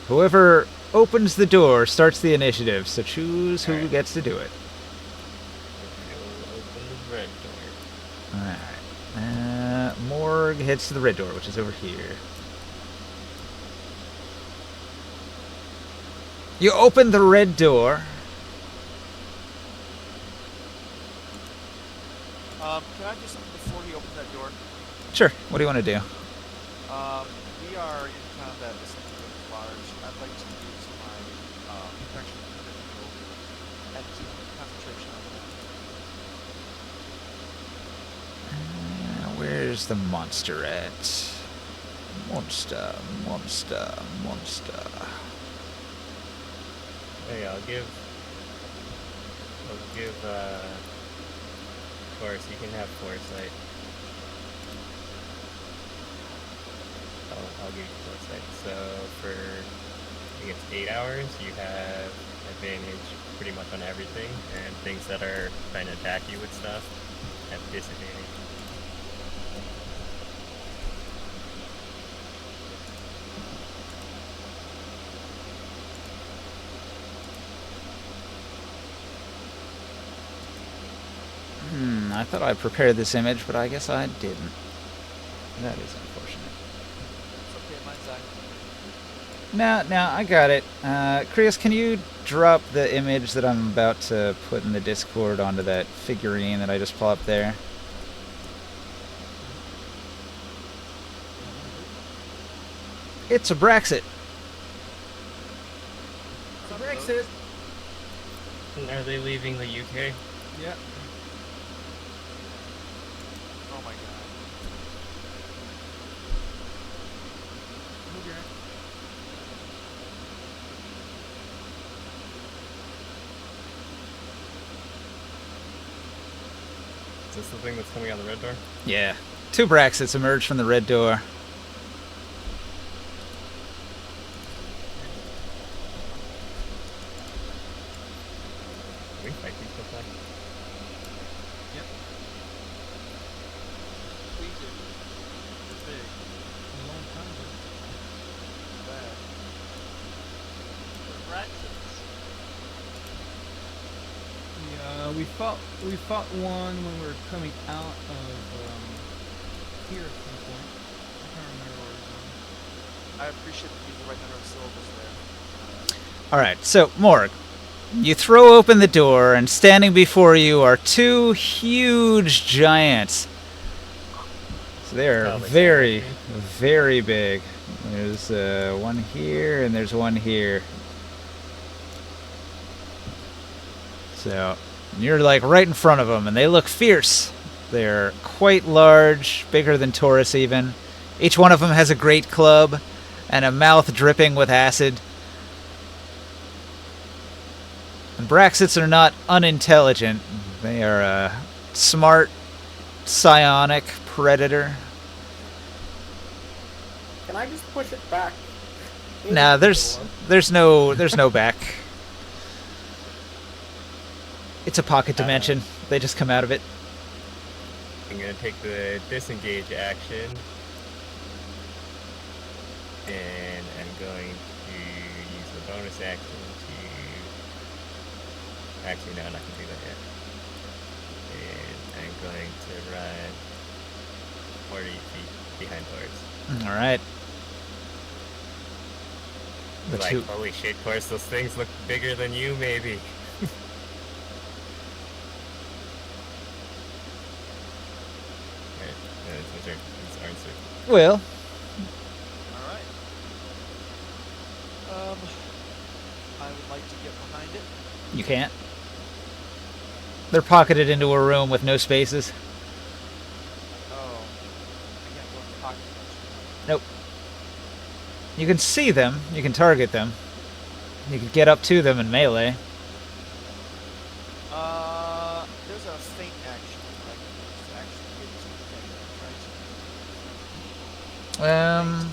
Whoever opens the door starts the initiative, so choose who gets to do it. Open the red door. Alright. More Morg heads to the red door, which is over here. You open the red door. Can I do something before he opens that door? Sure. What do you want to do? We are in combat with something really large. I'd like to use my protection critical and keep concentration on that. Where's the monster at? Monster, monster, monster. Hey, I'll give of course, you can have foresight. I'll give you foresight. So for, I think it's 8 hours, you have advantage pretty much on everything, and things that are trying to attack you with stuff have disadvantage. I thought I prepared this image, but I guess I didn't. That is unfortunate. It's okay, mine's eye. No, I got it. Krios, can you drop the image that I'm about to put in the Discord onto that figurine that I just plopped there? It's a Braxit. Brexit. Are they leaving the UK? Yeah. Oh my god. Okay. Is this the thing that's coming out the red door? Yeah. 2 Braxits emerge from the red door. Can we fight these stuff? We do. It's big. A long time ago. Bad. The Braxits. Yeah, we fought one when we were coming out of here at some point. I can't remember where it was. I appreciate that you use the right number of syllables there. Alright, so, Morg, you throw open the door, and standing before you are 2 huge giants. So they are Probably very, so. very big. There's one here, and there's one here. So, you're like right in front of them, and they look fierce. They're quite large, bigger than Taurus even. Each one of them has a great club, and a mouth dripping with acid. And Braxits are not unintelligent. They are a smart, psionic predator. Can I just push it back? Nah, into the there's door? no back. It's a pocket dimension. They just come out of it. I'm gonna take the disengage action, and I'm going to use the bonus action to. Actually, no, I'm not gonna do that yet. And I'm going to run 40 feet behind Taurus. All right. The Like, two. holy shit, Taurus, those things look bigger than you, maybe. Alright, it's my turn. It's Arn's turn. Well, Alright. I would like to get behind it. you can't. They're pocketed into a room with no spaces. Oh. I can't go in the pocket. Nope. You can see them. You can target them. You can get up to them in melee. There's a feint action. Like, to actually get to the thing, right?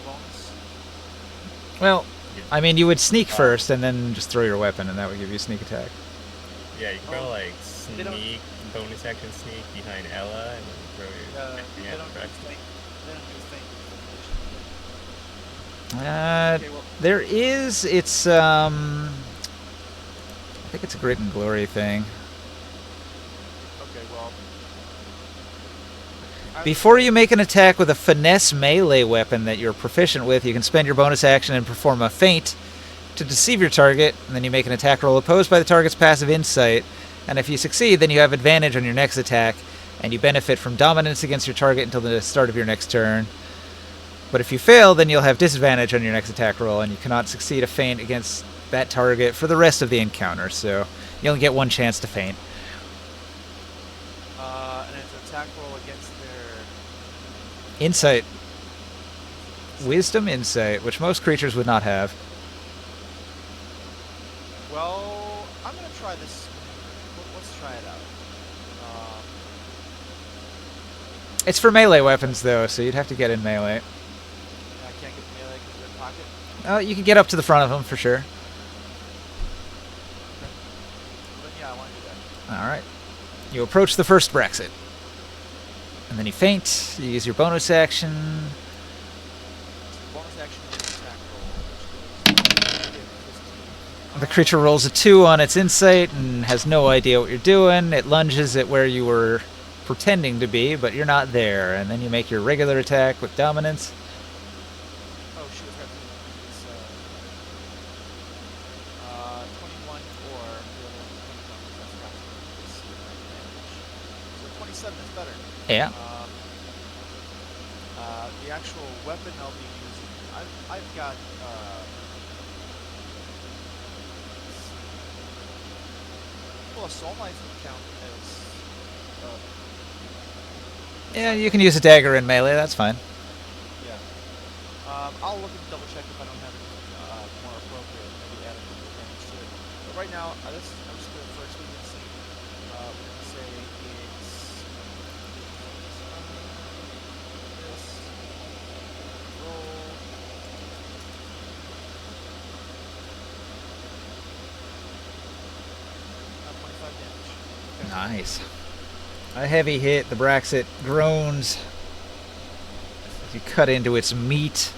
Bonus. Well, I mean, you would sneak first and then just throw your weapon, and that would give you a sneak attack. Yeah, you can probably like They don't- sneak, bonus action sneak behind Ella, and then throw your They yeah, don't do correct. feint. They don't do feint. Okay, well, There is, it's, I think it's a Grit and Glory thing. okay, well. I Before you make an attack with a finesse melee weapon that you're proficient with, you can spend your bonus action and perform a feint to deceive your target, and then you make an attack roll opposed by the target's passive insight, and if you succeed, then you have advantage on your next attack, and you benefit from dominance against your target until the start of your next turn. But if you fail, then you'll have disadvantage on your next attack roll, and you cannot succeed a feint against that target for the rest of the encounter, so you only get one chance to feint. And it's an attack roll against their... Insight. Wisdom insight, which most creatures would not have. Well, I'm gonna try this. Let's try it out. It's for melee weapons, though, so you'd have to get in melee. I can't get the melee because they're in pocket. Oh, you can get up to the front of them, for sure. Okay. Well, then, yeah, I want to do that. Alright. You approach the first Brexit. And then you feint, you use your bonus action. Bonus action is attack roll, which goes 15. The creature rolls a 2 on its insight and has no idea what you're doing. It lunges at where you were pretending to be, but you're not there. And then you make your regular attack with dominance. Oh, shoot, I forgot to use 21 or the other one's 21, so 27 is better. Yeah. The actual weapon I'll be using, I've got, well, a soul knife would count as, Yeah, you can use a dagger in melee, that's fine. yeah. I'll look and double check if I don't have anything more appropriate, maybe add a little damage to it. But right now, I'm just going to first see. We're going to say it's this roll. Not 25 damage. Okay. Nice. A heavy hit, the Braxit groans as you cut into its meat.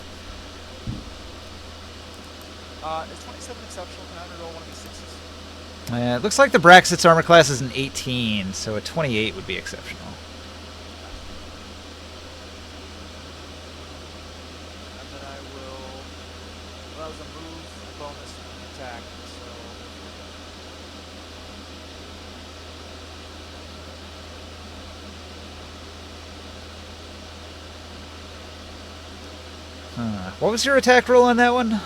Is 27 exceptional? Can I roll one of these 6s? It looks like the Braxit's armor class is an 18, so a 28 would be exceptional. And then I will. Well, that was a move bonus and an attack, so. What was your attack roll on that one?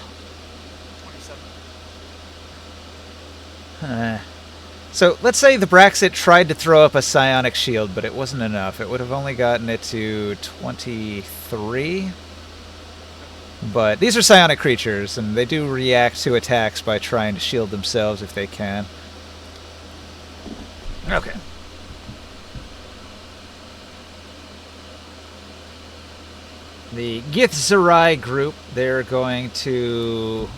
27. So let's say the Braxit tried to throw up a psionic shield, but it wasn't enough. It would have only gotten it to 23. But these are psionic creatures, and they do react to attacks by trying to shield themselves if they can. Okay. The Githzerai group, they're going to...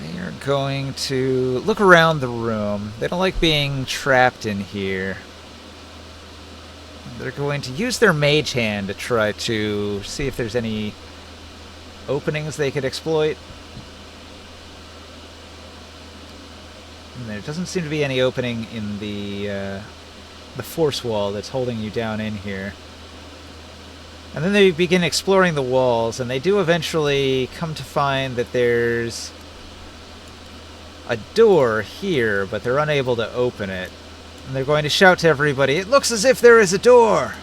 They are going to look around the room. They don't like being trapped in here. They're going to use their mage hand to try to see if there's any openings they could exploit. And there doesn't seem to be any opening in the force wall that's holding you down in here. And then they begin exploring the walls, and they do eventually come to find that there's a door here, but they're unable to open it. And they're going to shout to everybody, "It looks as if there is a door!"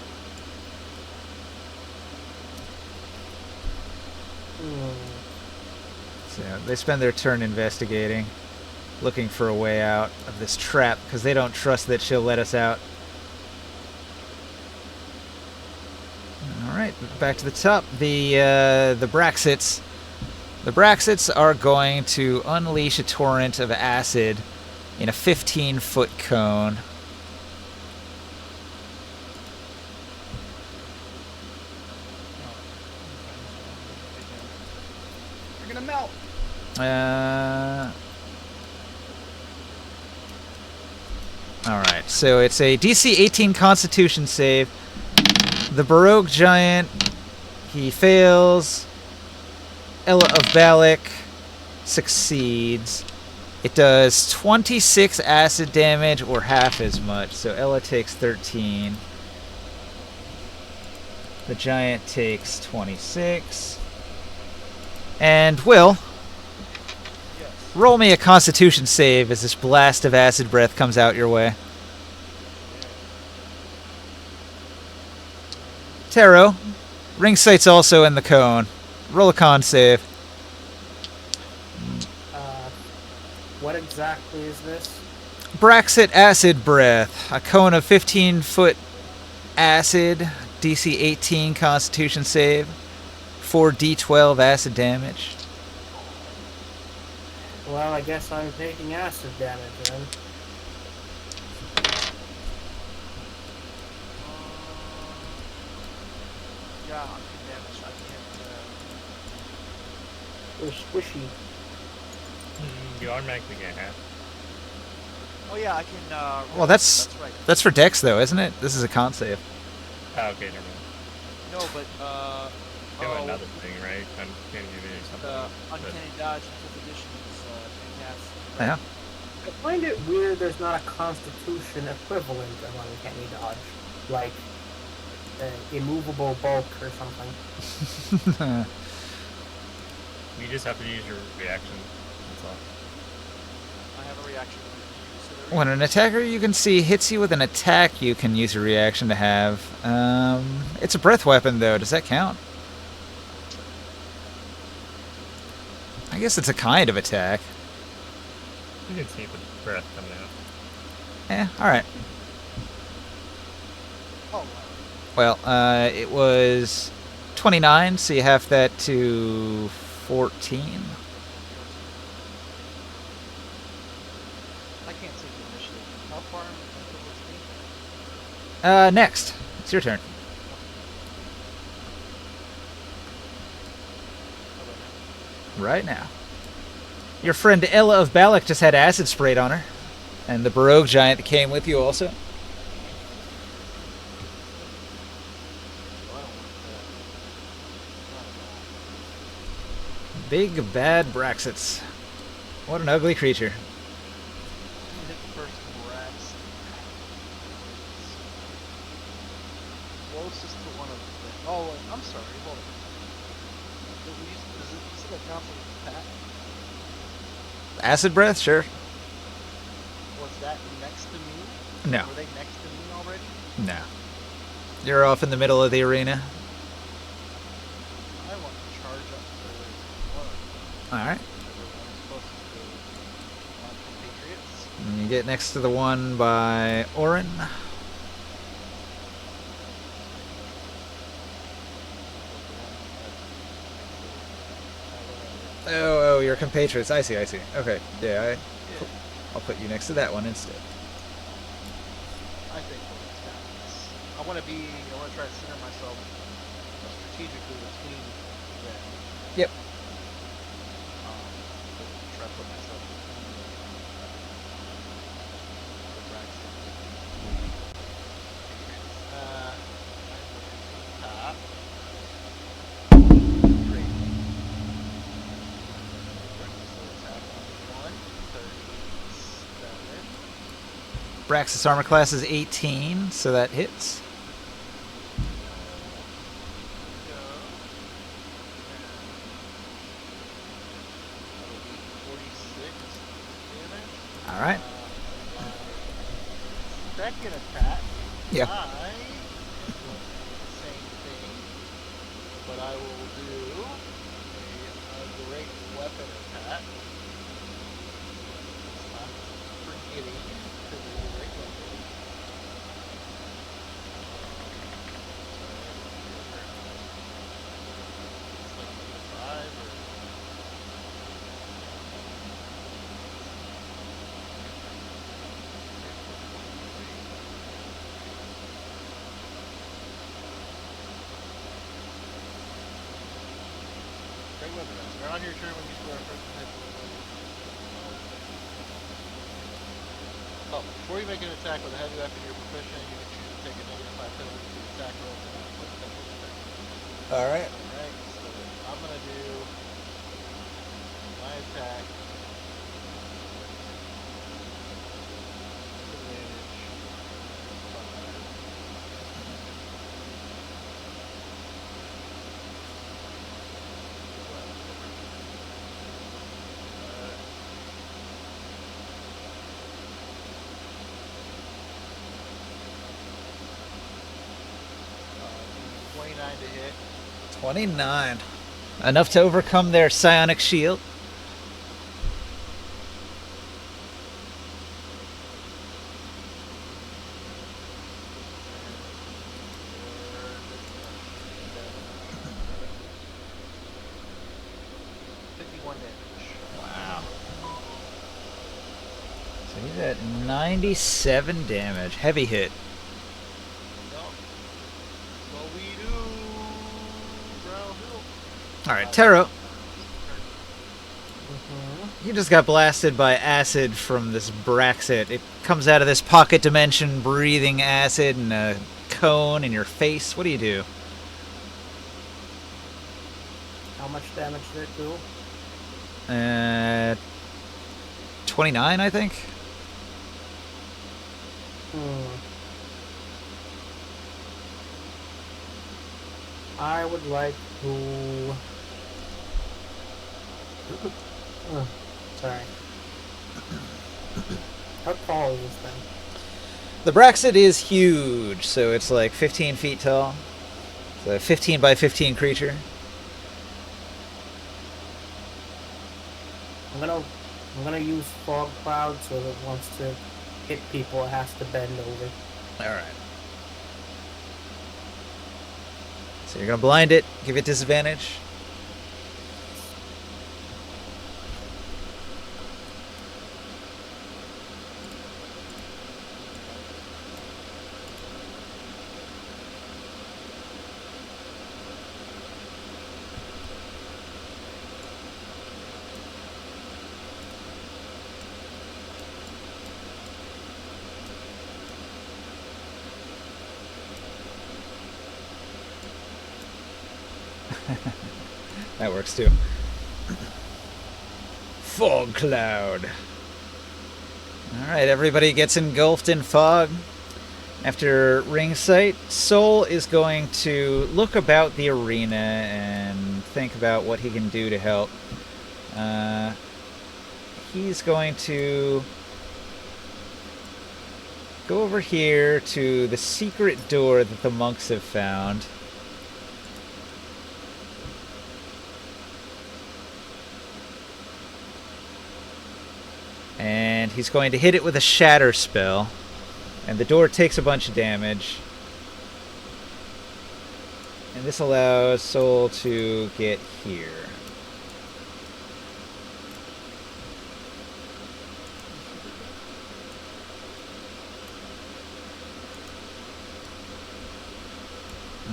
So they spend their turn investigating, looking for a way out of this trap, because they don't trust that she'll let us out. Alright, back to the top. The Braxits. The Braxits are going to unleash a torrent of acid in a 15-foot cone. You're gonna melt. Alright, so it's a DC 18 Constitution save. The Baroque Giant, he fails. Ella of Balak succeeds. It does 26 acid damage or half as much. So Ella takes 13. The giant takes 26. And Will, Yes. roll me a constitution save as this blast of acid breath comes out your way. Taro, ring sight's also in the cone. Roll a con save. What exactly is this? Braxit acid breath. A cone of 15-foot acid. DC 18 constitution save. 4d12 acid damage. Well, I guess I'm taking acid damage then. Yeah, I'm taking damage. I can't. It was squishy. You automatically get half. Oh yeah, I can. Well, that's right. that's for Dex though, isn't it? This is a con save. Oh, okay, never mind. No, but You have another thing, right? I'm can't give you something. the but- Uncanny Dodge in 5th edition is fantastic. Yeah. I find it weird there's not a Constitution equivalent of Uncanny Dodge. Like, immovable bulk or something. You just have to use your reaction. That's all. I have a reaction. When an attacker you can see hits you with an attack, you can use a reaction to have. It's a breath weapon, though. Does that count? I guess it's a kind of attack. You can see the breath coming out. Alright. Oh, Well, it was 29, so you have that to 14. I can't take the initiative. How far am I Next. It's your turn. Right now. Your friend Ella of Balak just had acid sprayed on her. And the Baroque giant that came with you also. Big bad Braxits. What an ugly creature. hit the first rats. Closest to one of the. Oh, I'm sorry. Hold on. Does it count for the pack? Acid breath? Sure. Was that next to me? No. Were they next to me already? No. You're off in the middle of the arena. I want to charge up to one. Alright. Everyone's closest to my compatriots. And you get next to the one by Orin. Oh, your compatriots. I see. Okay. Yeah, I'll put you next to that one instead. I think I want to try to center myself strategically between them. Yep. Try to put myself between the Braxton. I'm looking top. Great. Attack on 37. Braxis armor class is 18, so that hits. Alright. Second attack. Yeah. I am going to do the same thing, but I will do a great weapon attack. I'm forgetting to do the great weapon. It's like 5 or. Great weapon. Start on your turn when you score a first hit. Oh, before you make an attack with a heavy weapon you're proficient, you can choose to take a -5 penalty to attack rolls and put that in effect. Alright. Alright, so I'm gonna do my attack. 29 to hit. 29. Enough to overcome their psionic shield. Wow. So he's at 97 damage. Heavy hit. What we do, Brown Hill. Alright, Taro. You just got blasted by acid from this Braxit. It comes out of this pocket dimension, breathing acid and a cone in your face. What do you do? How much damage did it do? 29, I think. I would like to... sorry. How tall is this thing? The Braxit is huge, so it's like 15 feet tall. It's a 15 by 15 creature. I'm gonna use fog cloud so that once to hit people it has to bend over. Alright. So you're gonna blind it, give it disadvantage. That works too. Fog cloud. Alright, everybody gets engulfed in fog. After ring sight, Soul is going to look about the arena and think about what he can do to help. He's going to go over here to the secret door that the monks have found. And he's going to hit it with a shatter spell. And the door takes a bunch of damage. And this allows Soul to get here.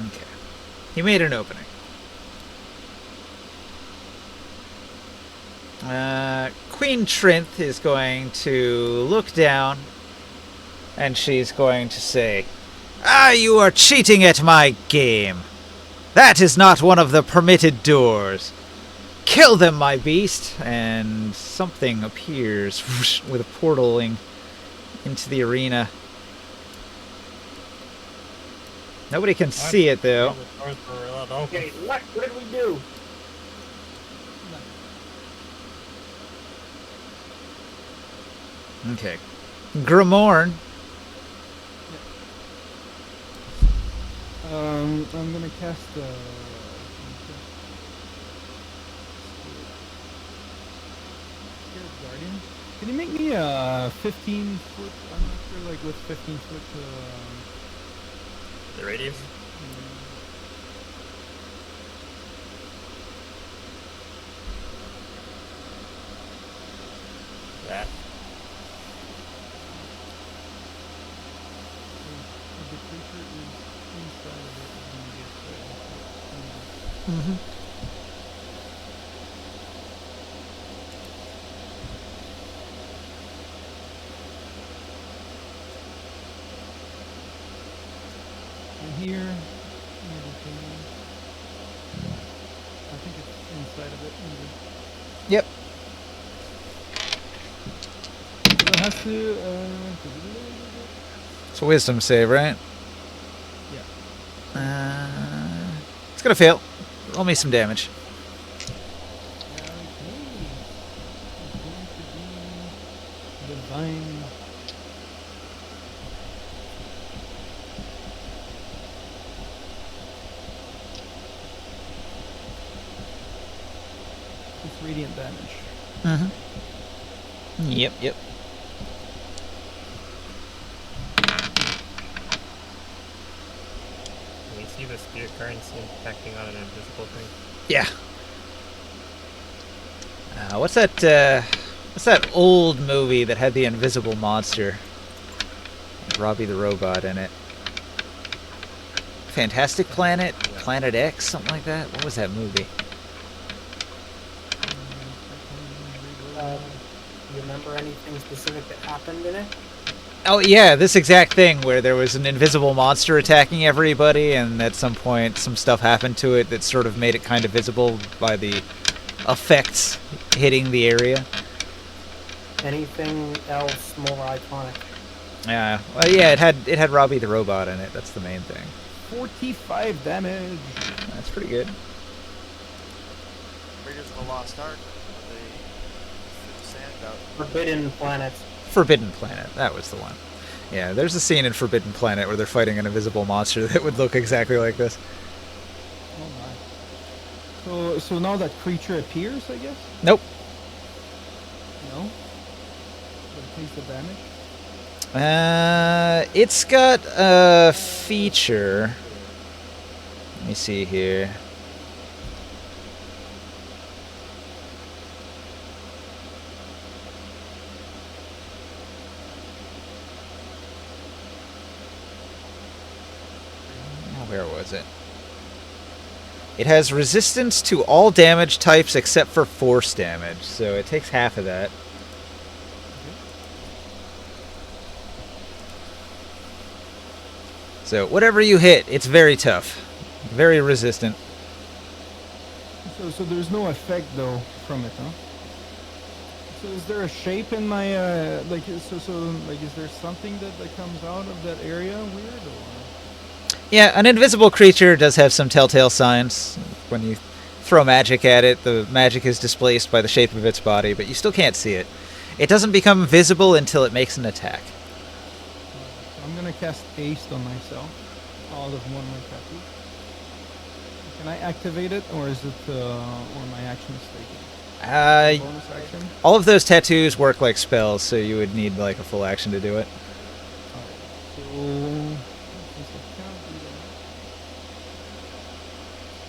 Okay. He made an opening. Queen Trinth is going to look down, and she's going to say, "Ah, you are cheating at my game. That is not one of the permitted doors. Kill them, my beast." And something appears whoosh, with a portaling into the arena. Nobody can see it, though. Okay, what did we do? Okay. Grimorn. I'm gonna cast Spirit Guardian. Can you make me a 15 foot? I'm not sure, like with 15 foot. The radius? That. The creature is inside of it, and you get the. Mm-hmm. And here, everything. I think it's inside of it. Maybe. Yep. So it has to. It's a wisdom save, right? Yeah. It's gonna fail. Roll me some damage. Okay. It's going to be divine. radiant damage. Mm-hmm. Yep, yep. Can we see the spirit currency impacting on an invisible thing? Yeah. What's that old movie that had the invisible monster? Robbie the Robot in it. Fantastic Planet? Planet X? Something like that? What was that movie? Do you remember anything specific that happened in it? Oh yeah, this exact thing where there was an invisible monster attacking everybody, and at some point some stuff happened to it that sort of made it kind of visible by the effects hitting the area. Anything else more iconic? Yeah, well, yeah, it had Robbie the Robot in it. That's the main thing. 45 damage. That's pretty good. Raiders of the Lost Ark. They sand out. Forbidden Planet. Forbidden Planet, that was the one. Yeah, there's a scene in Forbidden Planet where they're fighting an invisible monster that would look exactly like this. Oh my. So now that creature appears, I guess? Nope. No? But it takes the damage? It's got a feature. Let me see here. Where was it? It has resistance to all damage types except for force damage, so it takes half of that. So whatever you hit, it's very tough. Very resistant. So there's no effect though from it, huh? So is there a shape in my like so like is there something that comes out of that area weird or? Yeah, an invisible creature does have some telltale signs. When you throw magic at it, the magic is displaced by the shape of its body, but you still can't see it. It doesn't become visible until it makes an attack. I'm gonna cast Haste on myself. All of one of my tattoos. Can I activate it, or is it or my action is taken? Bonus action. All of those tattoos work like spells, so you would need like a full action to do it. So since I can't do that,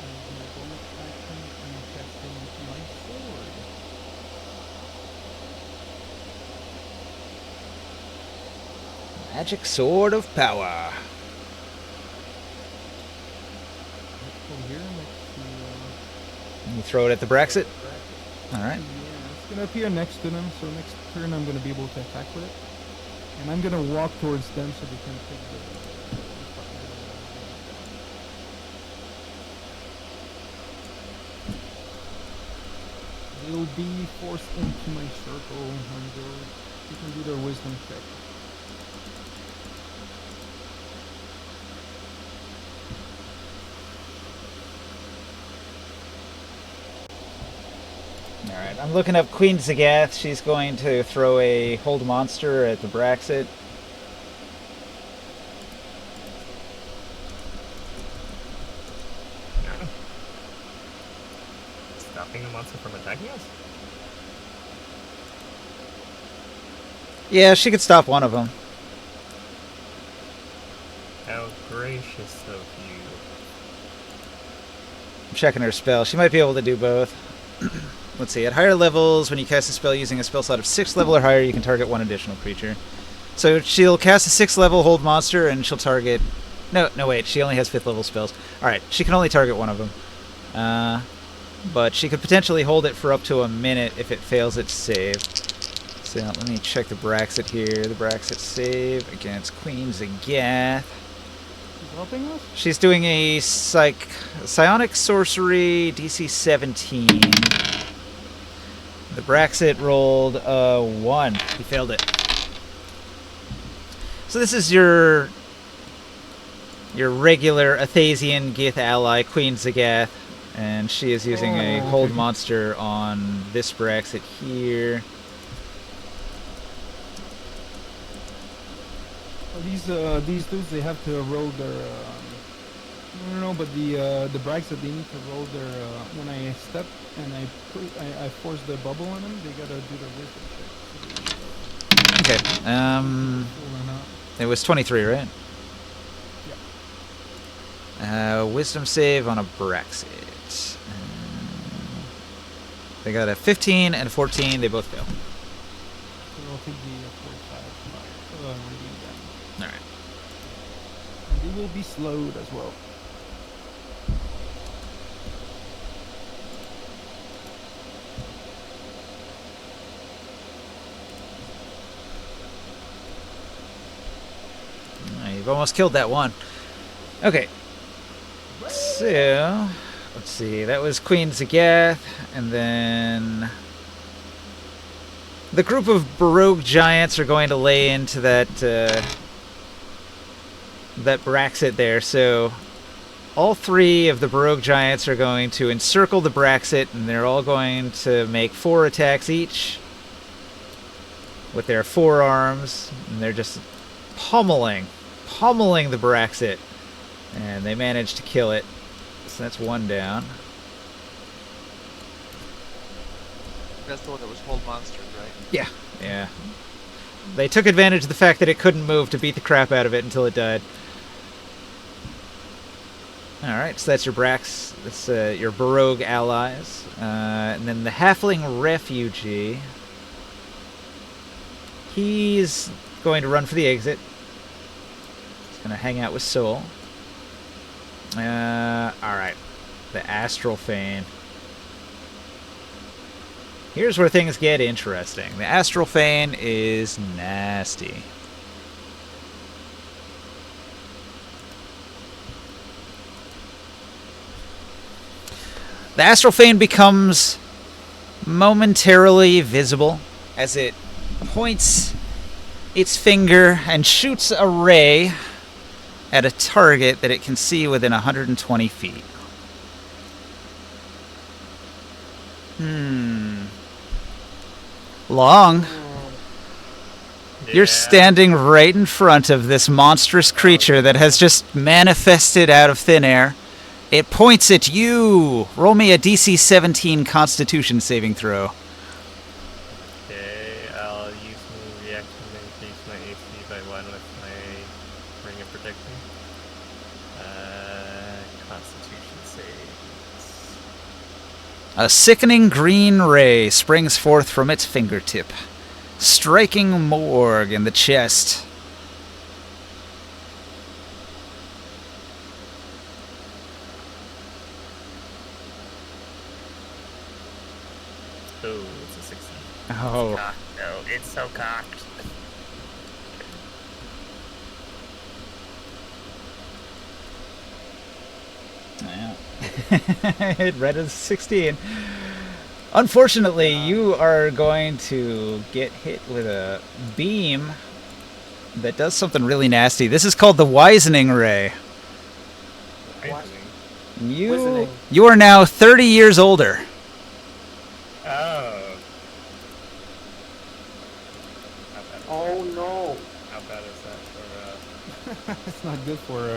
as my bonus action, I'm casting my sword. Magic Sword of Power. Over here next to. And you throw it at the Braxit. All right. Yeah, it's gonna appear next to them, so next turn I'm gonna be able to attack with it. And I'm gonna walk towards them so they can take they'll be forced into my circle and they can do their wisdom check. Alright, I'm looking up Queen Zagath. She's going to throw a hold monster at the Braxit. Stopping the monster from attacking us? Yeah, she could stop one of them. How gracious of you. I'm checking her spell. She might be able to do both. Let's see. At higher levels, when you cast a spell using a spell slot of 6th level or higher, you can target one additional creature. So she'll cast a 6th level hold monster, and she'll target... No, wait. She only has 5th level spells. Alright, she can only target one of them. But she could potentially hold it for up to a minute if it fails its save. So let me check the Braxit here. The Braxit save against Queen Zagath. She's helping us? She's doing a psionic sorcery DC 17. The Braxit rolled a 1. He failed it. So this is your regular Athasian Gith ally, Queen Zagath, and she is using a hold monster on this Braxit here. These dudes, they have to roll their No, but the brags that they need to roll their when I step and I force the bubble on them, they gotta do the wisdom check. Okay. Full or not. It was 23, right? Wisdom save on a Braxit. They got a 15 and a 14. They both fail. So they'll take the 45 radiant damage. All right. And they will be slowed as well. You've almost killed that one. Okay. So, let's see. That was Queen Zagath, and then the group of Baroque giants are going to lay into that that Braxit there. So, all three of the Baroque giants are going to encircle the Braxit, and they're all going to make 4 attacks each with their forearms, and they're just pummeling the Braxit, and they managed to kill it. So that's one down. That's the one that was hold monsters, right? Yeah. They took advantage of the fact that it couldn't move to beat the crap out of it until it died. Alright, so that's your that's your Baroque allies. And then the Halfling Refugee. He's going to run for the exit. He's going to hang out with Soul. Alright. The Astral Fane. Here's where things get interesting. The Astral Fane is nasty. The Astral Fane becomes momentarily visible as it points its finger and shoots a ray at a target that it can see within 120 feet. Long, you're standing right in front of this monstrous creature that has just manifested out of thin air. It points at you. Roll me a DC 17 Constitution saving throw. Okay, I'll use my reaction to increase my AC by 1 with my Ring of Protection. Constitution saves. A sickening green ray springs forth from its fingertip, striking Morg in the chest. Oh, it's a 16. Oh. Cocked, no, it's so cocked. Yeah. It read as 16. Unfortunately, you are going to get hit with a beam that does something really nasty. This is called the Wisening Ray. What? You are now 30 years older. Oh. Oh no. How bad is that for, It's not good for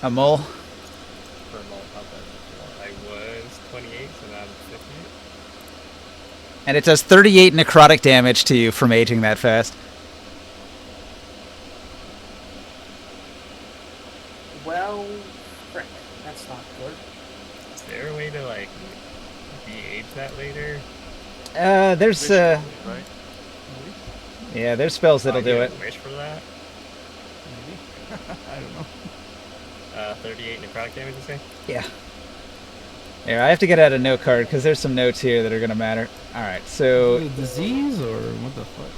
A mole? for a mole, how bad is it for? I was 28, so now I'm 58. And it does 38 necrotic damage to you from aging that fast. Well, frick. That's not good. Is there a way to, like, de-age that later? There's Right? yeah, there's spells that'll do you it. Wish for that? maybe. I don't know. 38 necrotic damage, you say? Yeah. Here, I have to get out a note card because there's some notes here that are gonna matter. All right, so Is it a disease or what the fuck?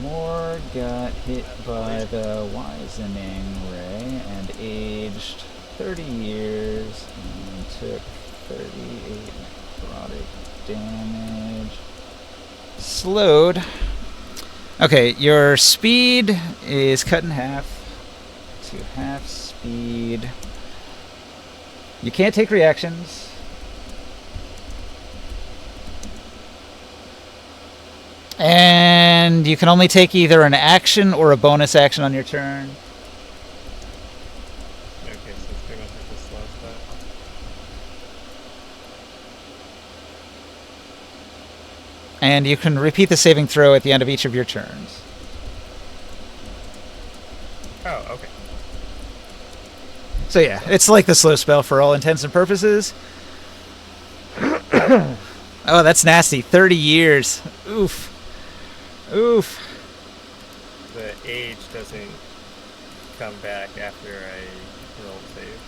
Moore got hit by the Wisening Ray and aged 30 years and took 38 necrotic damage. Slowed. Okay, your speed is cut in half to half speed. You can't take reactions. And And you can only take either an action or a bonus action on your turn. Okay, so it's pretty much like the slow spell. And you can repeat the saving throw at the end of each of your turns. Oh, okay. So yeah, it's like the slow spell for all intents and purposes. Oh, that's nasty. 30 years. Oof. Oof. The age doesn't come back after I roll save.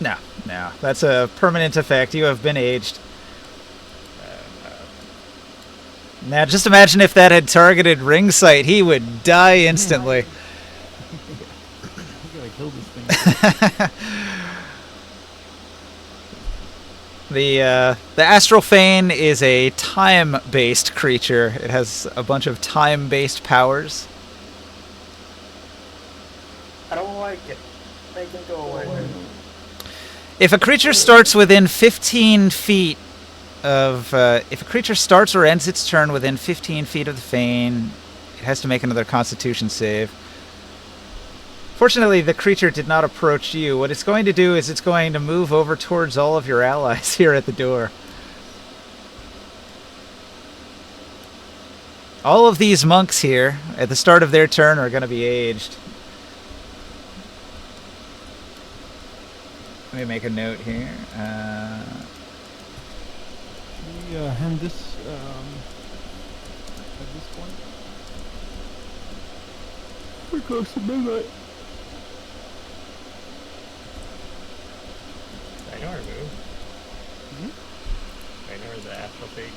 No, no. That's a permanent effect. You have been aged. Now, just imagine if that had targeted Ringsight. He would die instantly. We gotta kill this thing. The Astral Fane is a time-based creature. It has a bunch of time-based powers. I don't like it. Make it go away. If a creature starts within 15 feet of... if a creature starts or ends its turn within 15 feet of the Fane, it has to make another Constitution save. Fortunately, the creature did not approach you. What it's going to do is it's going to move over towards all of your allies here at the door. All of these monks here, at the start of their turn, are going to be aged. Let me make a note here. Should we hand this at this point? We're close to midnight. I know her move. I know her the Astral Fade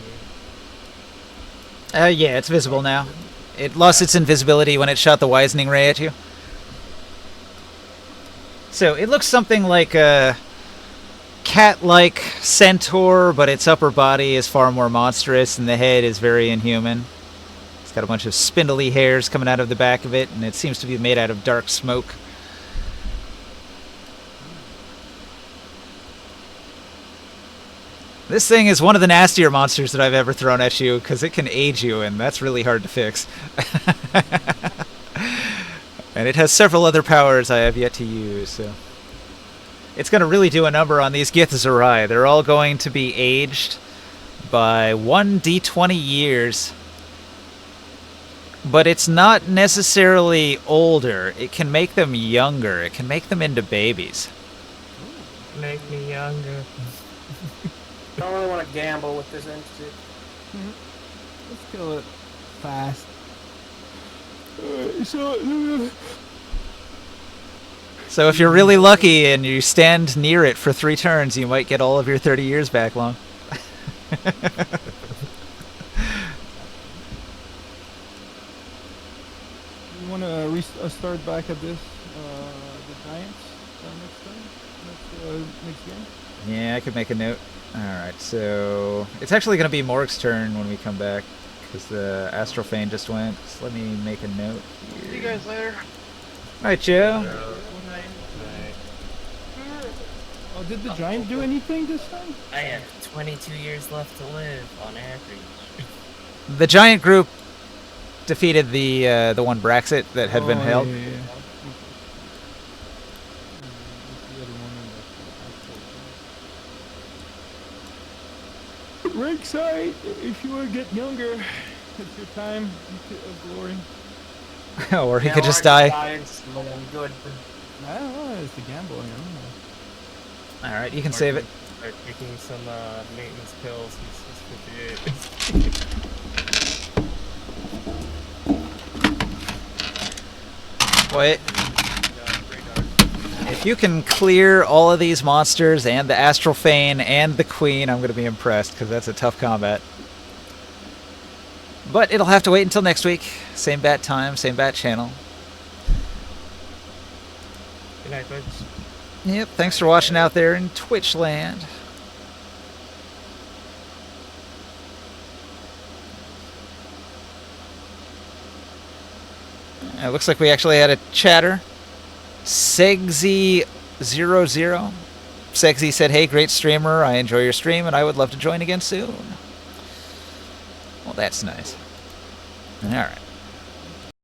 move. Yeah, it's visible now. It lost its invisibility when it shot the Wisening Ray at you. So it looks something like a cat-like centaur, but its upper body is far more monstrous, and the head is very inhuman. It's got a bunch of spindly hairs coming out of the back of it, and it seems to be made out of dark smoke. This thing is one of the nastier monsters that I've ever thrown at you, because it can age you, and that's really hard to fix. And it has several other powers I have yet to use, so... It's going to really do a number on these Githzerai. They're all going to be aged by 1d20 years. But it's not necessarily older. It can make them younger. It can make them into babies. Make me younger. I don't really want to gamble with this entity. Let's kill it fast. So if you're really lucky and you stand near it for 3 turns, you might get all of your 30 years back long. You want to start back at this, the Giants next time? Next game? Yeah, I could make a note. Alright, so... It's actually going to be Morg's turn when we come back, because the Astral Fane just went. So let me make a note here. See you guys later. Alright, Joe. Oh, did the Giant do anything this time? I have 22 years left to live on average. The Giant group defeated the one Braxit that had been held. Yeah, yeah, yeah. Rinkside, if you want to get younger, it's your time of glory. Or he could just die. Giants, good. I don't know, it's the gambling, I don't know. Alright, you can save it. Start taking some maintenance pills. He's 58. Wait. If you can clear all of these monsters and the Astral Fane and the Queen, I'm going to be impressed, because that's a tough combat. But it'll have to wait until next week. Same bat time, same bat channel. Good night, folks. Yep, thanks for watching out there in Twitch land. It looks like we actually had a chatter. Segzy00. Segzy said, "Hey, great streamer. I enjoy your stream, and I would love to join again soon." Well, that's nice. All right.